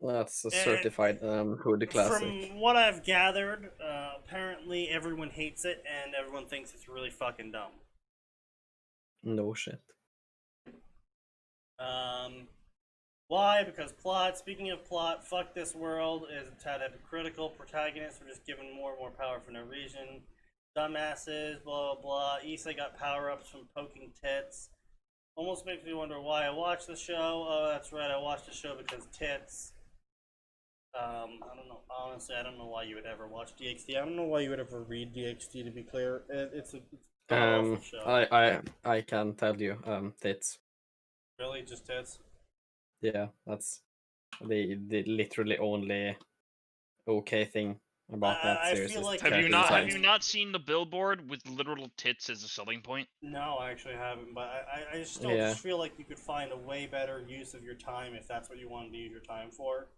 That's a certified hood classic. From what I've gathered, apparently everyone hates it and everyone thinks it's really fucking dumb. No shit. Why? Because plot. Speaking of plot, fuck this world is a tad hypocritical. Protagonists were just given more and more power for no reason. Dumbasses, blah blah blah. Issei got power-ups from poking tits. Almost makes me wonder why I watched the show. Oh, that's right, I watched the show because tits. I don't know. Honestly, I don't know why you would ever watch DxD. I don't know why you would ever read DxD. To be clear, it's an awful show. I can tell you, tits. Really, just tits. Yeah, that's the literally only okay thing about that I series. feel like Have you character not design. seen the billboard with literal tits as a selling point? No, I actually haven't, but I still Yeah. just feel like you could find a way better use of your time if that's what you wanted to use your time for.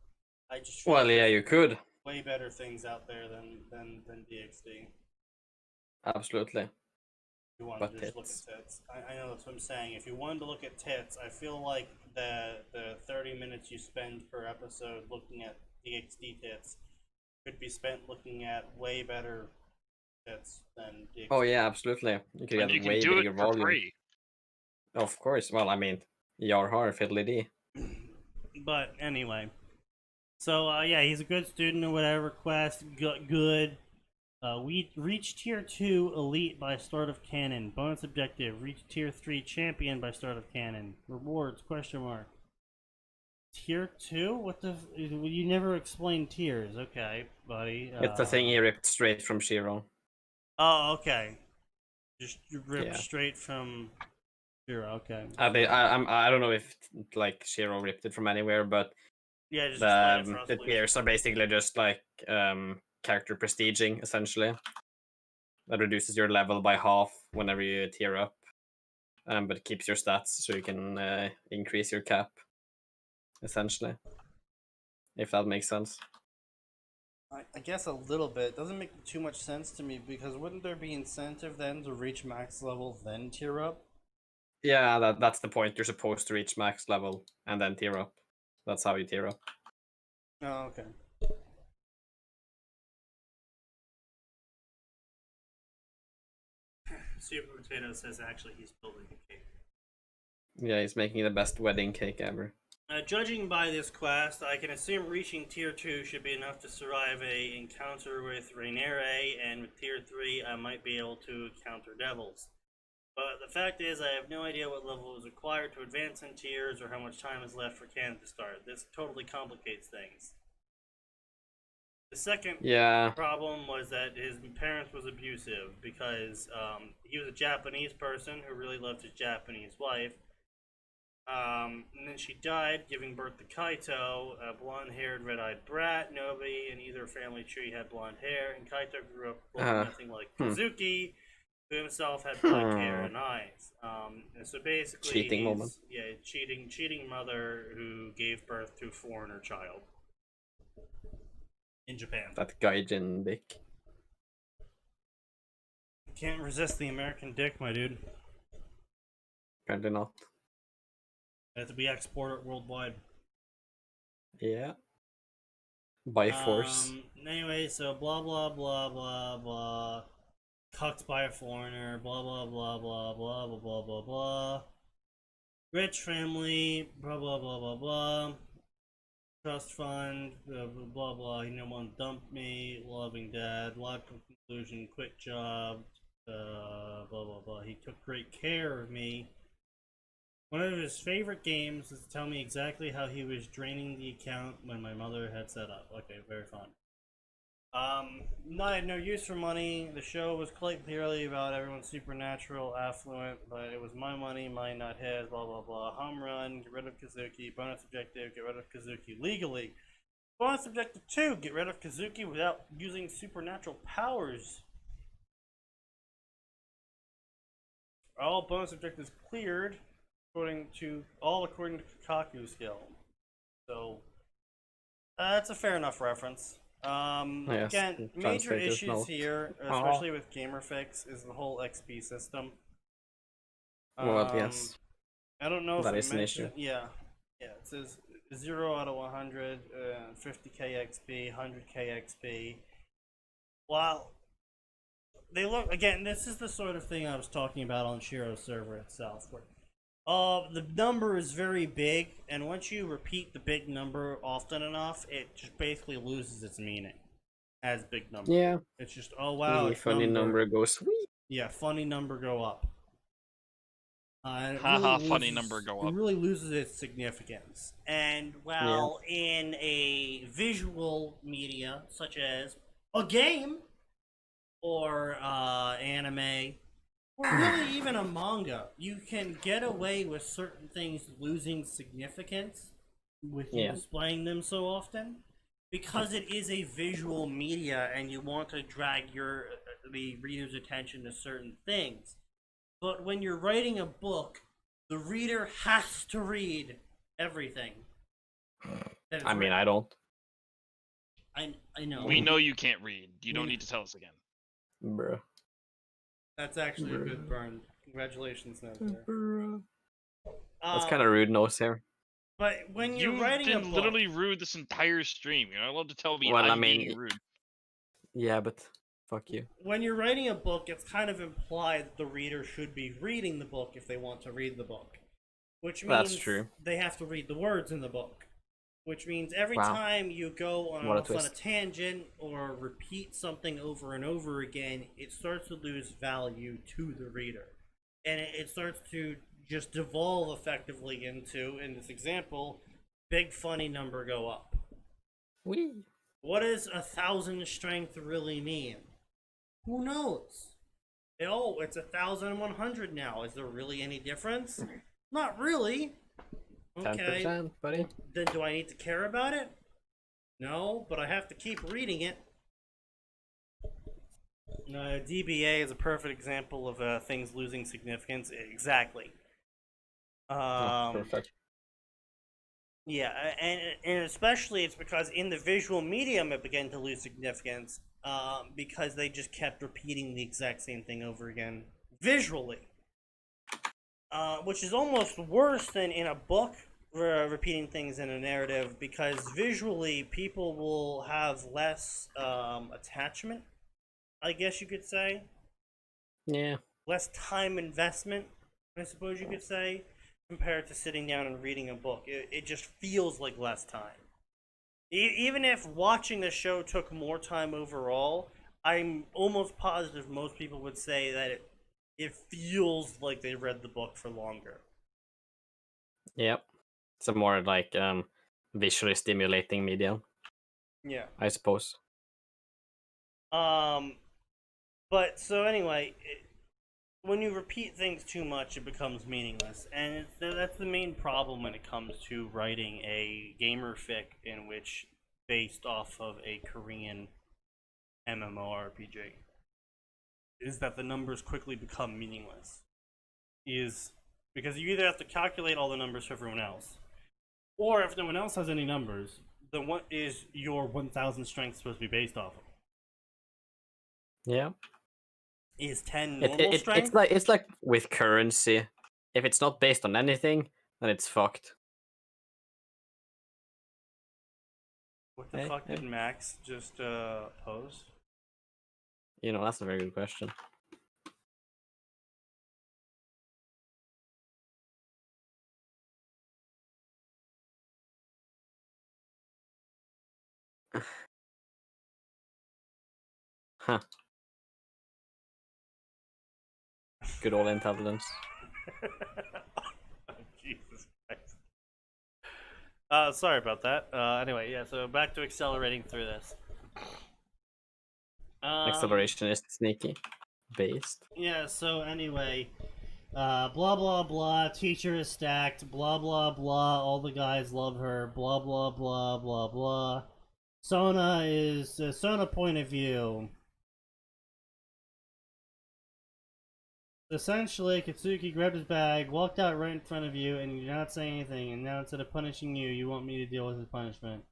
I just feel Well, like yeah, there's you could. way better things out there than DxD. Absolutely. You want But to just look tits. at tits. I know that's what I'm saying. If you wanted to look at tits, I feel like the 30 minutes you spend per episode looking at DxD tits could be spent looking at way better tits than DxD. Oh yeah, absolutely. You could And get you can way do bigger it for volume. free. Of course. Well, I mean, Yarhar, fiddly D. But anyway, so yeah, he's a good student or whatever. Quest good. We reached tier 2 elite by start of canon. Bonus objective: reach tier 3 champion by start of canon. Rewards ? Tier 2? What the? You never explained tiers. Okay, buddy. It's the thing he ripped straight from Shiro. Oh, okay. Just ripped Yeah. straight from Shiro. Okay. I don't know if like Shiro ripped it from anywhere, but Yeah, just explain it for the us, please. tiers are basically just like character prestiging, essentially. That reduces your level by half whenever you tier up, but it keeps your stats so you can increase your cap, essentially. If that makes sense. I guess a little bit. Doesn't make too much sense to me because wouldn't there be incentive then to reach max level then tier up? Yeah, that's the point. You're supposed to reach max level and then tier up. That's how you tier up. Oh, okay. Super Potato says actually he's building a cake. Yeah, he's making the best wedding cake ever. Judging by this quest, I can assume reaching tier 2 should be enough to survive a encounter with Rainiere, and with tier 3 I might be able to encounter devils. But the fact is, I have no idea what level is required to advance in tiers or how much time is left for canon to start. This totally complicates things. The second problem was that his parents was abusive because he was a Japanese person who really loved his Japanese wife. And then she died, giving birth to Kaito, a blonde-haired, red-eyed brat. Nobody in either family tree had blonde hair, and Kaito grew up looking nothing like Kazuki, who himself had black hair and eyes. And so basically, Cheating moment. Yeah, cheating mother who gave birth to a foreigner child in Japan. That gaijin dick. Can't resist the American dick, my dude. Apparently not. It has to be exported worldwide. Yeah. By force. Anyway, so blah blah blah blah blah. Cucked by a foreigner. Blah blah blah blah blah blah blah blah blah. Rich family. Blah blah blah blah blah. Trust fund. Blah blah blah. Blah. He no one dumped me. Loving dad. Logical conclusion. Quit job. Blah blah blah. He took great care of me. One of his favorite games is to tell me exactly how he was draining the account when my mother had set up. Okay, very fun. I had no use for money. The show was quite clearly about everyone's supernatural, affluent, but it was my money, mine, not his, blah blah blah. Home run, get rid of Kazuki. Bonus objective, get rid of Kazuki legally. Bonus objective 2, get rid of Kazuki without using supernatural powers. All bonus objectives cleared. According to Kaku skill. So that's a fair enough reference. Yes, Again, the major translator's issues note. here, especially with GamerFix, is the whole XP system. Well, yes. I don't know That if is it an mentioned. issue. Yeah, it says 0 out of 100, 50k XP, 100k XP. Wow. They look again. This is the sort of thing I was talking about on Shiro's server itself, where the number is very big, and once you repeat the big number often enough, it just basically loses its meaning as big number. Yeah. It's just, oh wow, The it's funny number goes sweet. Yeah, funny number go up. And it Haha, really funny loses- number go It up. really loses its significance. And while in a visual media such as a game or anime, or really even a manga, you can get away with certain things losing significance with you Yeah. displaying them so often, because it is a visual media and you want to drag the reader's attention to certain things. But when you're writing a book, the reader has to read everything. I mean, I don't. I know. We know you can't read. You don't need to tell us again. Bruh. That's actually a good burn. Congratulations, Nether. Bruh. That's kind of rude nose here. But when you're You writing a did book, literally rude this entire stream. You're not allowed to tell me Well, I I'm mean, being rude. Yeah, but fuck you. when you're writing a book, it's kind of implied that the reader should be reading the book if they want to read the book. Which means That's true. they have to read the words in the book. Which means every Wow. time you go What a off on a twist. tangent or repeat something over and over again, it starts to lose value to the reader. And it starts to just devolve effectively into, in this example, big funny number go up. Wee. What does 1,000 strength really mean? Who knows? Oh, it's 1,100 now. Is there really any difference? Not really. Okay. 10%, buddy. Then do I need to care about it? No, but I have to keep reading it. DBA is a perfect example of things losing significance. Exactly. Perfect. Yeah, and especially it's because in the visual medium it began to lose significance because they just kept repeating the exact same thing over again visually. Which is almost worse than in a book repeating things in a narrative, because visually people will have less attachment, I guess you could say. Yeah. Less time investment, I suppose you could say, compared to sitting down and reading a book. It just feels like less time. Even if watching the show took more time overall, I'm almost positive most people would say that it feels like they read the book for longer. Yep. It's a more like visually stimulating medium, Yeah. I suppose. But so anyway, when you repeat things too much, it becomes meaningless, and that's the main problem when it comes to writing a gamer fic in which based off of a Korean MMORPG. Is that the numbers quickly become meaningless. Is because you either have to calculate all the numbers for everyone else, or if no one else has any numbers, then what is your 1,000 strength supposed to be based off of? Yeah. Is 10 normal strength? It's like with currency. if it's not based on anything, then it's fucked. What the Hey, fuck hey. did Max just post? That's a very good question. Huh. Good old intelligence. Jesus Christ. Sorry about that. Anyway, yeah, so back to accelerating through this. Acceleration is sneaky. Based. Yeah, so anyway, blah blah blah, teacher is stacked, blah blah blah, all the guys love her, blah blah blah blah blah. Sona is Sona point of view. Essentially, Katsuki grabbed his bag, walked out right in front of you, and you did not say anything, and now instead of punishing you, you want me to deal with his punishment.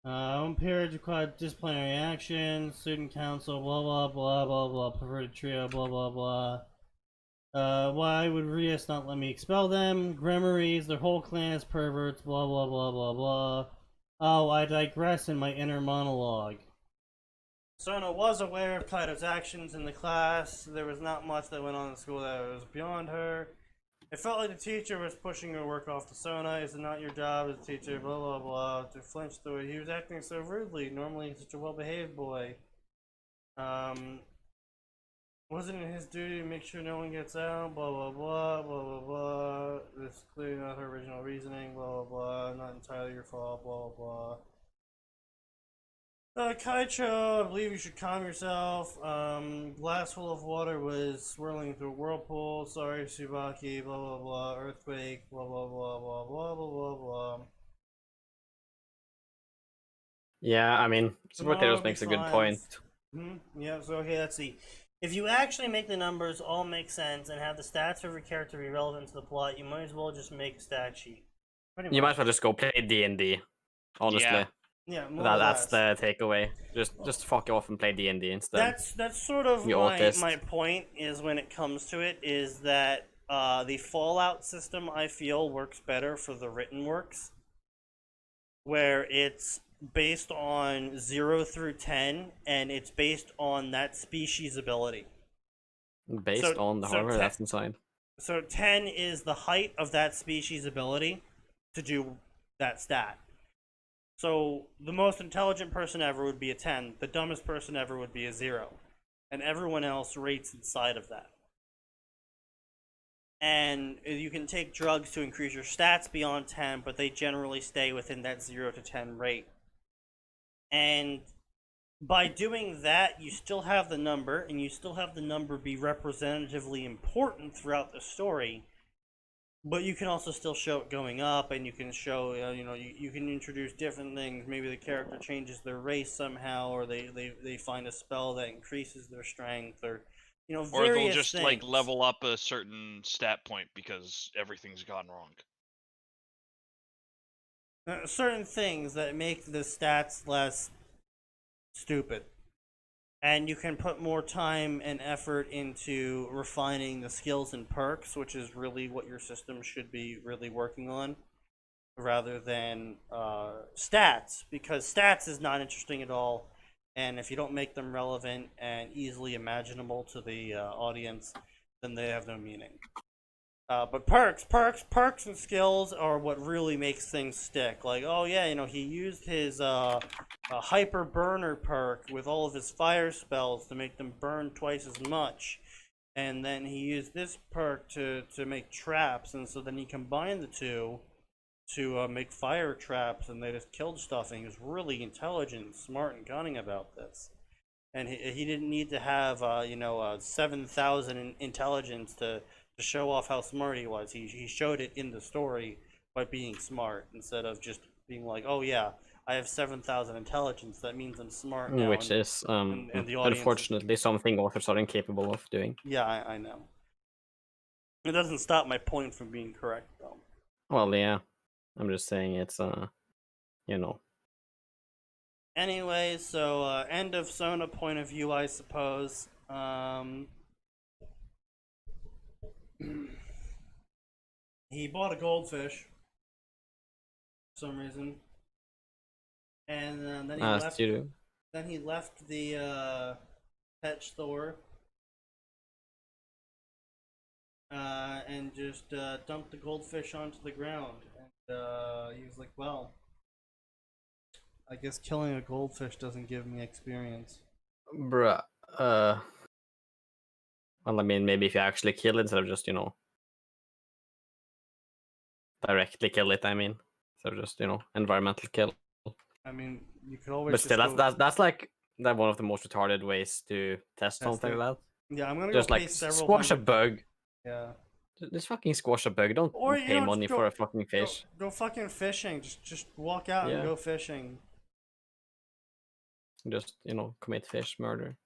Own periods required disciplinary action, student council, blah blah blah blah blah, perverted trio, blah blah blah. Why would Rias not let me expel them? Grimoires, their whole clan is perverts, blah blah blah blah blah. Oh, I digress in my inner monologue. Sona was aware of Kaido's actions in the class. There was not much that went on in school that was beyond her. It felt like the teacher was pushing her work off to Sona. Is it not your job as a teacher? Blah blah blah. To flinch to it. He was acting so rudely. Normally, he's such a well-behaved boy. Wasn't it his duty to make sure no one gets out? Blah blah blah blah blah blah. This is clearly not her original reasoning. Blah blah blah. Not entirely your fault. Blah blah blah. Kaicho, I believe you should calm yourself. Glass full of water was swirling through a whirlpool. Sorry, Tsubaki. Blah blah blah. Earthquake. Blah blah blah blah blah blah blah blah. Yeah, I mean, Tomorrow Superheroes be makes a good fine. point. Yeah, so okay, let's see. If you actually make the numbers all make sense and have the stats of every character be relevant to the plot, you might as well just make a stat sheet. Pretty You might much. as well just go play D&D. Honestly, Yeah. Yeah, more or that's less. the takeaway. Just fuck off and play D&D instead. That's sort of You autist. my point is when it comes to it is that the Fallout system I feel works better for the written works, where it's based on 0 through 10 and it's based on that species ability. Based on the hardware, that's insane. So 10 is the height of that species ability to do that stat. So the most intelligent person ever would be a 10, the dumbest person ever would be a 0, and everyone else rates inside of that. And you can take drugs to increase your stats beyond 10, but they generally stay within that 0 to 10 rate. And by doing that, you still have the number, and you still have the number be representatively important throughout the story. But you can also still show it going up, and you can show, you can introduce different things. Maybe the character changes their race somehow, or they find a spell that increases their strength, or various Or they'll just things. like level up a certain stat point because everything's gone wrong. Certain things that make the stats less stupid. And you can put more time and effort into refining the skills and perks, which is really what your system should be really working on, rather than stats, because stats is not interesting at all, and if you don't make them relevant and easily imaginable to the audience, then they have no meaning. But perks and skills are what really makes things stick. Like, oh yeah, he used his hyper burner perk with all of his fire spells to make them burn twice as much. And then he used this perk to make traps, and so then he combined the two to make fire traps, and they just killed stuff, and he was really intelligent, smart, and cunning about this. And he didn't need to have 7,000 intelligence to show off how smart he was. He showed it in the story by being smart, instead of just being like, oh yeah, I have 7,000 intelligence, that means I'm smart now. Which is, and the audience unfortunately, something authors are incapable of doing. Yeah, I know. It doesn't stop my point from being correct, though. Well, yeah. I'm just saying it's, Anyway, so end of Sona point of view, I suppose. he bought a goldfish for some reason, and then he As left. you do. Then he left the pet store and just dumped the goldfish onto the ground. And he was like, "Well, I guess killing a goldfish doesn't give me experience." Bruh. Well, I mean, maybe if you actually kill it instead of just, directly kill it, I mean. So just, environmental kill. I mean, you could always. But still, just go... that's like one of the most retarded ways to test something it. like that. Yeah, I'm gonna Just go pay like several squash a hundred- bug. Yeah. Just fucking squash a bug. Don't Or pay money for a fucking fish. Go fucking fishing. Just walk out and Yeah. go fishing. Just commit fish murder.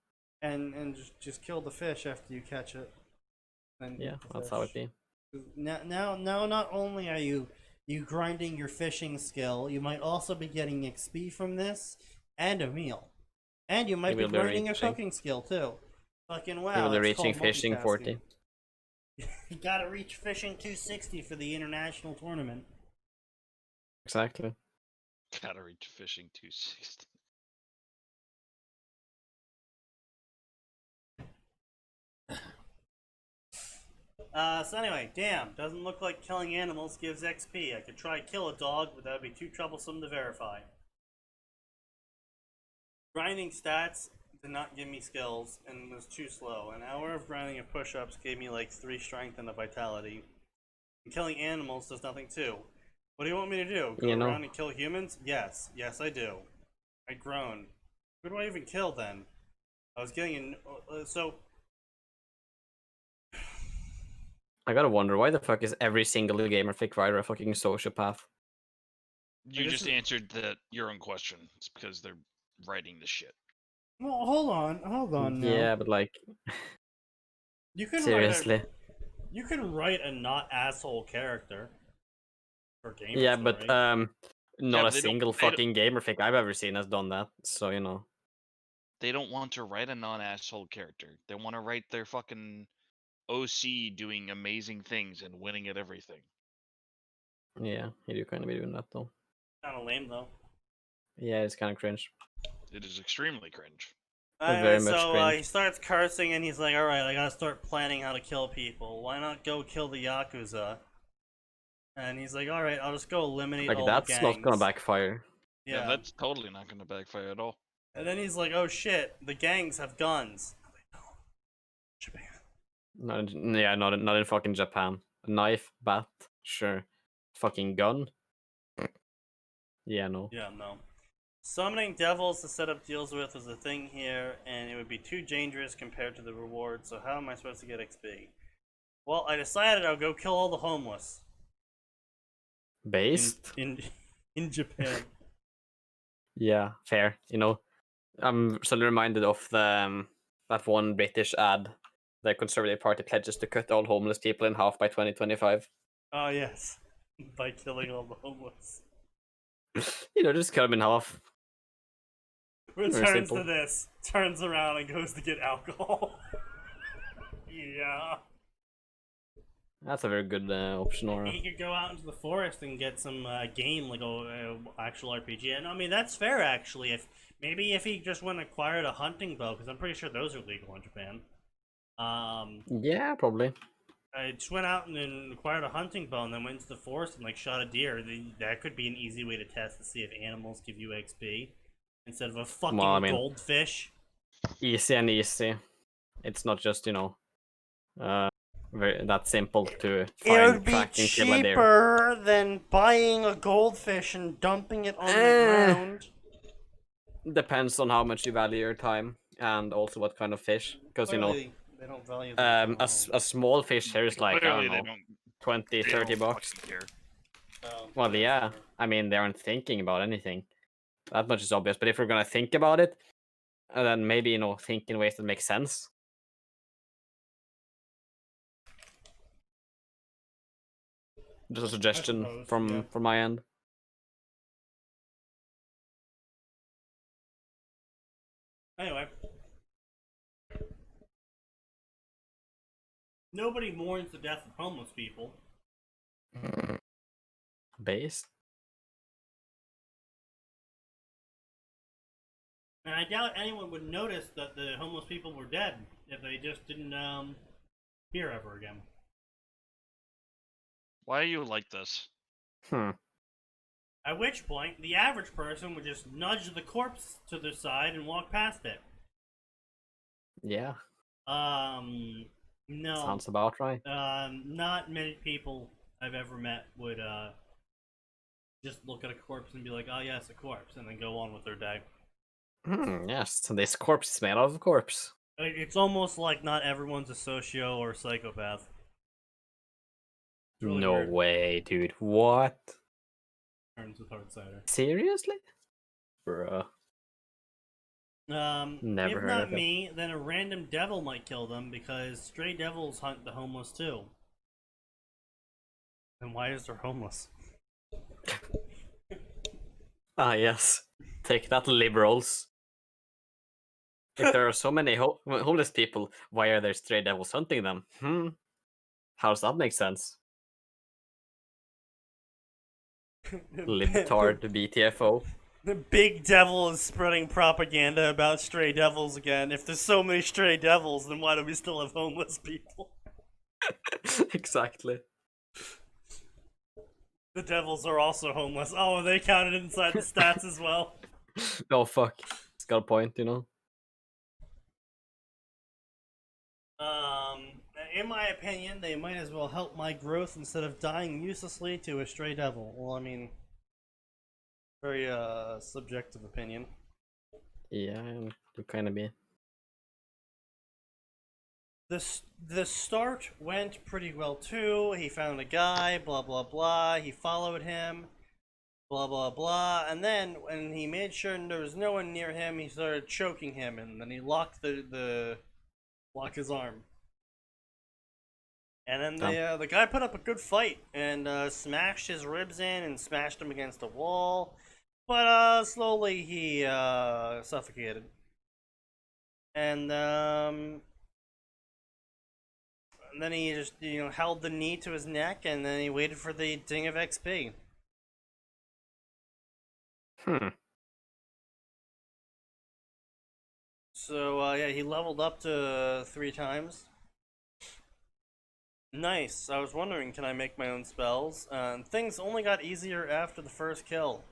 And just kill the fish after you catch it. And Yeah, eat the that's how it fish. be. Now, not only are you grinding your fishing skill, you might also be getting XP from this and a meal, and you might be will be grinding your reaching- cooking skill too. Fucking You wow! will be that's reaching called fishing multitasking. 40. You gotta reach fishing 260 for the international tournament. Exactly. Gotta reach fishing 260. So anyway, damn, doesn't look like killing animals gives XP. I could try kill a dog, but that would be too troublesome to verify. Grinding stats did not give me skills and was too slow. An hour of grinding and push-ups gave me like 3 strength and a vitality. And killing animals does nothing too. What do you want me to do? Go around and kill humans? Yes, I do. I groan. Who do I even kill then? I was getting in. So. I gotta wonder, why the fuck is every single gamer fic writer a fucking sociopath? You this just is- answered your own question. It's because they're writing the shit. Well, hold on now. Yeah, but like, You can seriously. You can write a not asshole character for gamers. Yeah, though, but right? not a they don't- single they don't- fucking gamer fic I've ever seen has done that. So They don't want to write a non-asshole character. They want to write their fucking OC doing amazing things and winning at everything. yeah, you do kind of be doing that though. Kind of lame though. Yeah, it's kind of cringe. It is extremely cringe. Very much so cringe. he starts cursing and he's like, "All right, I gotta start planning how to kill people. Why not go kill the yakuza?" And he's like, "All right, I'll just go eliminate Like all that's the gangs." not gonna backfire. Yeah, Yeah. that's totally not going to backfire at all. And then he's like, "Oh shit, the gangs have guns." I'm like, "No, Japan." Not in fucking Japan. A knife, bat, sure. Fucking gun. Yeah, no. Yeah, no. Summoning devils to set up deals with is a thing here, and it would be too dangerous compared to the reward, so how am I supposed to get XP? Well, I decided I'll go kill all the homeless Based? in Japan. Yeah, fair. I'm suddenly reminded of the that one British ad. The Conservative Party pledges to cut all homeless people in half by 2025. Oh, yes. By killing all the homeless. Just cut them in half. Returns simple. to this, turns around and goes to get alcohol. Yeah. That's a very good option, Aura. He could go out into the forest and get some game, like a actual RPG. And I mean, that's fair, actually. If he just went and acquired a hunting bow, because I'm pretty sure those are legal in Japan. Yeah, probably. I just went out and then acquired a hunting bow and then went into the forest and like shot a deer. That could be an easy way to test to see if animals give you XP instead of a fucking Well, I mean- goldfish. Easy and easy. It's not just, very that simple to find, track, and kill a deer. than buying a goldfish and dumping it on the ground. Depends on how much you value your time and also what kind of fish. Because, Clearly, they don't value them a small fish here is like, I Clearly, don't they know, don't. 20, They 30 don't bucks. fucking care. Well, yeah. I mean, they aren't thinking about anything. That much is obvious. But if we're gonna think about it, then maybe, think in ways that make sense. Just a suggestion suppose, from my end. Anyway. Nobody mourns the death of homeless people. Based? And I doubt anyone would notice that the homeless people were dead if they just didn't hear ever again. Why are you like this? At which point, the average person would just nudge the corpse to the side and walk past it. Yeah, No. sounds about right. Not many people I've ever met would just look at a corpse and be like, "Oh yes, a corpse," and then go on with their day. Yes, so this corpse is made out of corpse. It's almost like not everyone's a socio or a psychopath. It's really No weird. way, dude. What? Turns with hard cider. Seriously? Bruh. Never if heard not of it. me, then a random devil might kill them because stray devils hunt the homeless too. Then why is there homeless? Ah, yes. Take that, liberals. If there are so many homeless people, why are there stray devils hunting them? How does that make sense? Libtard BTFO. The big devil is spreading propaganda about stray devils again. If there's so many stray devils, then why do we still have homeless people? Exactly. The devils are also homeless. Oh, are they counted inside the stats as well? Oh, fuck. It's got a point, you know? In my opinion, they might as well help my growth instead of dying uselessly to a stray devil. Well, I mean, very subjective opinion. Yeah, you kind of be. The start went pretty well too. He found a guy, blah blah blah. He followed him, blah blah blah. And then when he made sure there was no one near him, he started choking him, and then he locked locked his arm. And then the guy put up a good fight and smashed his ribs in and smashed him against a wall. But slowly he suffocated. And then he just held the knee to his neck and then he waited for the ding of XP. So yeah, he leveled up to 3 times. Nice. I was wondering, can I make my own spells? Things only got easier after the first kill.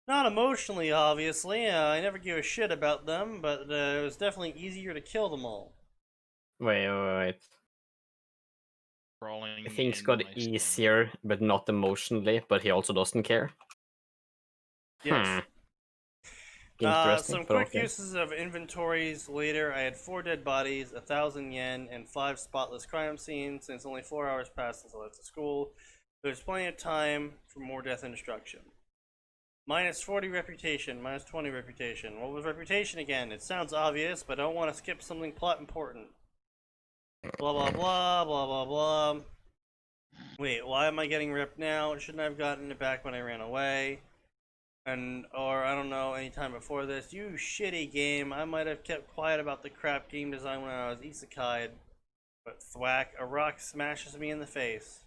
Not emotionally, obviously. I never gave a shit about them, but it was definitely easier to kill them all. Wait. Crawling Things in got my skin. easier, but not emotionally, but he also doesn't care. Yes. Interesting, Some but quick okay. uses of inventories later. I had 4 dead bodies, 1,000 yen, and 5 spotless crime scenes. Since only 4 hours passed since I left school, there's plenty of time for more death and destruction. Minus 40 reputation, minus 20 reputation. What was reputation again? It sounds obvious, but I don't want to skip something plot important. Blah blah blah blah blah blah. Wait, why am I getting ripped now? Shouldn't I have gotten it back when I ran away? Or I don't know, any time before this. You shitty game. I might have kept quiet about the crap game design when I was isekai'd. But thwack, a rock smashes me in the face.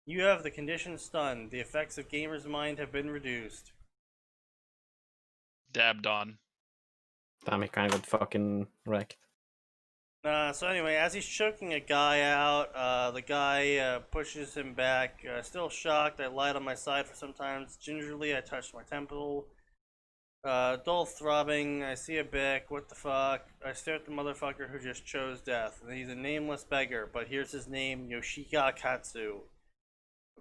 You have the condition stunned. The effects of gamer's mind have been reduced. Dabbed on. Damn, he kind of got fucking wrecked. So anyway, as he's choking a guy out, the guy pushes him back. Still shocked, I lied on my side for some time. Gingerly, I touched my temple. Dull throbbing, I see a bick, what the fuck? I stare at the motherfucker who just chose death. He's a nameless beggar, but here's his name, Yoshika Katsu.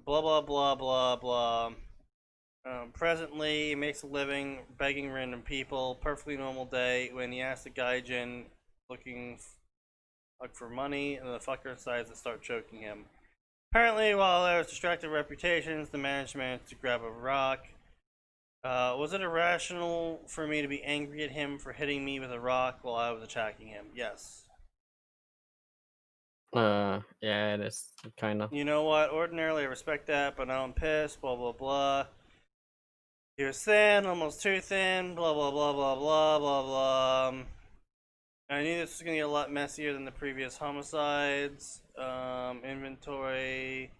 Blah blah blah blah blah. Presently, he makes a living begging random people. Perfectly normal day when he asks the gaijin looking for money, and the fucker decides to start choking him. Apparently, while there was distracted reputations, the manager managed to grab a rock. Was it irrational for me to be angry at him for hitting me with a rock while I was attacking him? Yes. Yeah, it is, kind of. You know what? Ordinarily, I respect that, but now I'm pissed. Blah blah blah. He was thin, almost too thin. Blah blah blah blah blah blah blah. I knew this was gonna get a lot messier than the previous homicides. Inventory.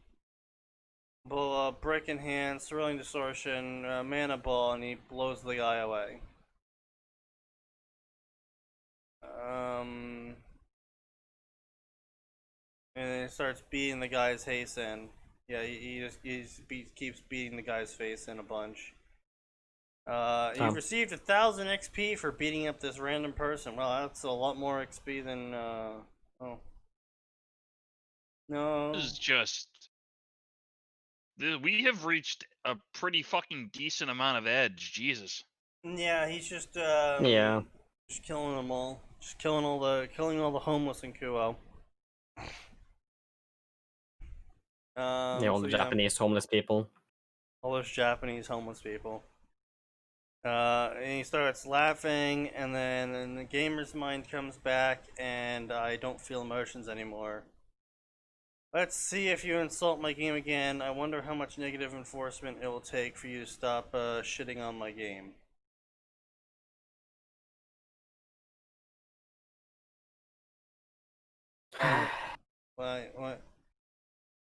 Brick in hand, Thrilling Distortion, Mana Ball, and he blows the guy away. And then he starts beating the guy's face in. Yeah, he keeps beating the guy's face in a bunch. You've received 1,000 XP for beating up this random person. Well, that's a lot more XP than, oh. No. This is just. We have reached a pretty fucking decent amount of edge. Jesus. Yeah, he's just, Yeah. just killing them all. Just killing all the homeless in Kuo. Yeah, all the Japanese homeless people. All those Japanese homeless people. And he starts laughing, and then the gamer's mind comes back, and I don't feel emotions anymore. Let's see if you insult my game again. I wonder how much negative enforcement it will take for you to stop shitting on my game. What?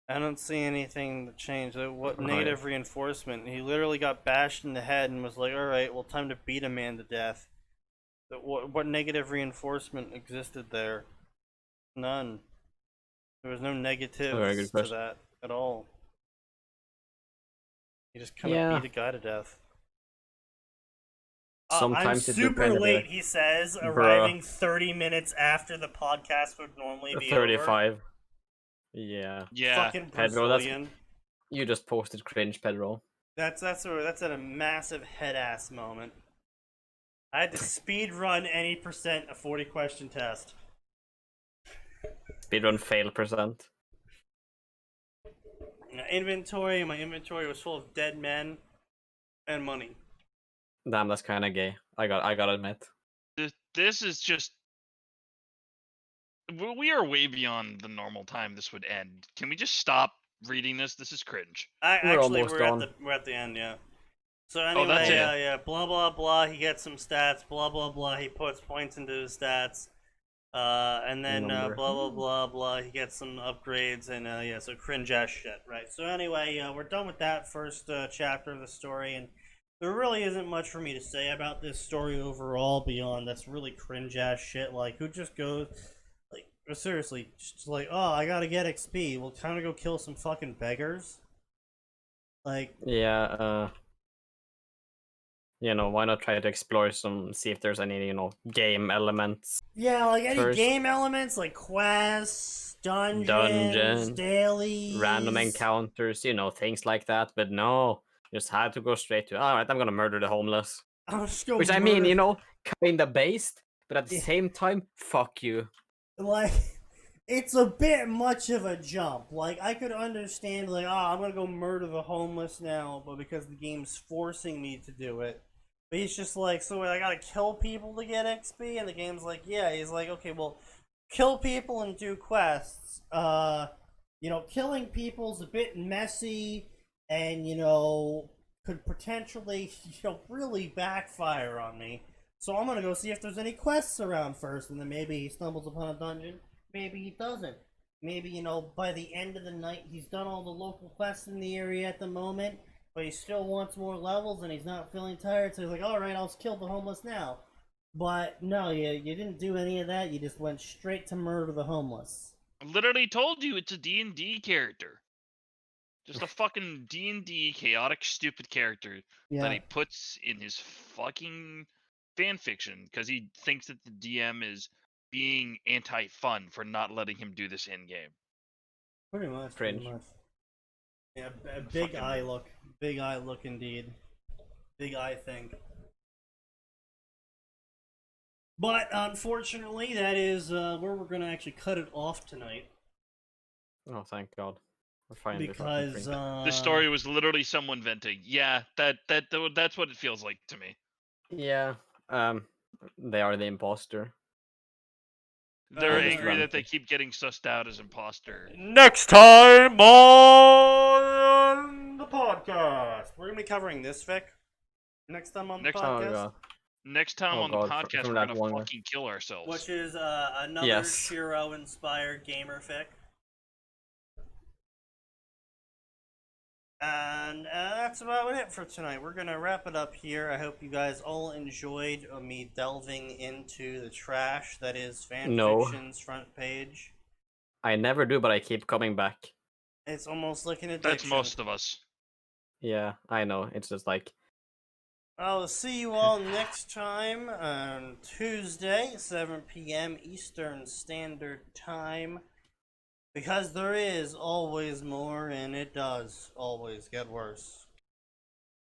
I don't see anything to change. What negative reinforcement? He literally got bashed in the head and was like, alright, well, time to beat a man to death. What negative reinforcement existed there? None. There was no negatives to that at all. He just kind of beat a guy to death. Sometimes I'm super late, he says, arriving 30 minutes after the podcast would normally be 35. over. Yeah. Yeah. Fucking Pedro, Brazilian. You just posted cringe, Pedro. That's at a massive head ass moment. I had to speed run any percent a 40 question test. Speedrun fail percent. My inventory was full of dead men and money. Damn, that's kind of gay. I gotta admit. This is just. We are way beyond the normal time this would end. Can we just stop reading this? This is cringe. We're at the end, yeah. So anyway, that's it. yeah, blah blah blah. He gets some stats, blah blah blah. He puts points into his stats, and then blah blah blah blah. He gets some upgrades, and yeah, so cringe ass shit, right? So anyway, we're done with that first chapter of the story, and there really isn't much for me to say about this story overall beyond that's really cringe ass shit. Like, who just goes, like, seriously, just like, oh, I gotta get XP. Well, time to go kill some fucking beggars. Like, yeah, why not try to explore see if there's any, game elements. yeah, like any First, game elements, like quests, dungeons, dailies, random encounters, things like that. But no, just had to go straight to, alright, I'm gonna murder the homeless. I'll just go Which I mean, kinda based, but at the same time, fuck you. Like, it's a bit much of a jump. Like, I could understand, like, I'm gonna go murder the homeless now, but because the game's forcing me to do it. But he's just like, so I gotta kill people to get XP? And the game's like, yeah. He's like, okay, well, kill people and do quests. Killing people's a bit messy and, could potentially, really backfire on me. So I'm gonna go see if there's any quests around first, and then maybe he stumbles upon a dungeon. Maybe he doesn't. Maybe, by the end of the night, he's done all the local quests in the area at the moment, but he still wants more levels and he's not feeling tired, so he's like, alright, I'll kill the homeless now. But no, you didn't do any of that, you just went straight to murder the homeless. I literally told you it's a D&D character. Just a fucking D&D chaotic stupid character that he puts in his fucking fanfiction because he thinks that the DM is being anti-fun for not letting him do this in-game. Pretty much. Yeah, big eye look. Big eye look indeed. Big eye thing. But unfortunately, that is where we're going to actually cut it off tonight. Oh, thank God. We're finally Because this story was literally someone venting. Yeah, that's what it feels like to me. Yeah, they are the imposter. They're angry that they keep getting sussed out as imposter. Next time on the podcast, we're gonna be covering this fic. Next time on the podcast. Next time on the podcast, we're gonna fucking kill ourselves. Which is another Shiro-inspired gamer fic. And that's about it for tonight. We're going to wrap it up here. I hope you guys all enjoyed me delving into the trash that is No. Fanfiction's front page. I never do, but I keep coming back. It's almost like an addiction. That's most of us. Yeah, I know. It's just like, I'll see you all next time on Tuesday, 7 p.m. Eastern Standard Time. Because there is always more, and it does always get worse.